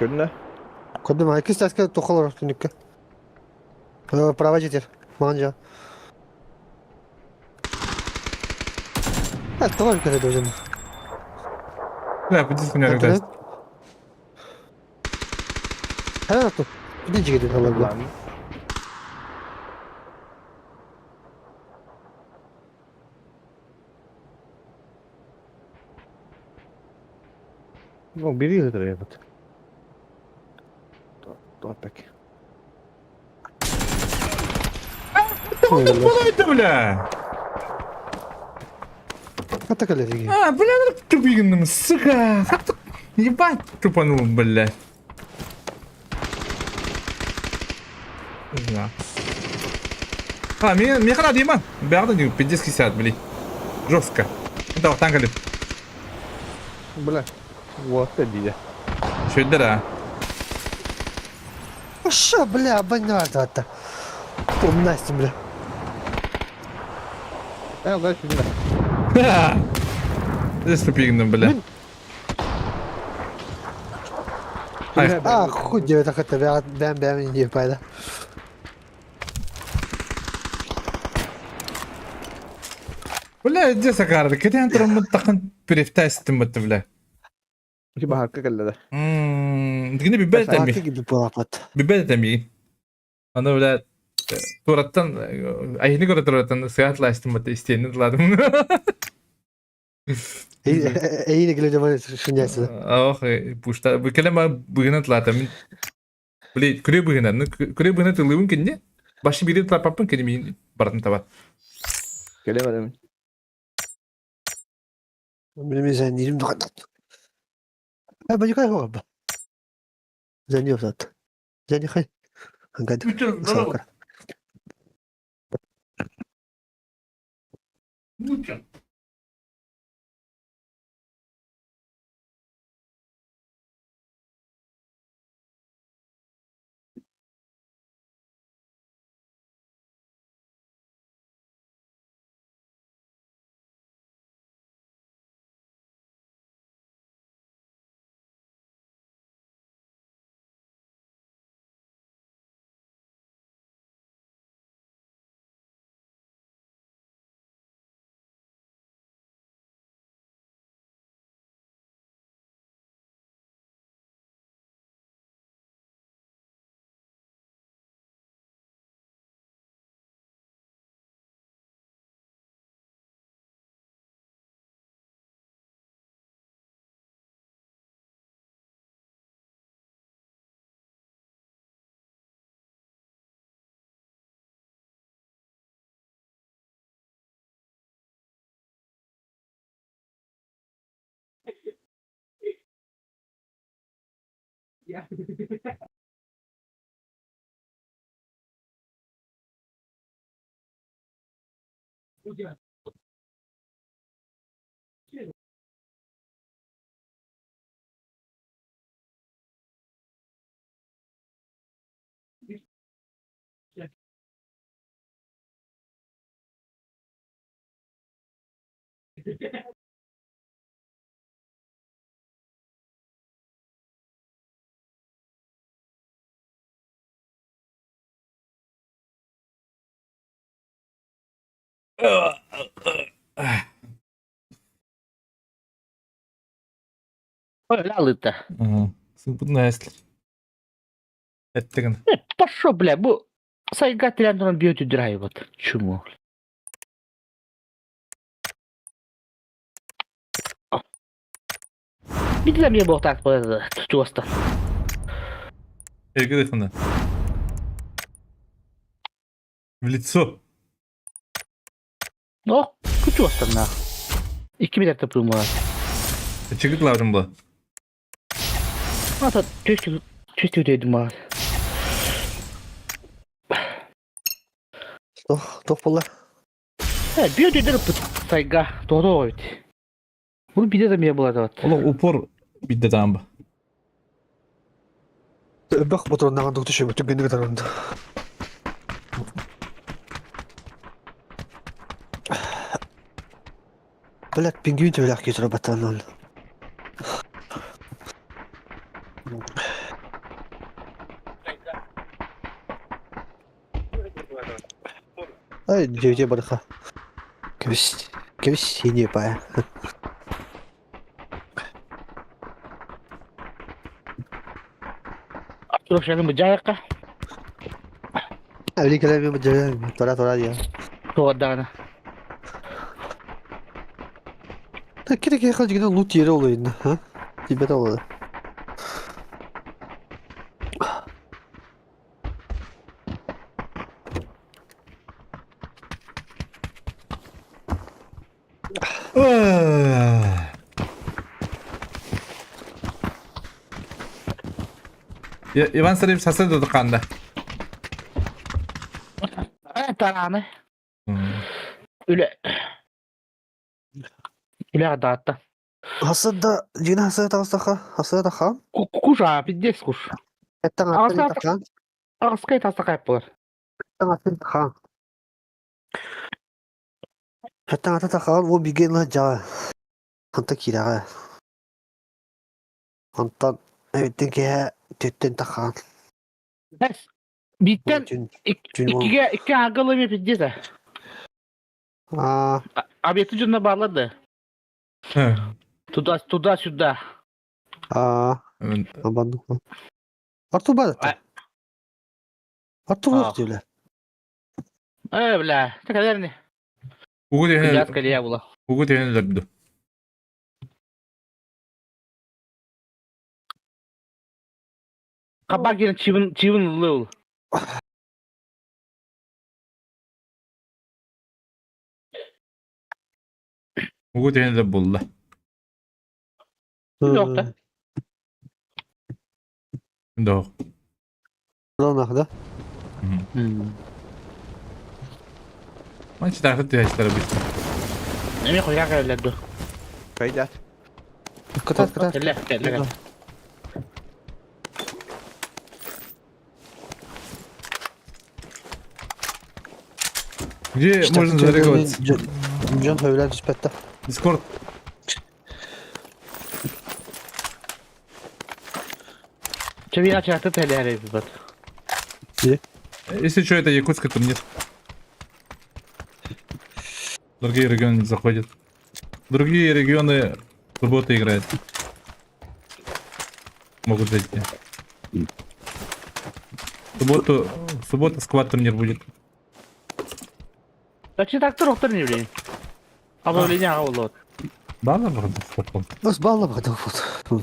Gördün mü? Kodum ha iki staske tokalar tünükke. Prava jetir. Manca. Ha tamam bir kere de hocam. Ya bu diskini Bekle. arıyoruz. Hemen attım. Bir de gidiyor Allah Allah. Lan. O biri yıldır yapıt. Dur peki. Kolaydı bile. Hatta kalesi gibi. А, бля, тупик, сука. Ебать, тупанул, бля. Не знаю. А, мне хана Дима. Бярда не 50-60, блин. Жестко. Это вот танкали. Bırak. Вот diye. Что это, Aşağı bля, ben ne vardı hatta. Oğlum nasıl bля. Ben ben şimdi. да? Здесь тупик, бля. Ай, Ah хуй diyor da hatta ben diye payda. бля, иди сакарды. Къде е тромът перифтайстым, бля. Ki bahar geldi. Дигне би бе Farkı теми. gibi bu apat. Би бе теми. Аны бля тураттан айны көрө тураттан сыятлаштым, бля, истени дладым. İyi ne geliyor bana şunyası. Ох, пушта. Bu kelime bugüne tlata. Bli, kure bugüne. Kure bugüne tılığın kendi. Başı biri tlapapın kendi mi baratın tava. Gelemedim. Benim zannediyorum da. Ha ben yukarı var. Zannediyorum zaten. Zannediyorum. Hangi Bütün, Sağ bütün. Öyle alıdı. Ага. Bu näsli? Ettigin. Пошо, бля, bu sayga tilendiren bir ötüdür hayvat. Çumu. Bir de bir bohtak böyle tutuyorsun. Erkek defanda. В лицо. Oh, tutuyorsun da. 2 metre tapıyorum var. Çıkık lazım bu. Hatta çöstü dedim var. Doch bulla. Evet, bir ötüdür sayga. Doğru oydu. Bunu bir de bir buladı. Oğlum upor bir tam bu. Bak motorundan kandık düşüyor. Bütün günü kadar önde. Black pingvin de öyle akıyor batanın. Ay, девять бараха. Кевис синий пая. Dur şöyle bir cayaka. Öyle kelime mi cevap? Tora diye. Doğru. Kira kira kalacak yine loot yeri oluyor ha? Tibet oluyor. Иван Сарыевич сасады дыққанда. Tarağını. Öyle. Öyle dağıttı. Aslında yine hasada takan. Kuş abi, des kuş. Etten Aslında- atın takan. Ağızkayı tasla kayıplar. Etten atın takan. O bir gelin cağı. Hanta kira. Hantan evet ki tütten takan. Neyse. Bitten Bütün iki ağalı mı pideceğiz ha? Abi tucunla bağladı. Tuda şurada. Abandım. Artu bana. Artu var diyorlar. Öyle. Ne kadar ne? Ugu Yaz dehne. kaleye bula. Ugu dehne labdu. Kabak yine çivin lıl. Ugu dehne lab bulla. Yok da. Doğru. Ulan akda. Maç tarafı diğerleri bitti. Ne koyacak öyle dur. Kaydet. Dikkat. Gel. Где можно зарегаться? Can söyler dispette. Discord. Çevir açacaktı teleri bir bat. Если что, это Якутска, там нет. Другие регионы не заходят. Другие регионы суббота играют. Могут зайти. В субботу сквад турнир будет. Kaçı taktır oktar ne bileyim. Ama öyle ne oldu? Да, наоборот, сквад. Nasıl bağlamadı bu?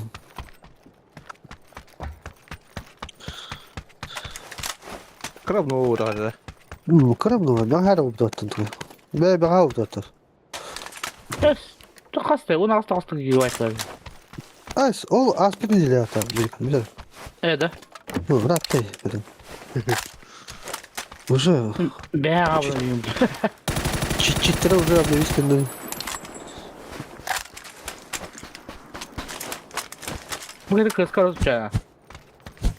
Krab ne olur hadi. Kırım mı? Ben her oldu attım. Ben oldu attım. Yes. Tu hasta, onu hasta gibi var. Az, o az bir dili atar. Bilir. Evet. Ну, рад ты, блин. Уже Ben ablanıyım. читера уже обновить канал. Bu kadar kız karı tutuyor.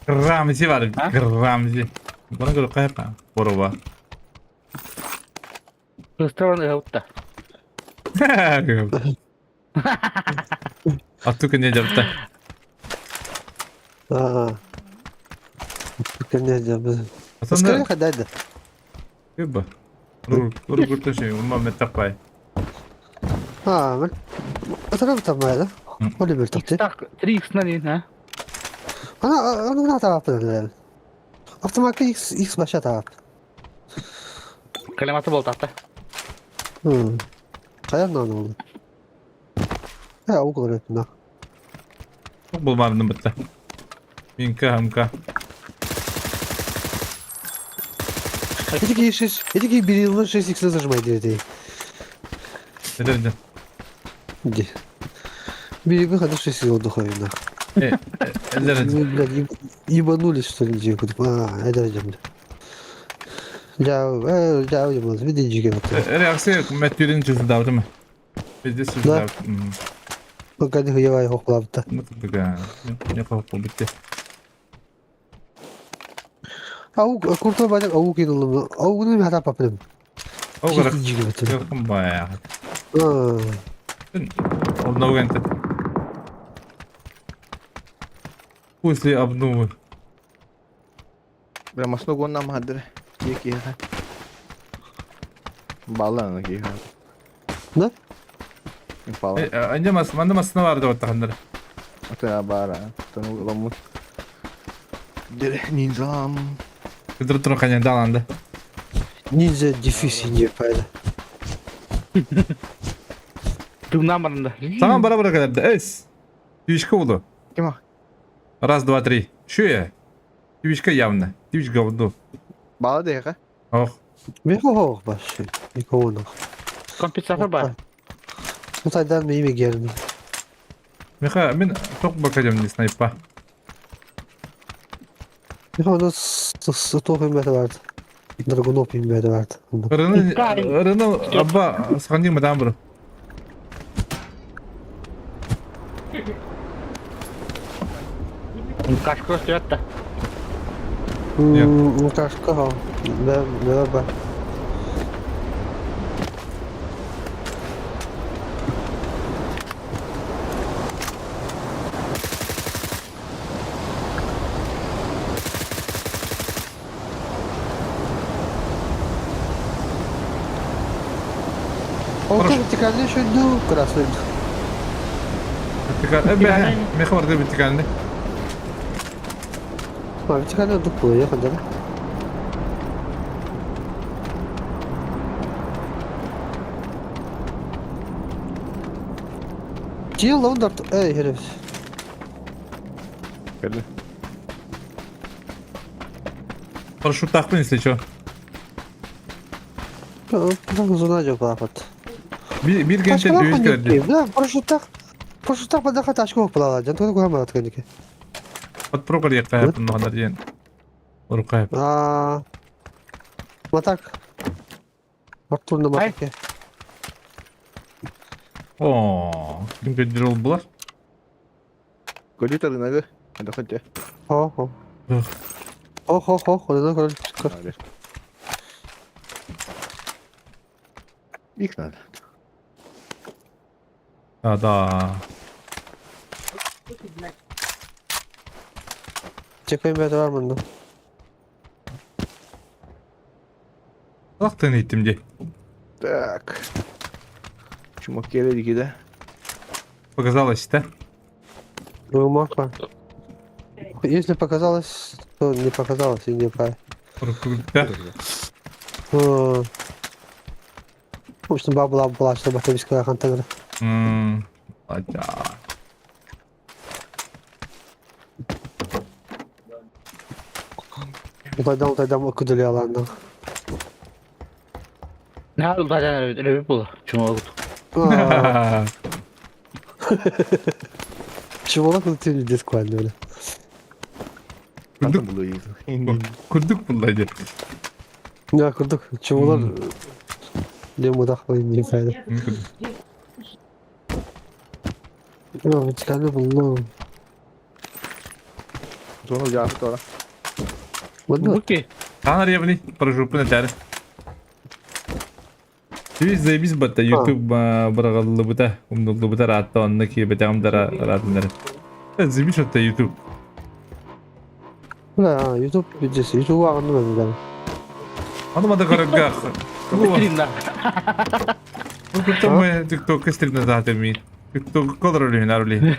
Ramzi var. Ramzi. Buna göre kayıp ha. Boruba. Kız tarafını yavutta. Attık ne yaptı? А. Конечно, блин. Скорее Aslında ходать, да. gibi. Dur kurtun şey. Umma metapay. А, это работа там моя, да? Оливер, так ты. Tak 3x налин, ha? Она taraf böyle. Автоматка X başa taraf. Kalimatı bol tahta. Kayan ne oldu? Ya o kadar ettim. Çok bulmadım bitti. Minka hamka. Эти бери 6x зажимай дверей. Ne dedin? Иди. Бери выхода 6 отдыха видно. Ellerin. Вы, блядь, ебанулись, что ли, где? Это идем. Ya uyumaz. Bir de cigara atıyor. Reaksiya metülün çözü davdı mı? Bizde çözü Da. davdı. Bak hadi hıyavay hoklavda. Ne kıldık ha? Ne kapı bitti. Avuk, kurtuma bacak avuk inanılmaz. Avuğunu bir hata yapalım. O kadar. Cigara atıyor. Yakın bayağı. Haa. Обнову гэнтэ. После обновы. Bira mas nugon na madre. Kiki ha. Bala na kiki ha. Ne? Fala. Önce manda masına vardı o tahanları. Ito na bara. Ito na lamut. Dire ninjam. Kıdırıp durun kanyanda alanda. Ниндзя дефис не пайда. Tümden barında. Tamam bana bırak da. Es. Твичка oldu. Kim o? Раз, два, три. Şu ya. Твичка явно. Твич говно. Bala de ha. Oh. Михо баш. Никого нах. Kompit sıfır var. Ну тогда на имя Герни. Меха, ben çok bakacağım ne sniper. Михо у нас 100 пимета vardı. Драгунов пимета vardı. Rını abba sıkancı mı damır? Kaç cross diyor da. Ну так сказал. Да. Он вертикальный еще иду, красный. Меха vardı vertikalinde. А, вертикальный дупло, ехать, да? Тил, лаундер, эй, herif. Geldi. Paraşüt takmayın işte ço. Ну, задача папат. Bir gençten düğün geldi. Да, парашюттах подахат очков плавать. Антон куда открыли? От прокор yakta yapın ne kadar diyen. Oruk yap. Матак. Артур на матаке. Ooo. Kim kadir oldu bular? Kodi tadı naga. Ada kodi. Хо. Ugh. Хо. Куда короче. Hadi. İlk nada. Da. Çekayım bir var mı? Baktın ettim diye. Так. Чему кереди de. Показалось işte. Румака. Если показалось, то не показалось и не пай. В общем, бабла была, чтобы это беская хантагра. Acayip. Утайдам окудали аланdan. Ne oldu da öyle bu. Çuma oldu. Чего ты не дисквально, Kaldım bulu iyi. Kurduk bunları. Ya kurduk. Çubuğlar ne mudaklayın diye fayda. Ya çıkardı buldum. Sonra cevap sonra. Buldum. Буки. Канал я, блин, прожу на Biz zaybis batta YouTube bırakalım bıta. Umduklu bıta rahatta ondaki bıtağım da rahatınları. Zaybis hatta YouTube. Ha YouTube videosu. YouTube'a anlamadım ben. Anlamadı karagga. Стримда. Bu kutum TikTok streamde zaten mi? TikTok kadar öyle ne öyle.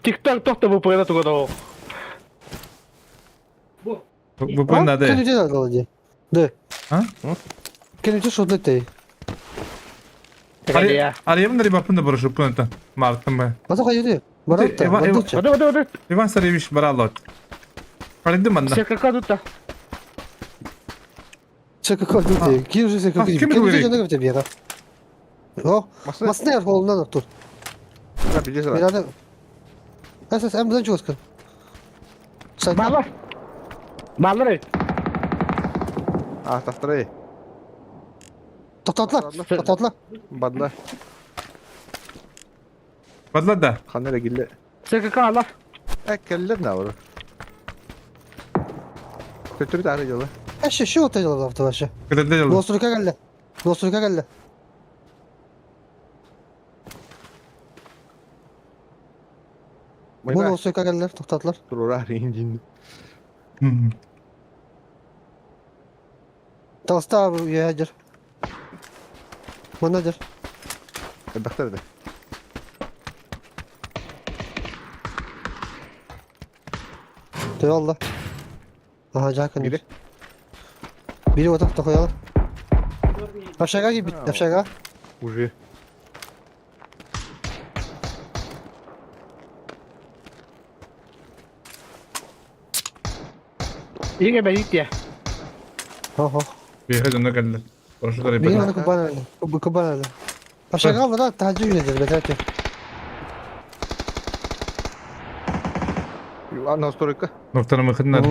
TikTok тохта бы поеда туго до. Bu ben Kan nade. udah dah kalau dia. Deh. Ha? Kan itu sudah teh. Тагадия. Arayayım da bakın da proje punta. Martım ben. Masa kayu dia? Barat Eva- Eva- barat. Воды. Ivan Sarıyeviş baralot. Pardon bana. Все как тут-то. Saya ke kau tu teh. Kira saya ke Ah, kau. kim Kan itu itu beri? jangan kerja biar. Oh, Masa mas ne kolundan doktor. ne bileceğiz lan. Birader. Sen buradan çıkıyorsun. Sen Баллар. Баллар. Ah tahtayı. tatla. Badla. Badla da. Kanere gille. Все как аллар. Keller ne var? Kötü bir tane yolu. Şu otel oldu başı. Kadar da yolu. Dostluk'a geldi. Dostluk'a geldi. Bu dostluk'a geldiler. Tatlar. Dur oraya arayın. Tavsta abi ya hacer. Bana hacer. Baktar da. Eyvallah. Aha Cakan. Biri. Biri o tarafta koyalım. Aşağı gibi. Aşağı. Ucu. Иге бедития. Oho. Bir hedonda geldi. Proje da Biri yapalım. onu kubana öyle. Kubana öyle. Aşağı kaldı da tahacı güneceğiz. Bedret Anna storika. Noktanı bakınlar.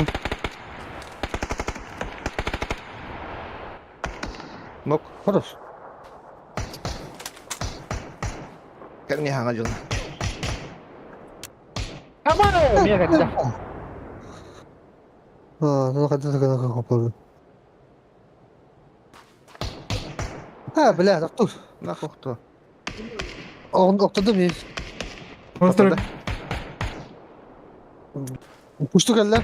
Nok. Horus. Kan niya hanga dyan. Ама, мия гатта. Nakadala ka kapalı. Ha bile doktor. Nakokto. Ortada mıyız? Ortada. Uçtu geller.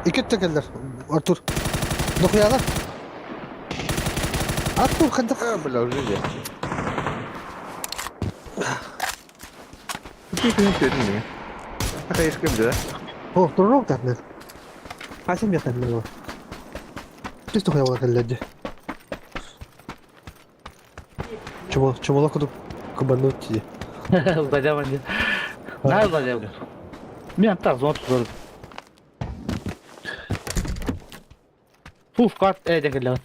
İki de geller. Artur. Dokuyalar. Artur kandık. Bela ucu ya. Kötü dedim mi? Haka iske bir de. Oh durun tatlı. Hasim yakın mı? Biz dokuyalar gellerdi. Çubuğla kudup kubanı uçtu. Узадява не. Да, узадява. Мен так, вот тут. Фуф, кат, дегелят.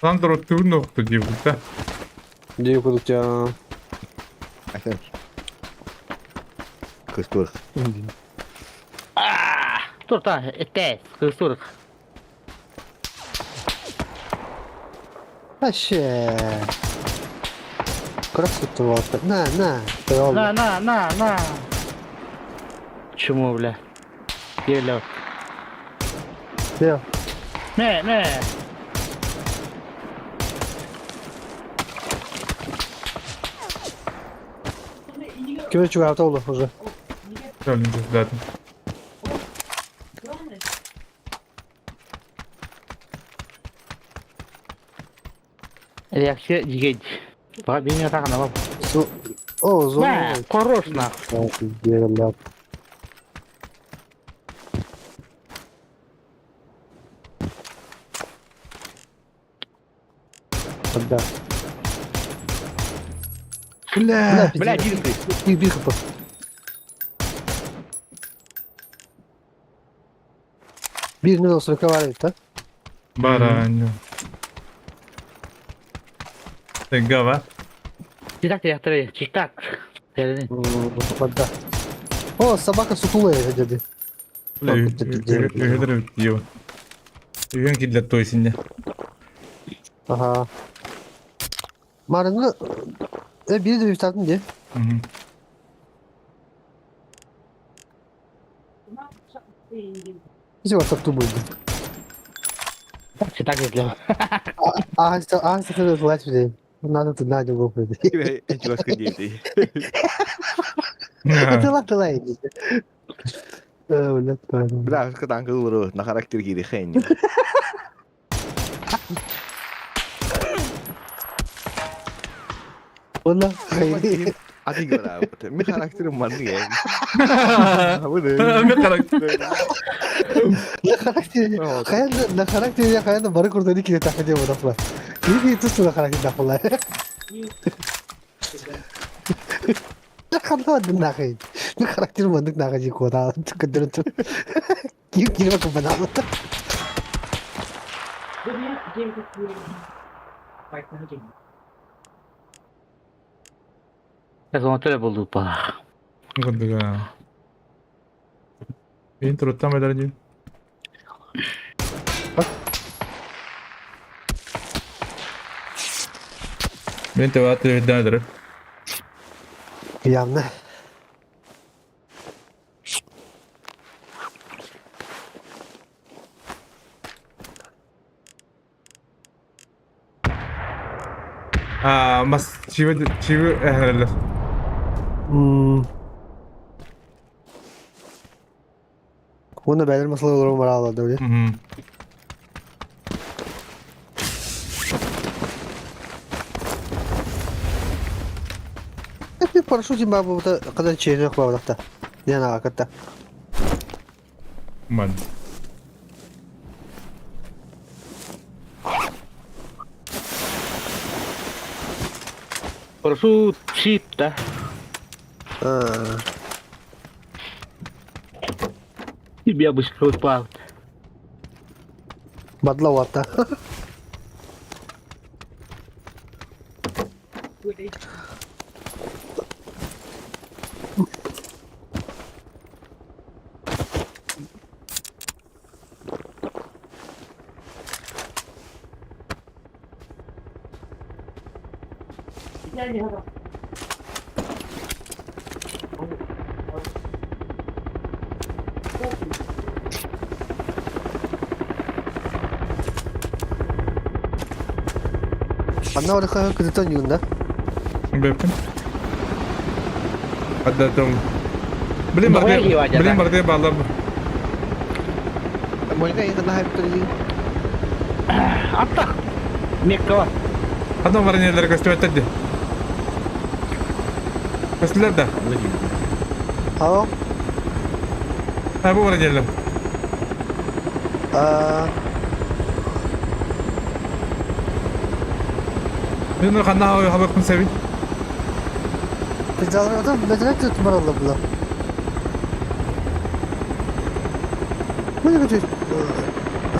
Lan da rottu nokta diye burada. Diye kuduk ya. Aynen. Kıstur. Tur ta, etes, kısur. Aşe. Kırak tuttu bu arada. Na. Eyvallah. На. Чему, бля? Гелят. Ya. Не. Kime çıkarttı oldu hoca? Söyleyince zaten. Реакция дигейт. Бабиня так на баб. O zor. Да, хорош нахуй. Diyelim ya. Hadi. Бля, Bir kapı. Birinin olsun var ya. Baranyo. Gava. Чик-так. Hadi. O sabah ka sutulu ya dedi. Ühedir bitiyor. Ühen killet toysun ya. Aha. Marını biri de bir takım diye. Hı hı. Bizi var tatlı buydu. Kita gitu. Ağaçta tabii flash bir değil. Надо тут Надю выпадет. Чувашка дети. Telah ini. Öyle böyle. Biraz kadang kılır. Na karakter giri khen. Valla hayır. Ati gora. Mi karakterim var ya. Bir karakter. Na karakteri ya kayanda barı kurdu iki de takıcı bu laflar. İyi tuttu na karakteri laflar. Na kandı na kay. Na karakteri mandık na kayı koda. Tıkıdır tu. Kim bakın bana. Eso no te lo puedo pa. Ganda. Intro tam ederci. Ben tevatür eder. Yanına. Mas çivi herhalde. Bunu belir masal olurum var ağladı öyle. Hı hı. Bir paraşütün var burada kadar çeyreği yok var burada. Yani hakikaten. Man. Por su cita. И я бы скрыл пал. Badlavata. Anna orada kaya kızıtan yılında. Bepin. Ada tuh. Beli Bawa lagi wajah beli dah. marti balap. Monika yang kena hype tadi. Apa? Mekka. Adam var neler gösterdi. Gösterdi de. Ha. Ha bu var neler. Bunu kanna hava kun sevi. Pecalar adam bedrak tutmar Allah bula. Monika чуть.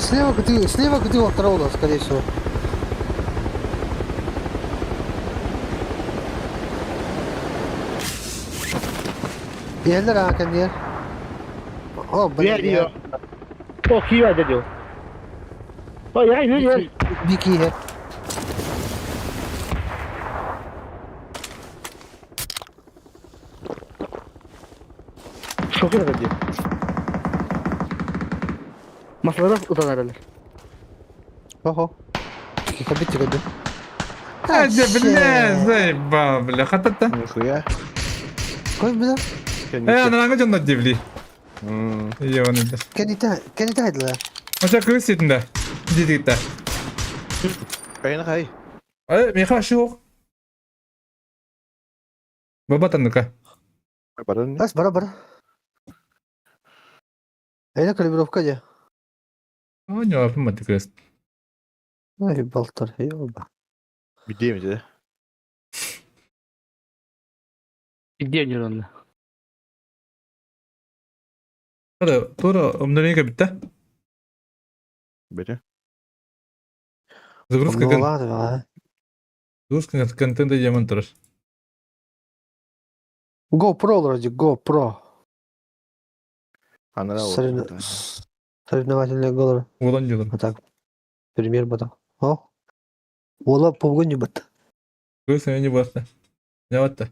Слева где вот травла, скорее всего. Yerler Hakan yer. Oh, Yer diyor. Çok iyi var diyor. Oh ya ne diyor? Bir ki है. Çok iyi diyor. Masalara utanırlar. Oho. Tabii ki de. Hadi bile zeyba bile katatta. Nikuya. Koy bir de. Ana nanga canlı cebli. İyi onu da. Kendi haydiler. Maça kız sitinde. Didikte. Kaya kay. Ay meka şu. Baba tanıka. Baran. Bas bara. Эйна калибровка ya. Oh ne yapayım kız. Ay baltar eyvallah. Bir değil mi de? Gidiyor diyor onlar. Tora omdurun ka bitti. Biri. Загрузка Ну ладно. контента Yaman Toros. GoPro вроде GoPro. Anara Sarı oldu. sarı nagatin legolar. Oğlan yılın. Atak. Premier bata. Oh. Ola povgun jubat. Bu sene ne bastı? Ne battı?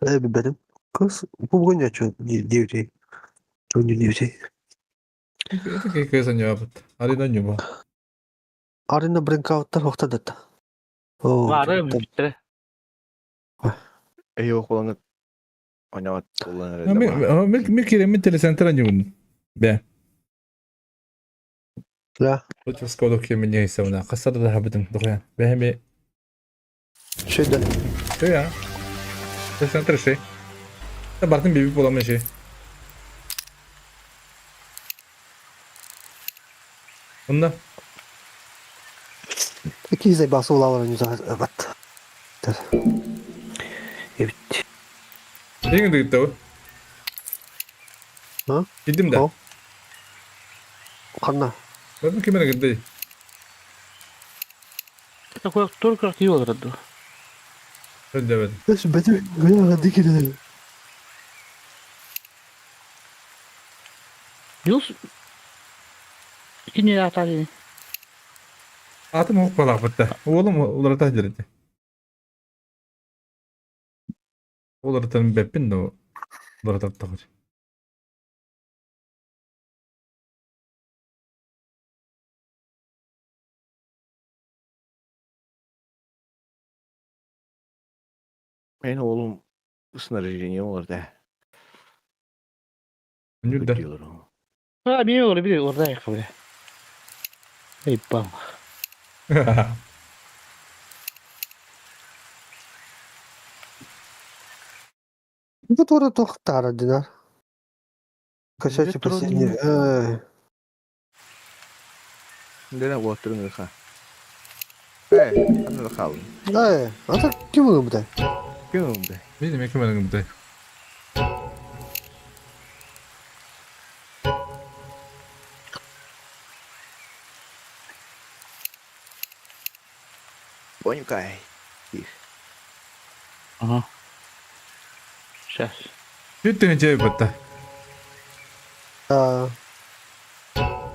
Bir benim. Kız povgun ya çok diyor. Çok diyor. Itu kayak cevap battı. Haridan yok bu. Arena breakout'tar hokta datta. Oh. Varım bitti. Yok olanı oynamat kullanır Ha, mi kire mi telecenter anca bunun. Ben. La. Bu çok skodok yemin neyse ona. Kasada da habedim. Dokuyan. Ben hem Şeyde. şey ya. Telecenter şey. Da Bartın bir bulamıyor şey. Bunda. İki zey bası ola evet. Evet. Değil mi gitti o? Ha? Gittim de. O. Kanna. Ben mi kimine gitti? Такой только iyi olurdu. Ben demedim. Nasıl benim gaya dikine. Yus. İkinci atar yine. Atım hop balak bitti. Oğlum onlara tahdir etti. Onlara tanım beppin de o. Onlara tabi takır. Benim oğlum ısınarıcı niye olur da? Önce de. Diyorlar onu. Ha bir olur bir orada ayakkabı. Ey bam. Bu doğru tohtar dinar. Kaşa Ne çıpası. trollüyor? Neden bu oturun ha? Anada kaldım. Atak kim bu da? Kim be? Benim ekmeğine gitti. Bonho cai. Aha. Сейчас. Sütten cevap bitti. Aa,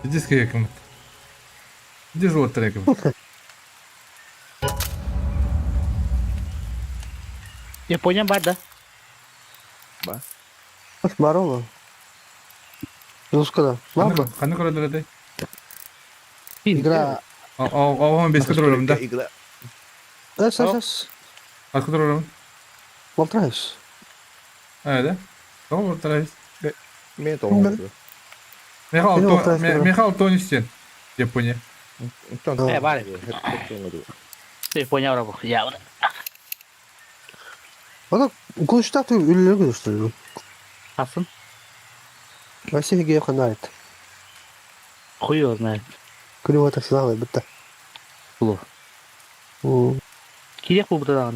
Ciddiz ki yakın. Ciddiz otur yakın. Япония бар, да? var oğlum. Ruskada. Var mı? Kanı koradır hadi. İgra. Ağabeyim beş kadar olalım da. Igla. Es. Kaç kadar olalım? Voltraş. Hadi. Tamam ortadayız. Me tomou. Mehal ton istiyorsun. Japonya. Então, vale. Repetindo. Япония var bu. Ya. Bak konuştak diyor ünlüleri gösteriyor. Kalsın. Başka hikaye kanayet. Хуй его знает. Günü atak silahla bitti. Було. Керек bu burada da.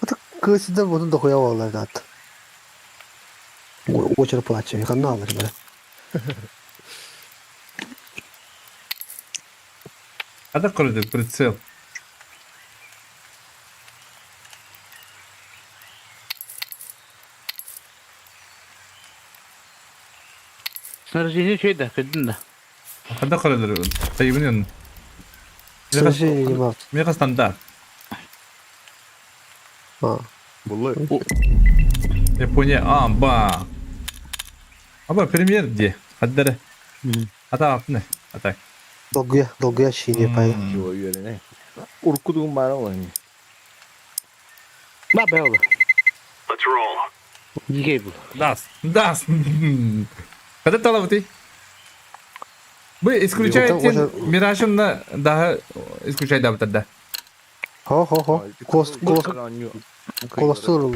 Atak kısıda bunu da koyamadılar zaten. Очень плачу, я канал, ребята. Hadi koradır pritsel. Снаряжение şeyde, kadın. Hadi koradır. Tayyip'in yanına. Сражение не мав. Mega standart. Bulur. Japonya amba. Ama premier diye. Hadi dere. Hadi altı ne? Hadi. Dolguya şey yapayım. O yerine. Urkuduğum bana olan. Bak be oğlum. Let's roll. Yigey bu. Das. Hadi talabuti. Bu исключаете Мираш'ınla daha исключай da bitirdi. Ho. Kolesterol.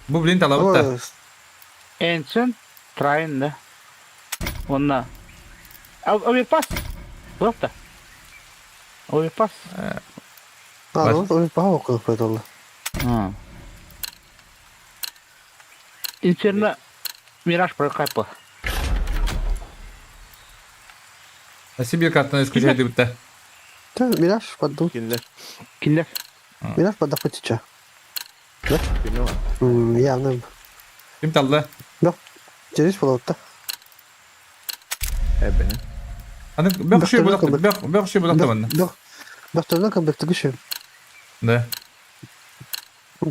Bu bilin talabut da. En son Train da. Onunla. Overpass. Bırak da. Overpass. Onu pahalı koydu. Ha. Inferno Mirage прокапа. Сибирь kartına исключай da bitti. Miraj paddu. Kinler. Killer. Miraj padda pıçıça. Kinler var. Явно. Kim çaldı? Ceris polotta. Ebene. Hani ben şey bıraktım. Ben şey bıraktım anne. Yok. Baktığında kan bekle güçüm. Ne?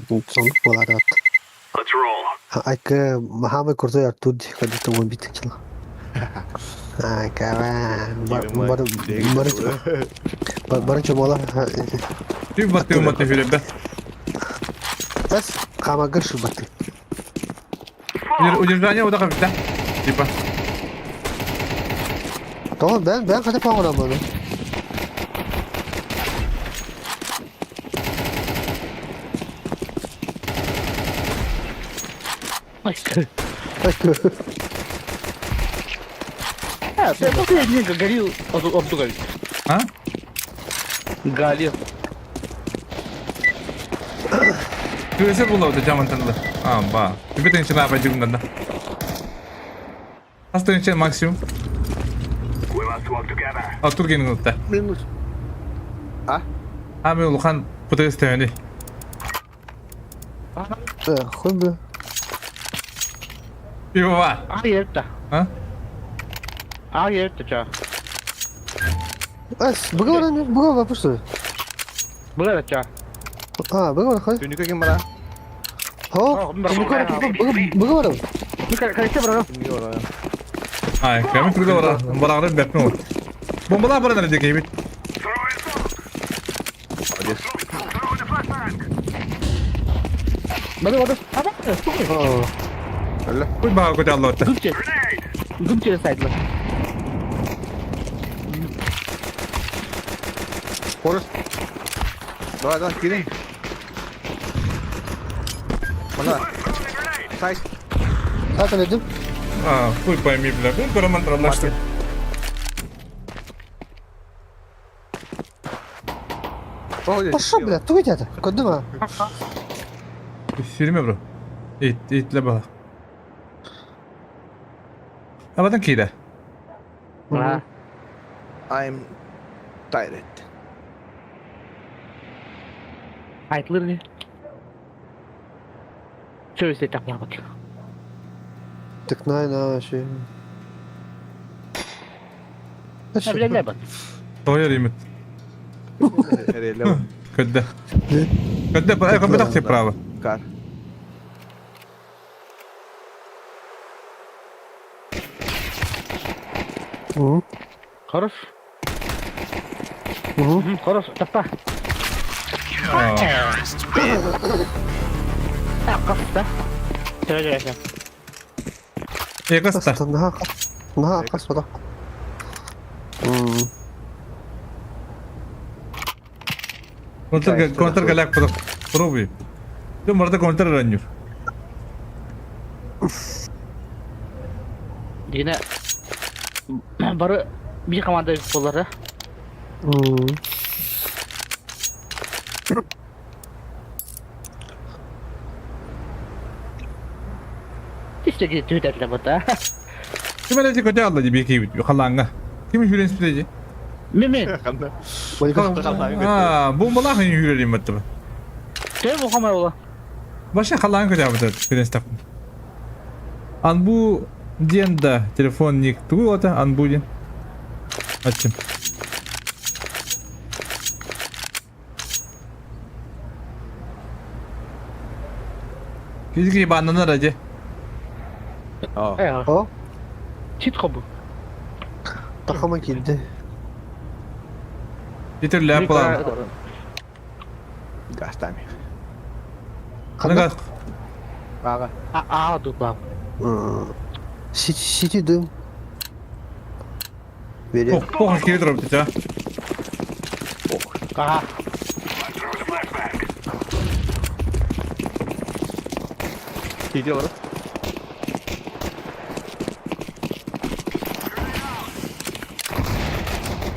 Sonuç bolar at. Ay que Muhammed kurdu ya tudi kad to won bitik la. Ay kawan. Baru coba lah. Bir batı filan be. Bas kama gersu batti. Ucuzlarına o da kapita. Tipa. Tamam ben kata pangona bana. Ay. Ha, saya pasti ini gari untuk gari. Ha? Gali. Küresel bulamadı camın tanıdı. Ba. Bir tane için apa jumdan da. Hasta için maksimum. Otur gelin nokta. Minus. Abi ulukan putar istemeni. Khun be. Bir var. Ayer ta. Ha? Ayer ta cha. Bas bukan apa sih? Boleh cha. Bukan khoi. Tunjuk ke mana? Bukan. Kali saya berapa? Ini orang. Ay, kami turda var. Beraber bekle ol. Bombalar bana ne diyecek? Adios. Mana ada? Apa? Allah. Kuy bahağı koca Allah otta. Gumche side lah. Forest. Dah kiri. Mana? Side. Zaten dedim. Kuy paymi bile. Kuy karaman taraflaştı. Oh, ya. Пошел, блядь, туй это. Куда мы? Sürme bro. İtle bak. Abadan kide. Ah. I'm tired. Aitler ni. Şöyle size takmaya bak. Tıknay na şey. Ha bile ne bak. Doğru limit. Nereye level? Kötü. Kötü. Ay kapı taksi prava. Car. Хорош. Хорош. Tappa. Tak kasta. Şöyle yaşa. Kasta. Nah, kas pada. Counter galak pro. Pro bir. Yo marada counter ranjur. Yine baru bir komanda bolları. İşte gitu dah bata. Kime ne koca Allah bir kibit. Kalanga. Kimi hüren spideci? Mimi. Bombalar hangi hürelim battı. Şey bu kamera ola. Başka kalanga koca battı. Hüren staff. An bu diyen de telefon nik tuğu ota an bu diyen. Açın. Kizgi banana raje. Oh. Oh, Çit kabu. takama girdi. Getir lap olan. Gas time. Ne kadar? Aga. Dur bak. City dım. Veriyor. Poha kiri drop tuta. Aha. Gidiyor.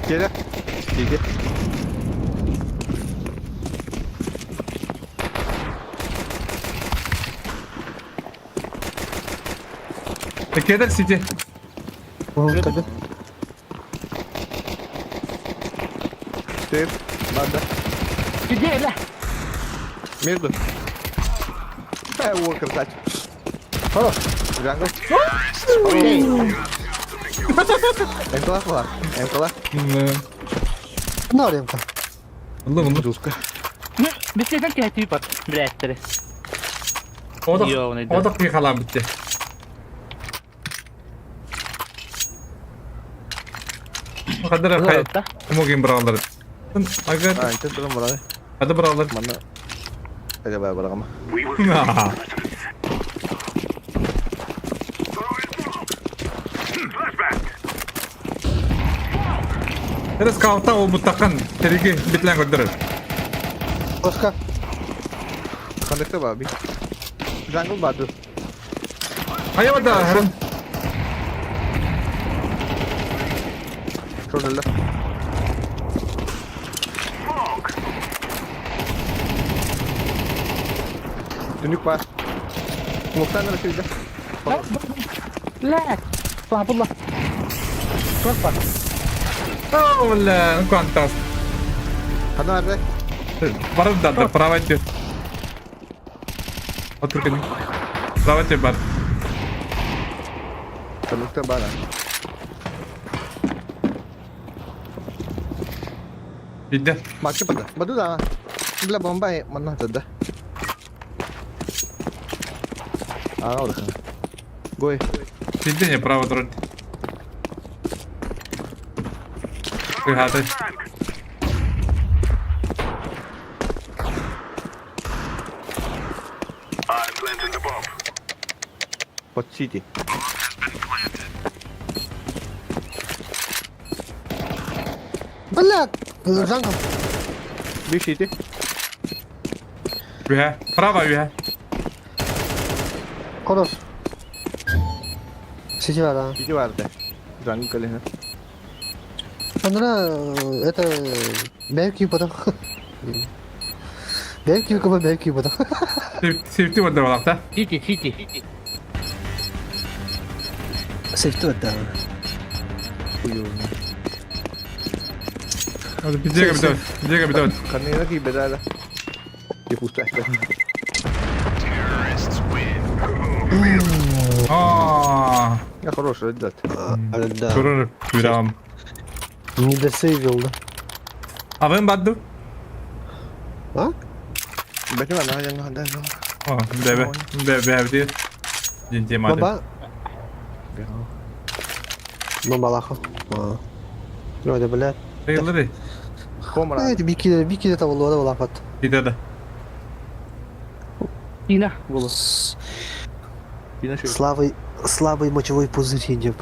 Gel. Gel. Keder city. Tabii. Steve, banda. Gidiyor la. Между. Walker, кстати. Jungle. Enkelak var. Enkelak. Ne arayayım kan? Oldu. Жестко. Bir sefer ki hatibi pat. Biletleri. Yo, neydi? O da kıyıkalan bitti. O kadar akay. Orada. Umugin buraları. Agar А, это прям брали. hadi buralar. Mana. Acaba bırakma. Terus kau tahu mutakan terigi bitlen gönderiyor. Başka? Kondukta var abi. Jungle badu. Ayo ada heran. Şurada. Dönük var. Muhtemelen şeyde. La. Sabullah. Çok bak. Oh вля, kuantas. Hadi nerede? Barada da правайте. Otur kini. Правайте бар. Kondukta var. Bitti. Makin pada. Badu dah. Bila Bombay mana tada. Ah, udah. Gue. Bitti ya право turun. Hadi. Pot City. Блядь! Jungle. Bir City. Ühe. Право ühe. Koros. Сети var ha. City vardı. Jungle kali ha. Sonra это belki потом. Belki kaba belki потом. Safety var da valakta. City. Safety var da. Hadi bize bir dön. Karnı lagi bedala. Dia pusat dah. Aa, Ya хорош, ребят. Да. durur. Viram. Не досейв oldu. Abim baddu. Ha? Betul mana yang ada. Oh, bebe diye. Cinti madem. Baba. Baba lako. Ha. Öyle блядь. Sayılır. Komara. Evet bir kere tavalı da lafat. Gider de. Yine. Bulu. Yine şey. Слабый мочевой пузырь идёт.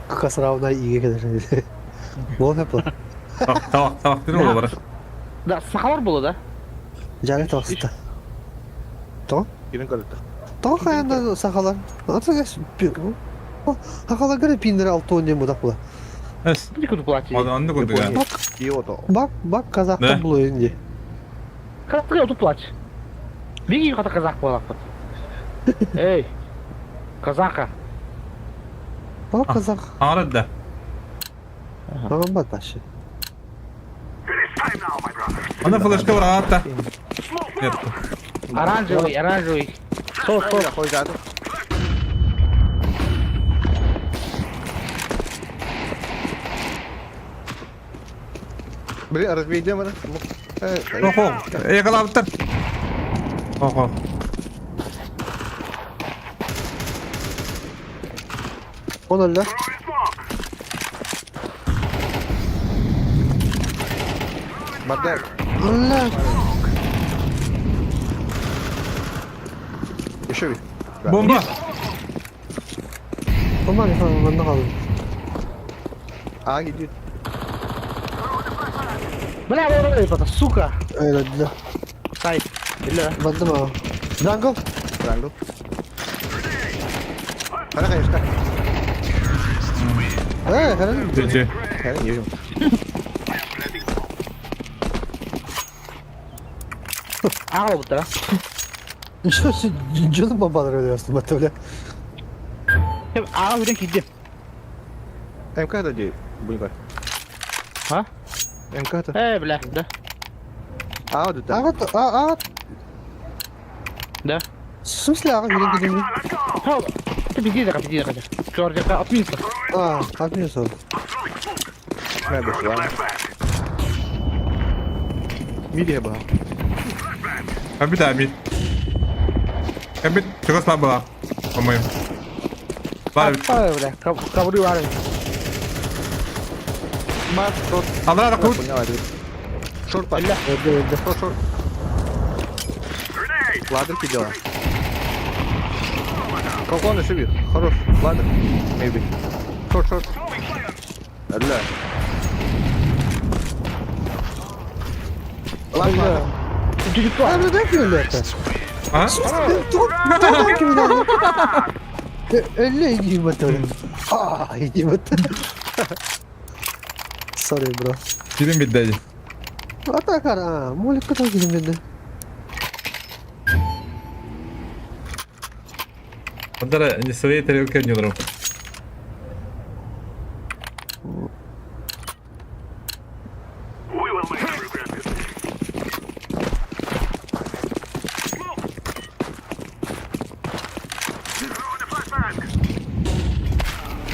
Как раз равно и kadar. Вот это. Tavak değil mi olarak? Da sakar bulu da. Jalet olsun. Tamam. Yine kaldı. Tamam hayanda sakalar. Nasıl geç? Hakalar göre pinleri altı oynuyor bu da kula. Evet. Bir kutu plaçı. Andı koydu ya. Kyoto. Bak Kazak'tan Ne? buluyor ince. Kazaklık otu plaç. Bir gibi kata kazak bu alakta. Ey. Kazaka. Bak Kazak. Ağrıdı da. Tamam bak başı. Ana flashka var hatta. Yattı. Оранжевый. Sol. Koy zaten. Beri arası bir mana? Oh. Yakalattın. Oh. O ne lan? Badar. Allah. Yaşa bir. Bomba. Aman efendim ben de kaldım. Aa gidiyor. Бля, вот это, сука. Öyle de. Сайт. Бля. Ben de mi? Jungle. Jungle. Hadi kayış kay. Herhalde. Gece. Hadi yiyorum. Ağla bu tarafa. Canım babalar öyle aslında böyle. Hep ağla bir gitti. MK ada di bunyi kau. Ha? MK tuh. Blah, dah. Udah tuh. Да. В смысле, гидим? Ha, bizi de kaçacak. Georgia ka atmayız. Отмесил. Ne boş var? Mid ya bak. Ben bir daha mid. Ben bir çok az baba. Amayım. Var. Blah, kabul var. Mas short. Allah kurt. Punya ada. Short pak. Öldü. Short. Ladder ki jalan. Kau nasıl bir? Хорош. Ladder. Maybe. Short. Allah. Ladder. Çocuk var. Ne yapıyorsun orada? Ha? Dur kimin aldı? Öyle iyi motor. İyi motor. Sorry bro. Film bitti. Atakar mulut kadar gidim ben de. Onlara не своей тарелкой не дров.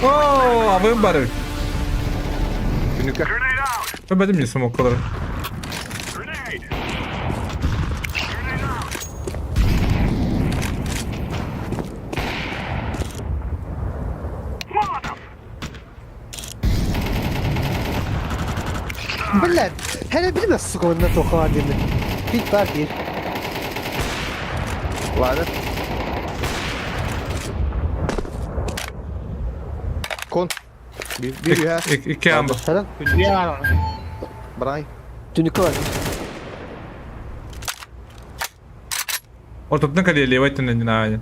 О, выборы. Tunjuk. Выборы мне самого колора. Bilal, hele bilmez skorunda toka ademi. Bit var bir. Ladder. Kon. Bir ya. İki amba. Selam. Ya. Bray. Tünük var. Ortadan kaleye levaytın endine aynen.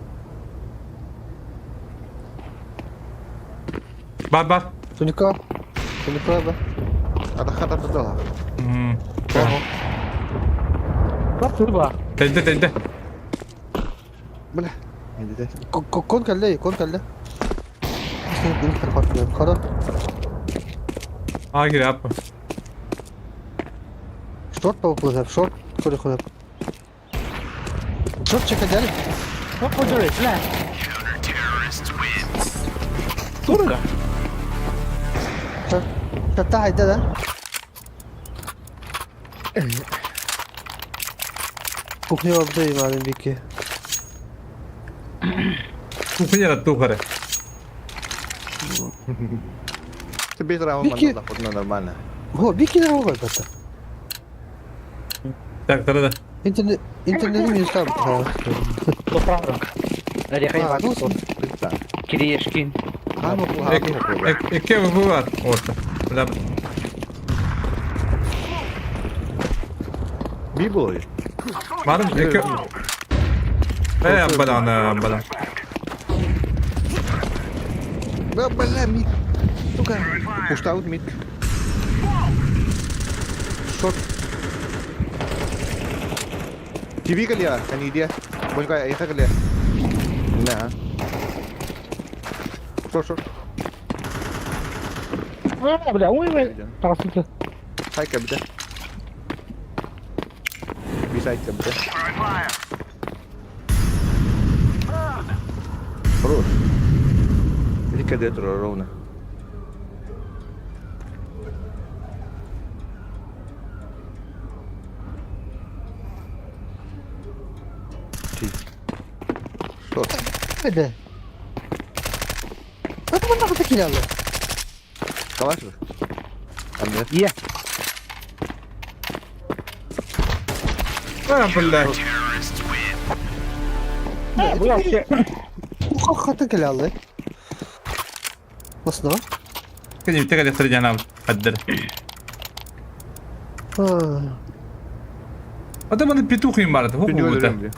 Bak. Tünük var. Tünük var bak. Ada kata betul. Hmm. Bak dur bak. Telde. Boleh. Ini deh. Kon kelle. İşte bir tarafı. Kara. Ha gir yapma. Short tavuklu hep. Short. Kuru. Short çekeceğim. Bak o dur lan. Dur lan. Hatta hayda da. Kuhne oldu madem bir ki. Kukunya ratu kare. Sebisa ramu Vicky. mana lah pun mana. Ho bir ki de o var zaten. Tak tara da. İnternetin yüzden. Toprağa. Hadi kayın bak. Bentar. Kiri yeşkin. Kamu pun İki bu var orta. Ulan Bir boy. var mı? İki. Ambala. Belah mid. Tu kan. Push out mid. Short. TV kali ya, ini dia. Boleh kaya itu kali ya. Nah. Short. Ha blah, uy uy. Tarafı. Side ka bida. Beside ka bida. Terus. Ini ka dia terus na. Short. Hadi. Hadi bana kata kiralı. Kawas. Ambil. Iya. Ambala. Ha bu ya şey. Bu kata kiralı. Nasıl da? Kani tek de sırcan al. Hadder. Adamın pituğuyum vardı. Bu Video bu da. öldürüyorum diyor.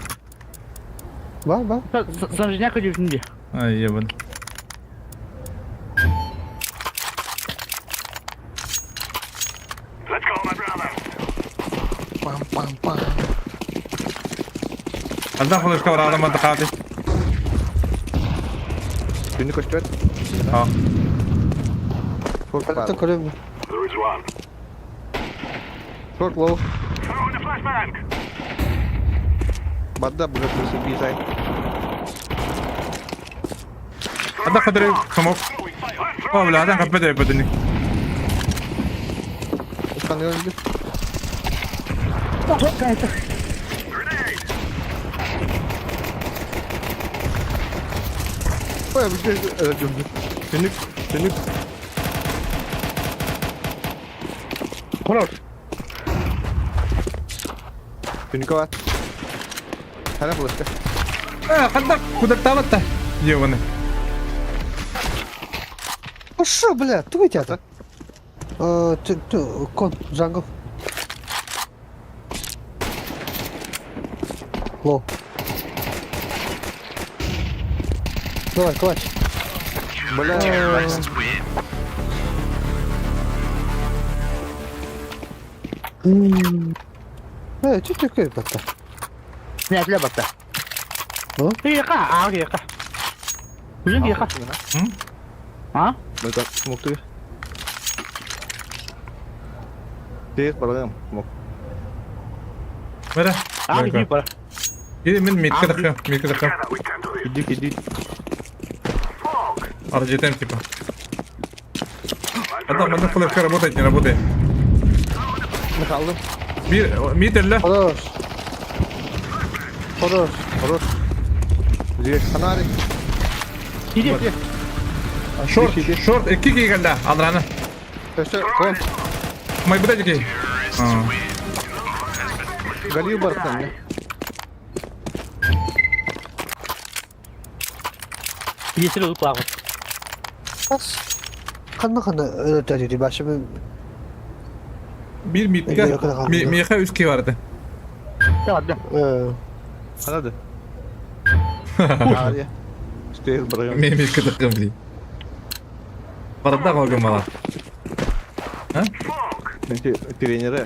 Var. Sanjняка şimdi. Ay yaban. Allah خلص كور على منطقة Ini kau straight. اه Full Kata power. kırıyorum. Short low. Badda buga tursun bir say. Ada kadar smoke. Oh belakang kapet ya بدني. Kanıyor önce. Baya bir şey öldürdü. Sünük. خلاص Sünük var. Sana fırlattı. خدك كنت تعبت. يونا. А что, бля, ты тебя-то? Кон, джангл. Лоу. Давай, клач. Бля. Что такое это? نعرف لعبة بتاع ها؟ هي قاع هي قاع وين هي قاع ها Mereka smoke tuh. Dia pada smoke. Mana? دي برا Gidi min mid كده خير mid كده خير. Kidi. RGTM типа. Adam full FK работает, не работает. Ne kaldı? Mid elle. Хорош. Dia kanari. دي Short 2 kişi geldi. Adrana. Köşe kon. May buta ki. Galiu barkan ne? يسلو طاقة Bas. Kanna öyle dedi başımı. Bir mid Yakın kaldı. Miha üstü vardı. تمام Hadi. Hadi. Stay bırakın. Mid كده قبلي. Bardak o gümala. Ha? Nanti trenere.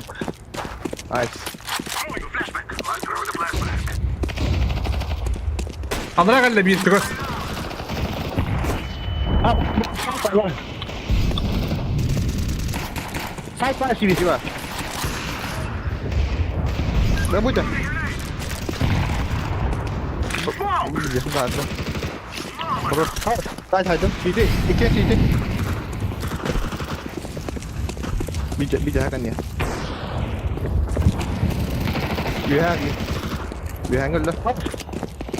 Ice. Adra geldi bir tıkos. سايد بقى سي بي Gimana? Ne bu da? Dia sudah ada. Terus. Haydi. Siti. Bijakan ya. Bihan gel lah.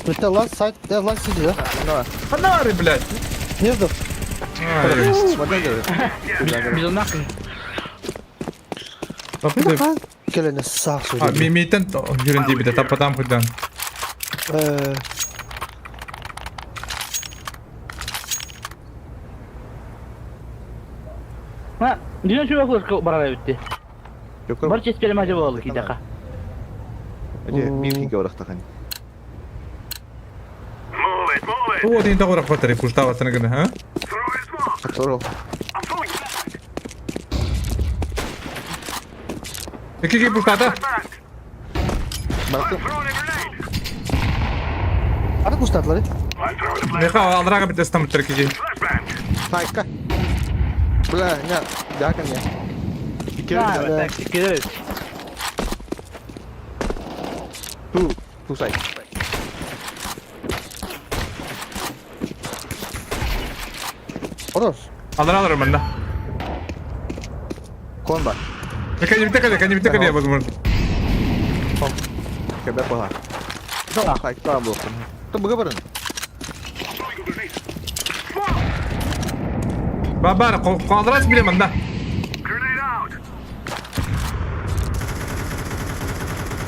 Bitti lan site lan sizi ya. Ne var? Ne var blad? Nerede? Mana gel? بيزون ناقي Bir bak. Gelene sağ Ha, söyleyeyim. midden yüründü bir de tapatam buradan. ما دينا شو اقول برا بيتي Yok. برش اسبري ما جابوا والله كده Aja bir tiga orang takan. O din tagora fatari pustava sana gana ha? Soro. İki pustata. Bak. Hadi kuşlatları. Meha Adra bir testam terkiki. Saika. Bela, ya, jangan ya. Pikir لا كده tu sai. Oros. Adra alırım ben de. Kon bak. Kanji bir tek ya bazı. Kayak berapa lah? Saika bro. Tu berapa nih? Baba kadras bile ben de.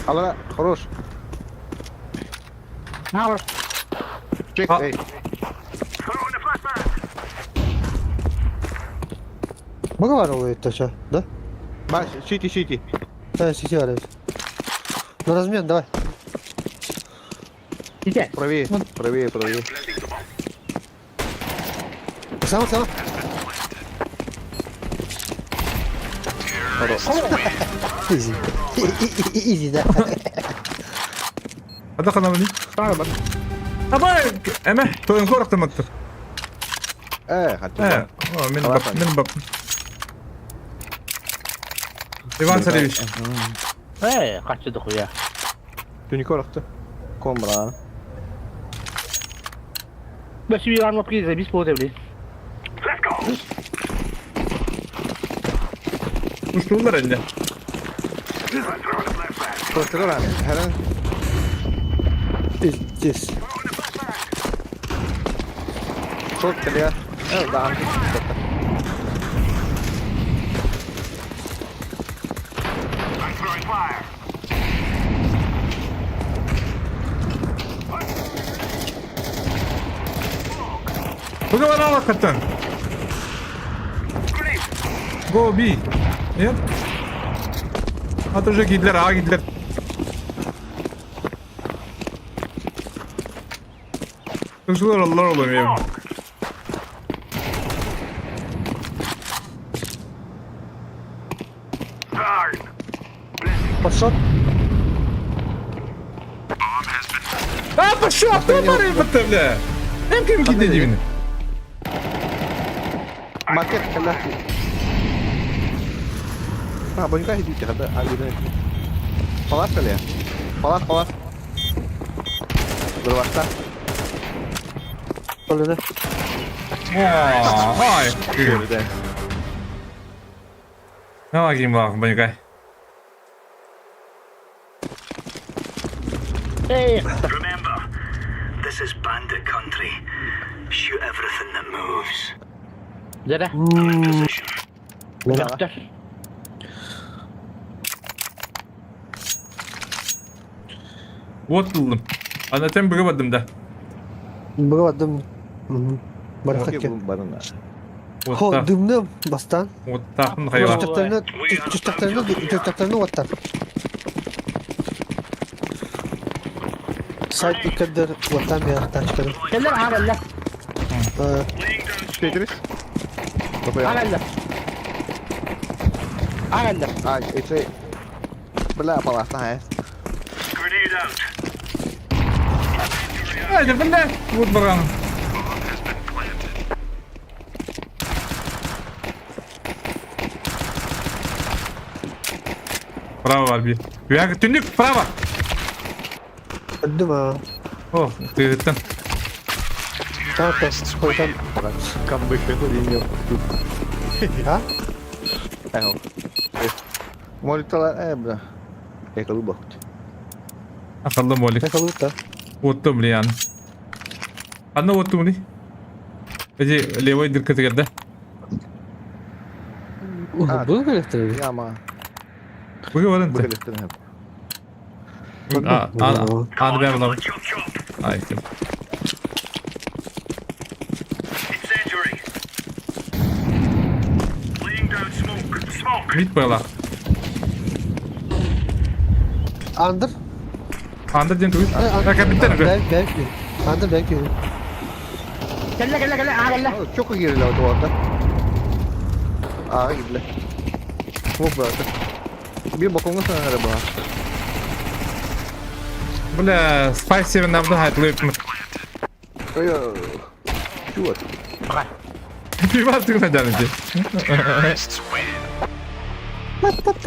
Allah, terus. ما Cek, Ha. Baka var o taşa. Da? Bak, City. Да, сети var evet. На размен, давай. Сейчас. Правее. Сама. Изи. Изи, да. Hadi kanal beni. Tamam bak. Ama eme toyun korak tamattır. Hadi. He. Min bak. Иван Царевич. Kaçırdık ya. Tunik olacaktı. Kombra. Ben şimdi anlıp gideceğiz. Biz bu devli. Uçtular elde. Koştular abi. Her an This. çok kırıyor. Evet daha önce Bu kadar al hakikaten. Go B. Нет? А то уже Гитлер, Гитлер. Kızlar Allah oğlum ya. Пошел. Пошел, ты марифата, бля. Hem kim gideceğini. market kala. Ha banyak hidup cakap ada ini. Palas kali ya. Palas. Berwasta. Öyle de. Ay. Öyle. Ne bakayım bak Banyakay. Remember, this is bandit country. Shoot everything that moves. Zere. Dur. Вот buldum. Anlatayım bugamadım da. Bırakmadım. Bana Okey kaçın. bu barın. Ho Вот dümdüm bastan. так hayvan. Çocuklarını vatan. Sait dikkadir vatan bir yerden çıkarım. Keller ağırlar. Tetris. Apa ya? Ağırlar. Ağırlar. Ah, itu bela palas lah ya. Grenade out. Hadi ben de. Vur bakalım. Bravo var bir. Ya tünlük bravo. Öldüm ha. Oh, tığıttın. Tamam. Koydan. Comeback itu dia yok. Ha? Mau ditelan bro. Kalau bak. Akıllı molik. Ne kalıyor da? Ottum liyan. Anna ottum ni. Ece levay dikkat geldi. Bu gerektirir. Ya ama Bugün varın. boleh lihat. Anı ben bulamam. Ay kim. Incendiary. Laying down smoke. Mit böyle. Andır. Andır diyen tuğut. Raka bitti mi? Belki. Andır belki. Keller ağırlar. Çok geri laut orada. Ah, gila. Smoke berarti. Bir bokongnya sana ada bawah. Böyle Spice 7'den de hayatlı mı? Ayo. Cuat. Bir var tığına canıcı.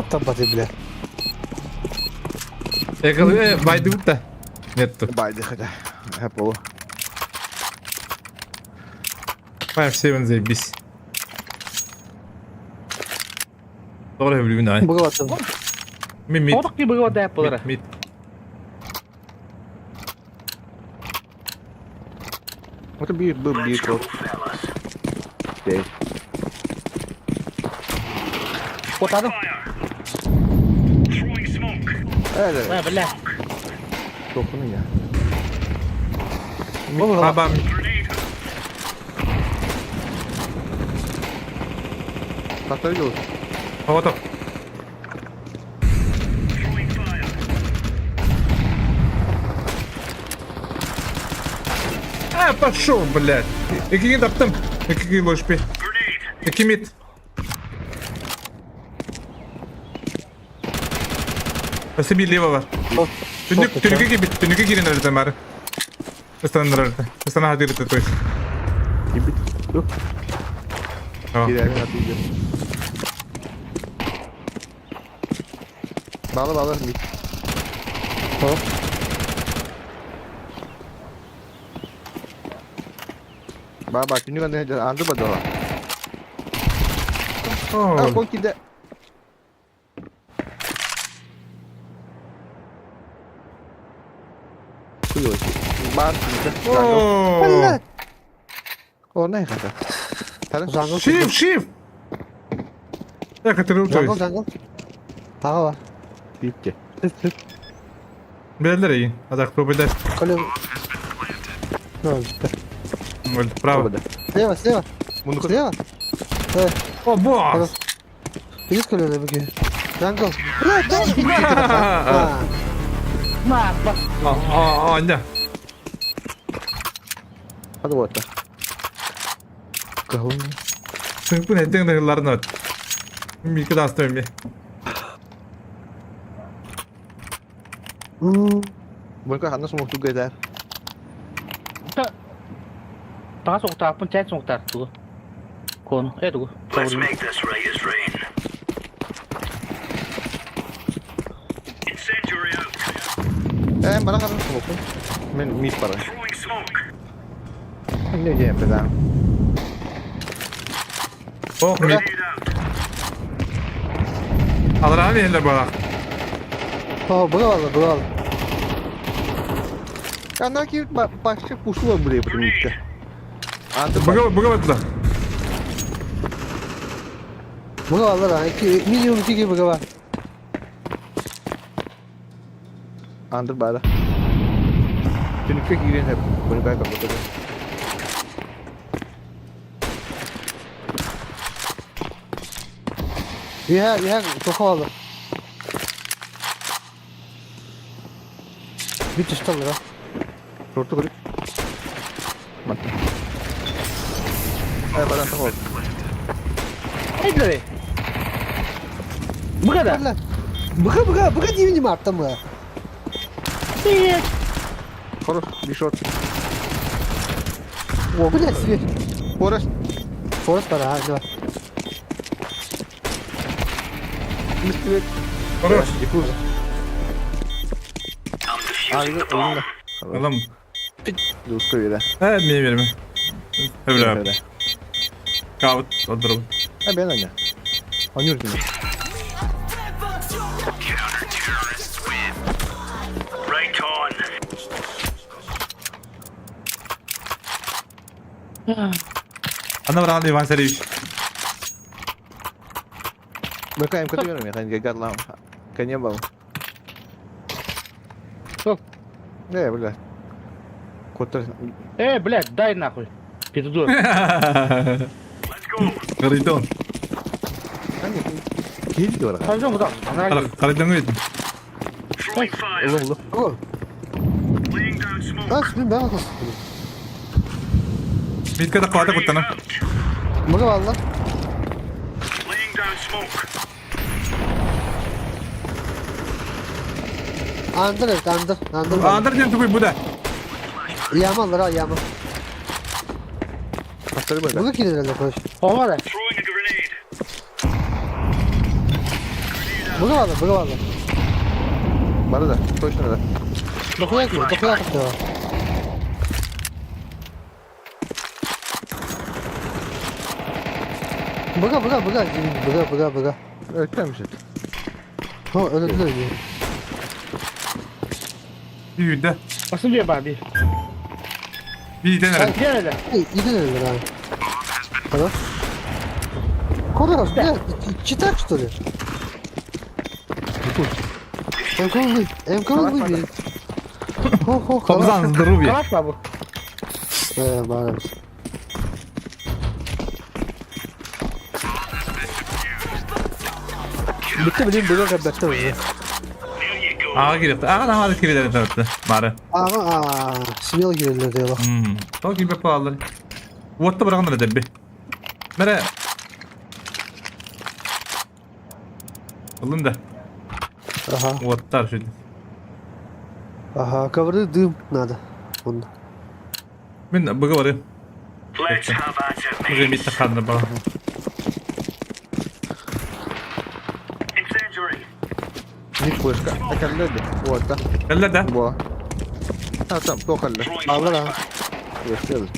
Tabatı bile. Yakalı baydı bu da. Netto. Baik dia. Apa? 5-7 zey bis. Doğru hevli ay. Bırakmadım. Mid. Odak gibi bu da yapılır. Mid. Itu bir kok. Okay. Kurtardım. Throwing smoke. Evet. Ha billah. Çok bunu ya. Baba Grenade. Patlar yol. hava top. Throwing fire. Пошел, блядь. İki yaptım. 2 kilo HP. Grenade. 2 mid. Ese bir leva var. Tünük girin nerede var? Están nerede? Están a dirte tu. Ibit. Tuh. Tamam. Kira hati dia. Bağla mid. Hop. Bak ini kan dia andu badawa. Oo. Ah kon kide. Tuyo. Bar kide. Oo. Allah. O ne kadar? Tarın. Jungle. Shift. Ya katırım Jungle çoğu. jungle. Paha var. Bitti. Bilenler iyi. Hadi akrobu eder. Kale. Ne oldu? Öldü. Bravo. Слева. Bunu Слева. O boss. Видишь, кale öyle bir Jungle. Блядь, дай. Ha. Bak. Anne. Hadi bu arada. Kahve. Bu ne? Tıngın hırlarını at. Bir iki daha istiyorum bir. Mereka karena semua juga dah. Tengah soktar, pencet soktar tuh. Kon, tuh. Let's make this Reyes rain. Incendiary out. Mana karena semua pun. Mid para. Throwing smoke. Ini aja yang pedang. Oh, mid. Grenade out. Alır abi yerler bana. Bravo. Karena ki başka pusu var buraya bu midde. Andı Buga batla. Bravo lan. Minimum 2 gibi bravo. andı bana. Dönükte giren hep. Bunu ben kapatıyorum. Ya çok havalı. Bir tuşta lan. Tortu kulik. Mati. Bana tamam. Ne diyor? Bu kadar. Allah. Bıka değil mi arttı mı? Horus bir shot. Bu ne sivir? Horus. Forest var ha. Ne var? Misklik. Horus. Difuz. Abi oyunda. Oğlum. Dostu öyle. Evet benim yerime. Öbür abi. Öyle. Kavut. Oturum. Ha ben anne. Anlıyoruz yine. Right on. Ana var Ivan Serevich. Mereka yang kedua ya kan gagal lah. Kayaknya bang. Sok. Ne böyle. Kotor. Блядь, дай нахуй. Пизду. Let's go. Karidon. Hani geri diyor kan. Hadi buradan. Karidon'u yedim. Throwing fire. Oğlum Oğlum. Laying down smoke. Ben sıkıntı ben nasıl? Bir kere kavata kuttana. Burada var lan. Laying down smoke. Andır. Andır diyorum tukuy bu da. Yağma lan yağma. pasları böyle. Bunu kilit herhalde koş. Hava da. Throwing a grenade. Burada var lan. Bana da. Koy şuna da. Dokuya atıyor. Bıga. Ötmemiş et. Ha öyle. Bir yüzde. Nasıl diyor bari? Bir denerim. Gel hele. İdin öyle abi. Tamam. Koruyoruz. Ne? Çitak tutuyor. Emkol mu? Ho. Kabzan здоровья. Kalat mı bu? Bana. Bitti mi? Bıga kapattı mı? Ağa girip. Ağa da hadi kivileri tanıttı. Bari. Ama smell girirler diyorlar. O gibi pahalı. Votta bırakın da bir. Mere. Oğlum da. Aha. Vottar şimdi. Aha cover'ı dım nada. Bunda. Ben de bıga varım. Let's have at it, Bugün mate. bir takandı bana. Incendiary. Ник флешка. Акалледи. Вот, да. Gel de. Во. Ha tamam, tokalle. Allah lan. Fleşka yazın.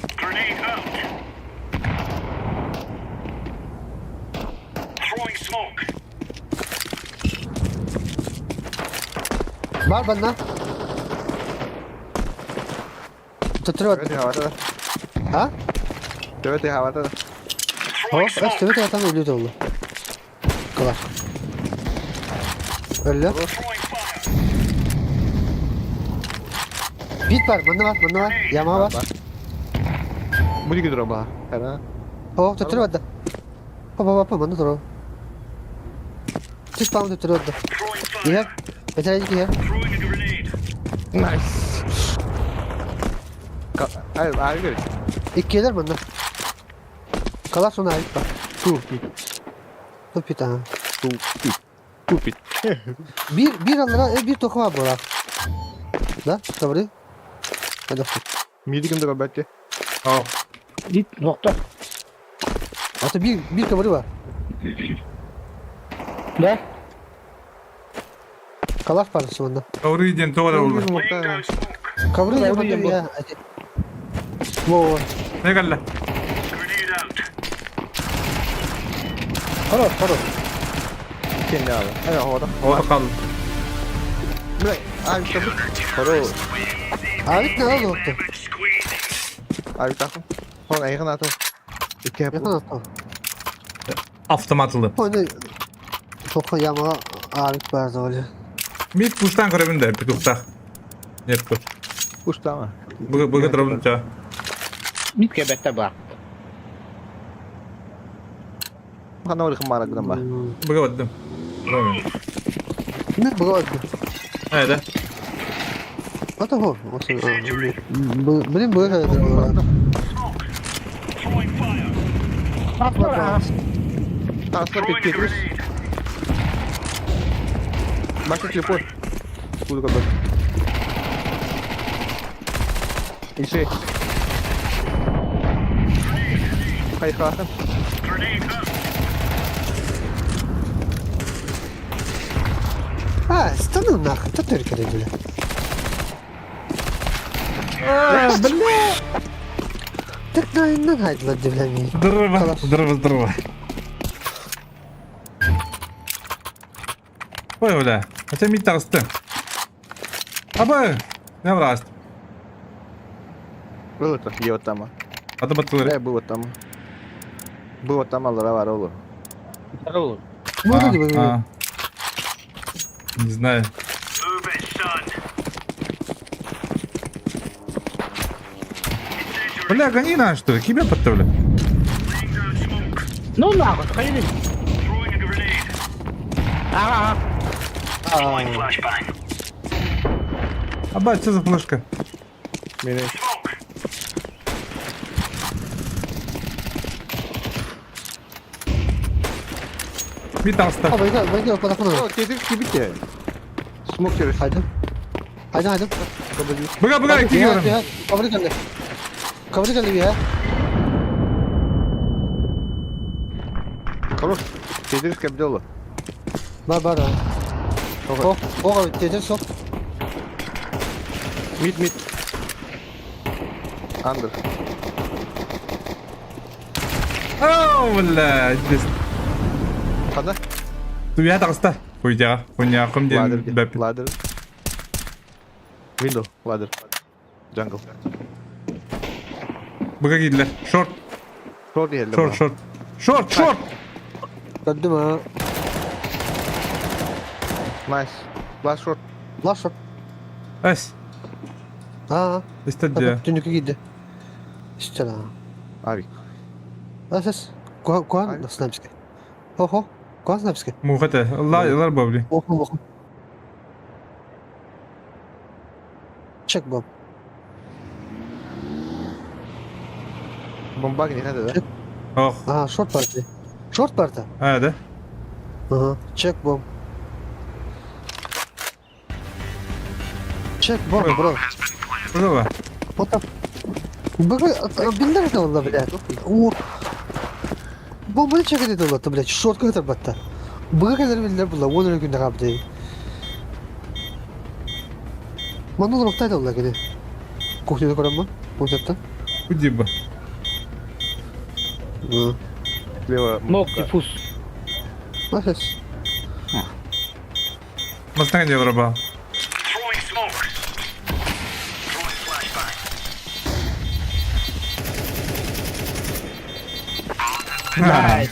Var benden. Tutturuyor. Evet, havada da. Ha? Evet, havada da. Hop. Evet evet tam ölüyordu oldu. Kalar. Öyle. Bit var, bende var. Yama var. Bunu gidiyor bana. Hera. Hop tutturuyor da. Hop bende dur. Tis pam tutturuyor da. Diğer. Mesela iki yer. Nice. Hayır, abi gör. İki yerler bende. Kalar sonra ayıp bak. Dur bir tane. Tupit. Bir allara bir toku var burada. Da, kabri. Hadi. Midi kimde kaldı belki? Oh. Git nokta. Hatta bir kabri var. Ne? Kalar parçası bende. Doğru yiyeceksin. Doğru oldu. Kabri Kabri yapıyor bu. ya. Hadi. Wow. Ne gel lan? Karo. Kendi abi. Hayır, havada. Orada kaldı. Bırak. Abi tabii. Karo. Abi ne oldu yoktu? Abi takım. Sonra ayıkın atın. İki Yakın yapın. attım. Afta atıldı. Oyunda çok yama abi vardı öyle. Mid push'tan görevinde. Bir tukta. Net kut. Usta ama. Bu kadar olunca. Git kebette bak. Bana öyle kımara giden bak. Bu kadar. Ne bu kadar? Hadi. Hatta bu. Benim böyle kadar. Aslında pek getiriz. Başka telefon. Bu kadar. İşte. Hayır kalkın. Ha, stanın nakı. Türkiye'de bile. Tek nayından haydiler devlemeyi. Durma. Ой, бля, хотя мид тарсты. Абы, ne var astı? Было то, его там. Adı batılır. Было там. Было там, аллара var olur. Ne olur? Bu da gibi. Не знаю. Бля, гони на что ли? Тебя подставлю. Ну нахуй, сходи. Ага. Абать, что за флешка? Beni. Mid tarstı. Ha, ben de bana O tedik gibi ki. Smoke çevirsin. Haydi. Bıga iki yiyorum. Kabri geldi bir ya. Kalır. Tedik kabde olur. Var ha. O kabri tedir sok. Mid. Under. Oh, бля, здесь. Kada. Tu ya tarstı. Хуйня, ком Ladder. ден бэп. Ladder. Window. Ladder. Jungle. Bıga girdiler. Short. Short diyelim. Short. Döndüm ha. Nice. Last short. Last shot. Es. Ha. İstedi ya. Dünkü gitti. İşte lan. Abi. Ses. Kuan nasıl написки? Ho. Kuan написки? Мухата. Allah бабли. Oku. Check bomb. Bomba gini hadi de. Oh. Aha short party. Hadi. Aha. Check bomb. Check bomb bro. Burada var. What the? Билдер это والله, блядь. Bombayı çek edildi Allah'ta, блядь. Short kadar batta. Bıga kadar bildiler bunlar. Onun günde kaptı. Mana uzaktaydı onlar gene. Kuhyada koran mı? Uzaktan. Kudi bu. Hı. Lewa. Mok difus. Nasıl? Mustang diyor araba. Nice.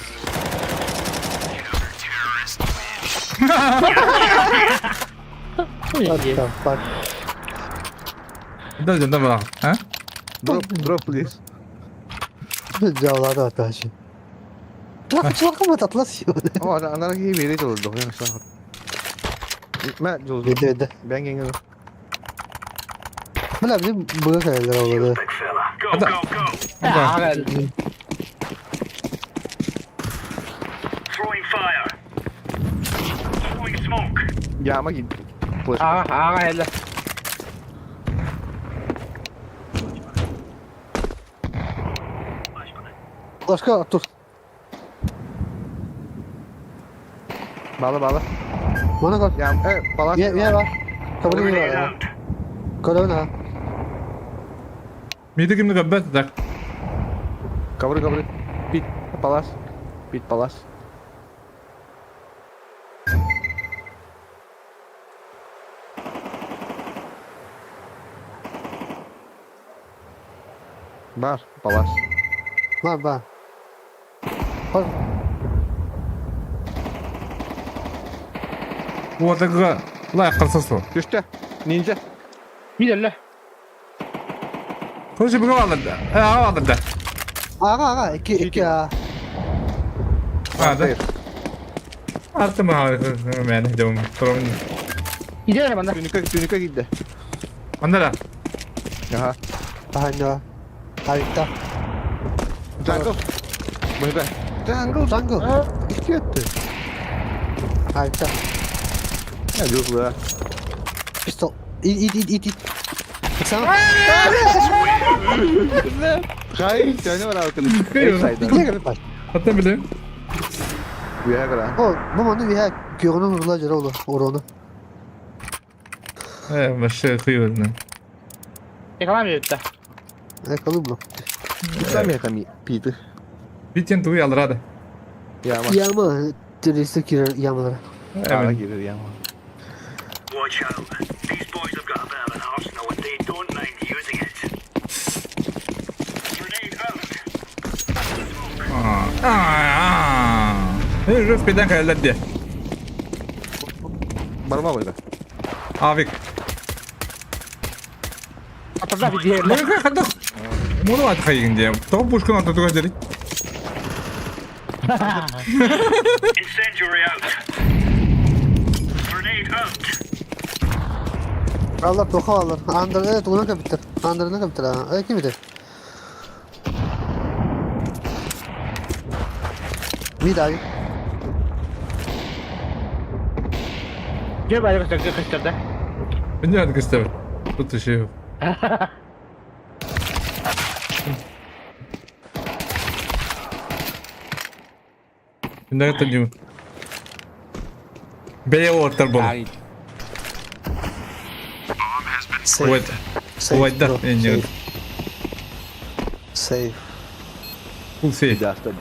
İyi. Bak. Dal da bak. Ha? Drop please. Cevaplar da şey. Lah çok ama tatlı sih. Oh, ada lagi beda tuh dong yang sangat. Mak, jual. Beda. Ben gengel. Mana bizim bu kadar oldu. Aga. Yağma git. Aga hele. Başka dur. Bağla. Mana kal. Ya, palas. Ye var. Kabul var ya. Korona. Mide kimde kabat dak. Kabur. Pit, palas. Pit, palas. Var, palas. Var. Bak. Bu adamı la kılsız o. Düştü. Ninja. Midelle. Koşu bu kadar da. Ha aldı da. Aga iki ya. Hadi. Artık mı harika yani devam. From. Gidelim benden. Tunika gitti. Andara. Aha. Aynı. Harita. Jungle. Bener. Jungle. İki attı. Harita. Ya yok lah. Pistol. İt. Sana. Kai, jangan orang kali. Ne kadar bak. Hatta bile. Biar kera. O bu mana bir hak görünüm vurula jara ola oronu. Başı kıyıyor ne. Yakalamıyor da. Kalım mı? Kita mi kami Peter. Biten tuğu alır hadi. Ya ama. Yama. Terörist kirer yamalara. Salah Evet. gitu yang. Watch out. These boys have got a bit of an arsenal and they don't mind using it. Grenade out. Rüfbeden kayalar diye. Baru mau itu. Avik. Atladı bir diğer. Ne kadar? Bunu at kayın diye. Top buşkun atı tuğu dedik. Incendiary out. Grenade out. Allah toka alır. Andar evet ona kapitır. Andarına kapitır ha. Kim bilir? Bir daha. Gel bayrağı gösterdi. Bence hadi göster. Tut şey yok. Ne kadar Beye ortar bol. Evet. Wait da iniyor. Save. Bu şey. Dah tadi.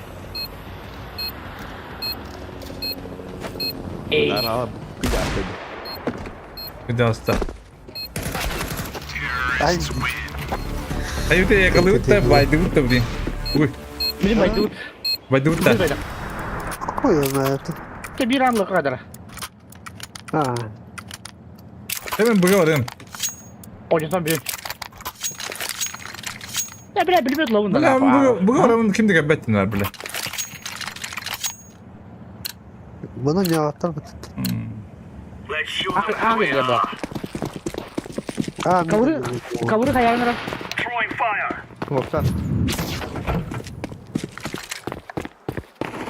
Ey. Nah, tidak tadi. Bir daha hasta. Ay. Ayı da yakalıyor da baydı da bir. Uy. Bizim baydut. Baydı Bizim da. bayrak. Koyuyorum hayatım. İşte bir anlık kadar. Ha. Hemen buraya arayayım. Ocaktan bir. Ya bile bilmiyordu la bundan. Bu aramın kimdi kaybettiler bile. Bana ne atar mı? Let's show them Abi who we ya are. Ha. Kavuru kayağına. Throwing fire. Smokesan.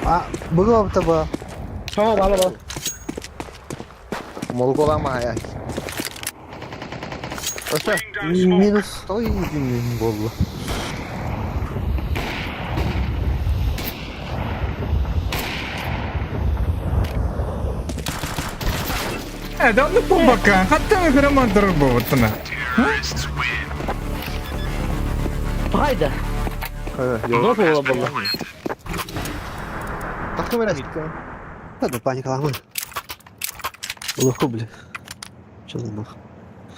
Ah, bu apa bu? Tamam bağla. Mau kolang mah ya. Terus Laying down smoke. Minus. Toy ini bola. ده onu bakkan. Hatta mı kırım antırır bu vatana. Haydi. Evet, Ne yok. yapıyor valla? Takım öyle gitti. Hadi panik alma. Allah kabul. Canım bak.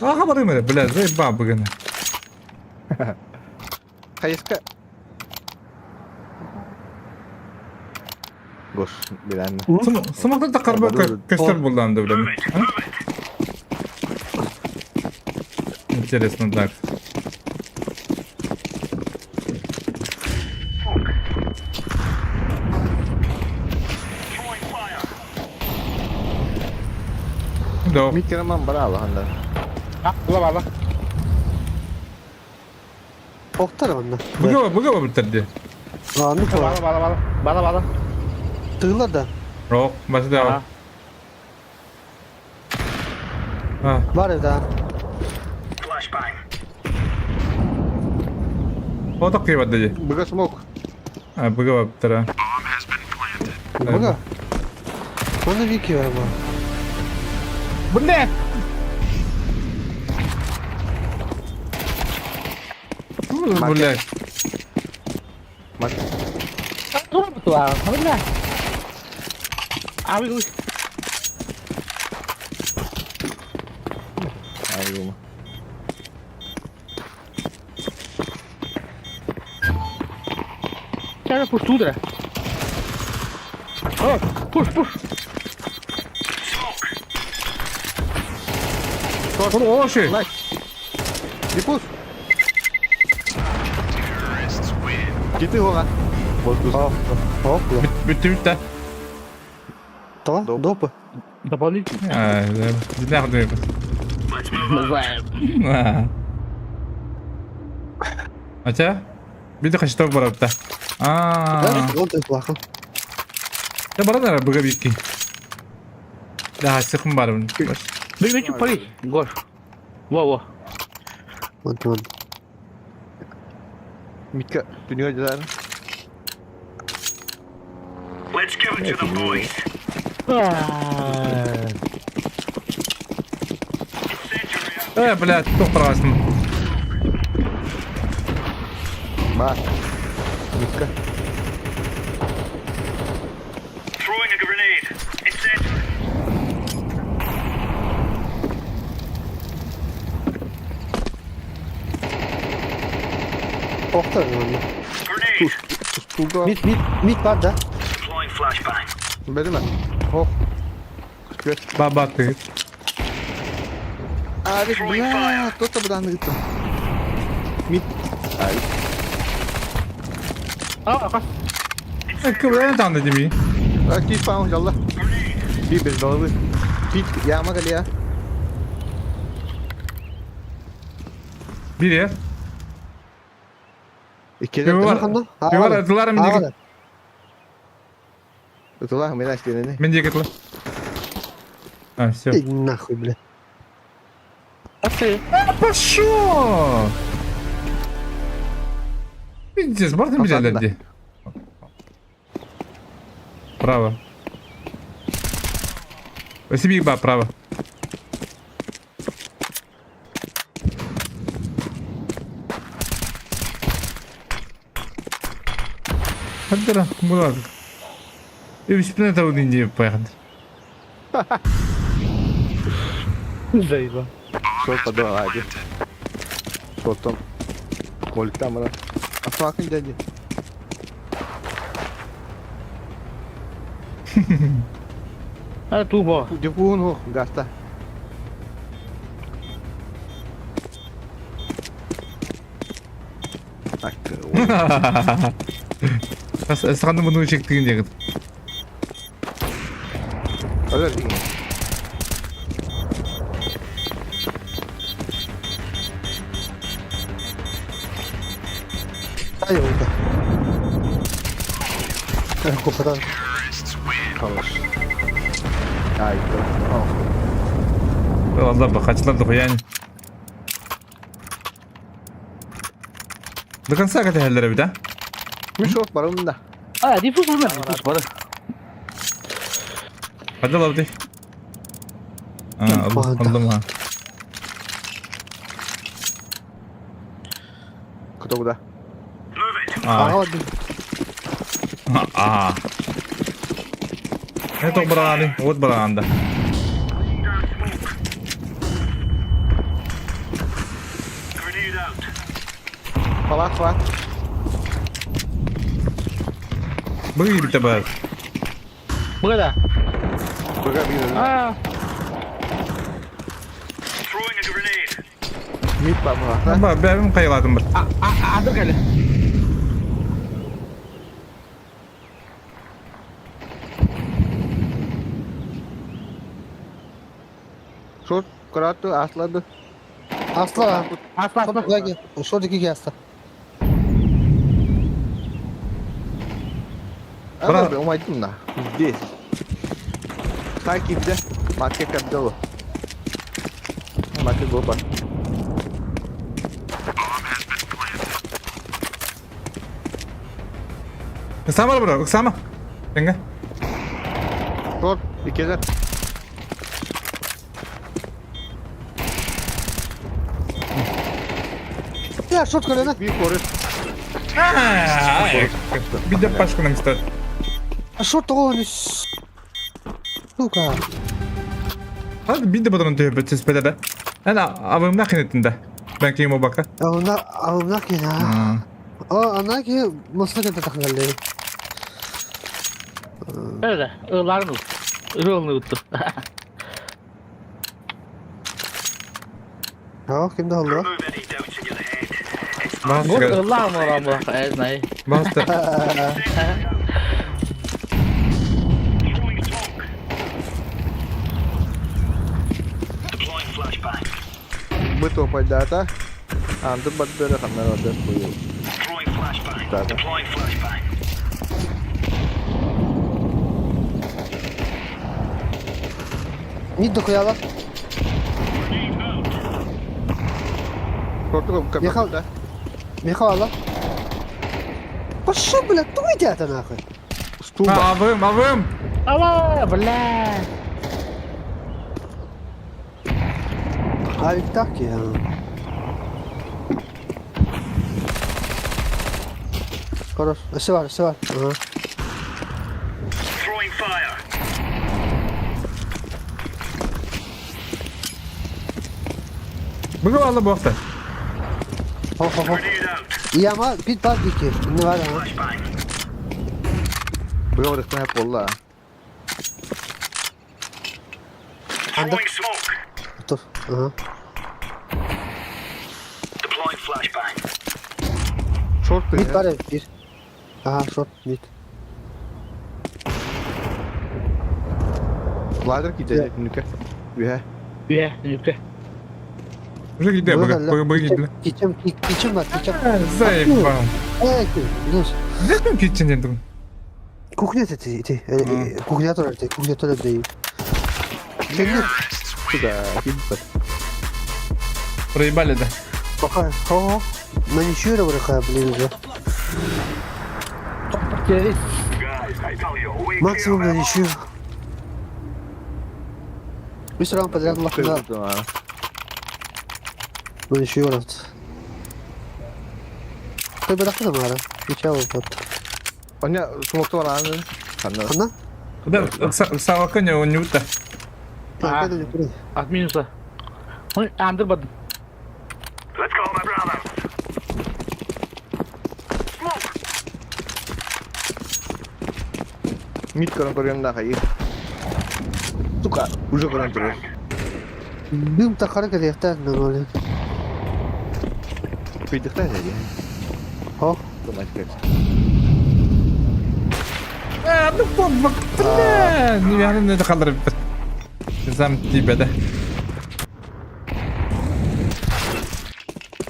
Aha bakayım öyle biraz da bak bugün. Kayıska. Boş bir anne. Sımakta takarba kaçlar bullandı bile mi? Интересно так. Да. Mid kiraman bravo handa. Bula bala. Oktar bana. Buga bitirdi. Anlık var. Bala. Tığlar da. Yok, başta devam. Ha. Var evde ha. O da kıymet dedi. Buga smoke. Ha, buga bitir ha. Bak. Bana bir iki var bu. Bu ne? Bu ne? Bak. Dur betul. Benar. Abi gue. Ayo. Cara push tudo, né? Oh, push. O şey. Dipus. Gitti hola. Boskus. Hop. Bitti. Tamam. Dopa. Tá bom ali? Ha, nerede yapıyorsun? Ha. Aça? Bir de kaçta var hatta. Aa. O da bakın. Ya bana da buga bir iki. Daha sıkın var bunun. Vem tipo ali. Gosto. Wow. Mantıman. Mika dönüyor zaten. Блядь, кто праздник? Bak. Mika. Oktar bana. Puga. Mit var da. Böyle mi? Oh. Göt. Babatı. Arif ya. Tut da buradan da gittim. Mid. Ay. Ah, Kıvırını tanıdı mi? Keep found yallah. Keep is dolabı. Keep yağma kali ya. Bir yer. İki Bir de var. Bir var atılar mı diye. Itulah menaş denene. Ben diye gitler. Ha, все. Nahуй, бля. Пошел! Пиздец, можно меня Посадка. дать? Право. Спасибо, право. Хадра, Мурат. И вспомни этого не поехать. Zeyba. Sol pada aja. Sotom. Molita mana? Apa akan jadi? Ada tu bo. Dia pun oh gasta. Странно bunu çektiğin yakın. Öyle değil mi? Ay orada. Kopadan. Kalır. Ay, oh. Allah bak kaçlardık yani. До конца как hallere bir de. Мешок барында. Ah, difus benar. Difus benar. Hadi lan hadi. Aldım ha. Kуда. Aha Ne tok berani, buat beranda. Falak. Bagi kita bar. Burada. Bıga bir. Aa. Mid bak bu. Apa benim kayıladım bir. Adı geldi. Short kırattı aslandı. asla. Asla. Şuradaki, şuradaki asla. Ama ben umaydım da. Değil. Sanki bir de market kapıda o. Market bu bak. Sama bro, sama. Enggak. Short bir kere. Ya şort kalene. Bir koru. Bir de başkanım ister. Şort oğlum. Suka. Hadi bir de bunun tövbe tespede. Hani avım nakinetinde. Ben kim o baka? Avımdak ya. O ana ki musluk ete takıldı. Öyle. Irlarını. Irılını uttu. Ya kimde oldu? Bu Bastı. ırlar mı oran bu? Ne? Bastı. Betul pada data. Antum betul ada kamera ada koyo. Data. Mid de koyalım. Short tuh bukan Yakal. betul dah. Mika Allah. Başım bile tuğ ya tanakı. Stuba. Avım. Allah belah. Abi tak ya. Koros. Esi var. Aha. Bugün valla bu hafta. Ho. İyi ama pit bak iki. Ne var ama? Bugün orada hep bolla. Anda. Dur. Aha. Short tuh Mid ya. var ya bir. Aha short mid. Ladder kita nikah. Ya. Üye. Yükle. Buraya gidiyor bugün. Bugün gidiyor. Kitchen var. Zayıf bana. Evet. Dur. Neden kitchen dedim? Kuchnia ty. Kuchniator değil. Kendi. Sudah hidup. Burayı ballede. Bakar. Ho. Manicure bırakabiliriz ya. Geri. Maksimum manicure. Bir sıra подряд лохна. Manicure от. Ты бıraktın mı ara? Geçen oldu. Banyak semua orang sana. Ana? Da sağ bakınca o nyuta. Kanka da yukarı. At minusa. Onu andırmadım. Mid korang dah kayak. Suka, udah korang terus. Bim takarı kadar yeter ne böyle. Pidikten aja. Ho. Otomatis. Aduh bak. Ni yani ne kalır bir. Nizam tibede.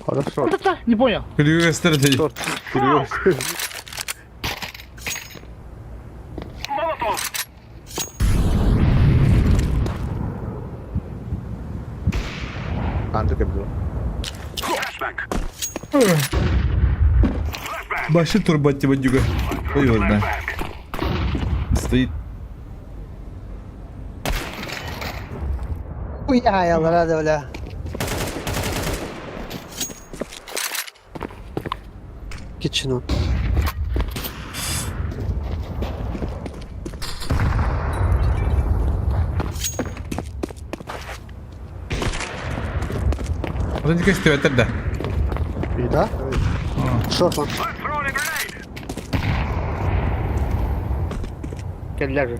Хорошо. Что-то не понял. Gülüyor gösterdi. Short. Serius. Antuk ya bro. Başı turbat juga. Ой, да. Стоит. Хуя, рада, бля. Kitchen. Один тільки стиветер де. Да? Шорт он. Келлер же.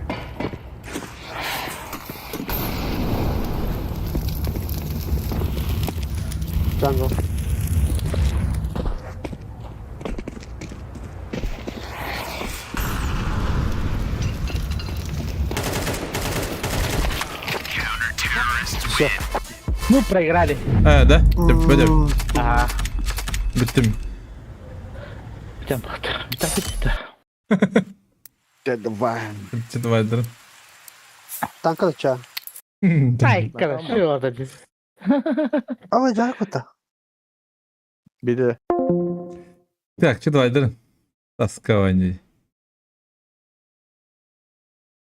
Джангл. Все. Ну, проиграли. Да? Бедер. Ага. Bittim. Битем. Битем, битем. Давай. Читвайдер. Танка ча. Ай, хорошо, вот это. Ama Cankut'a. Bir de Так, читвайдер. Таскаванний.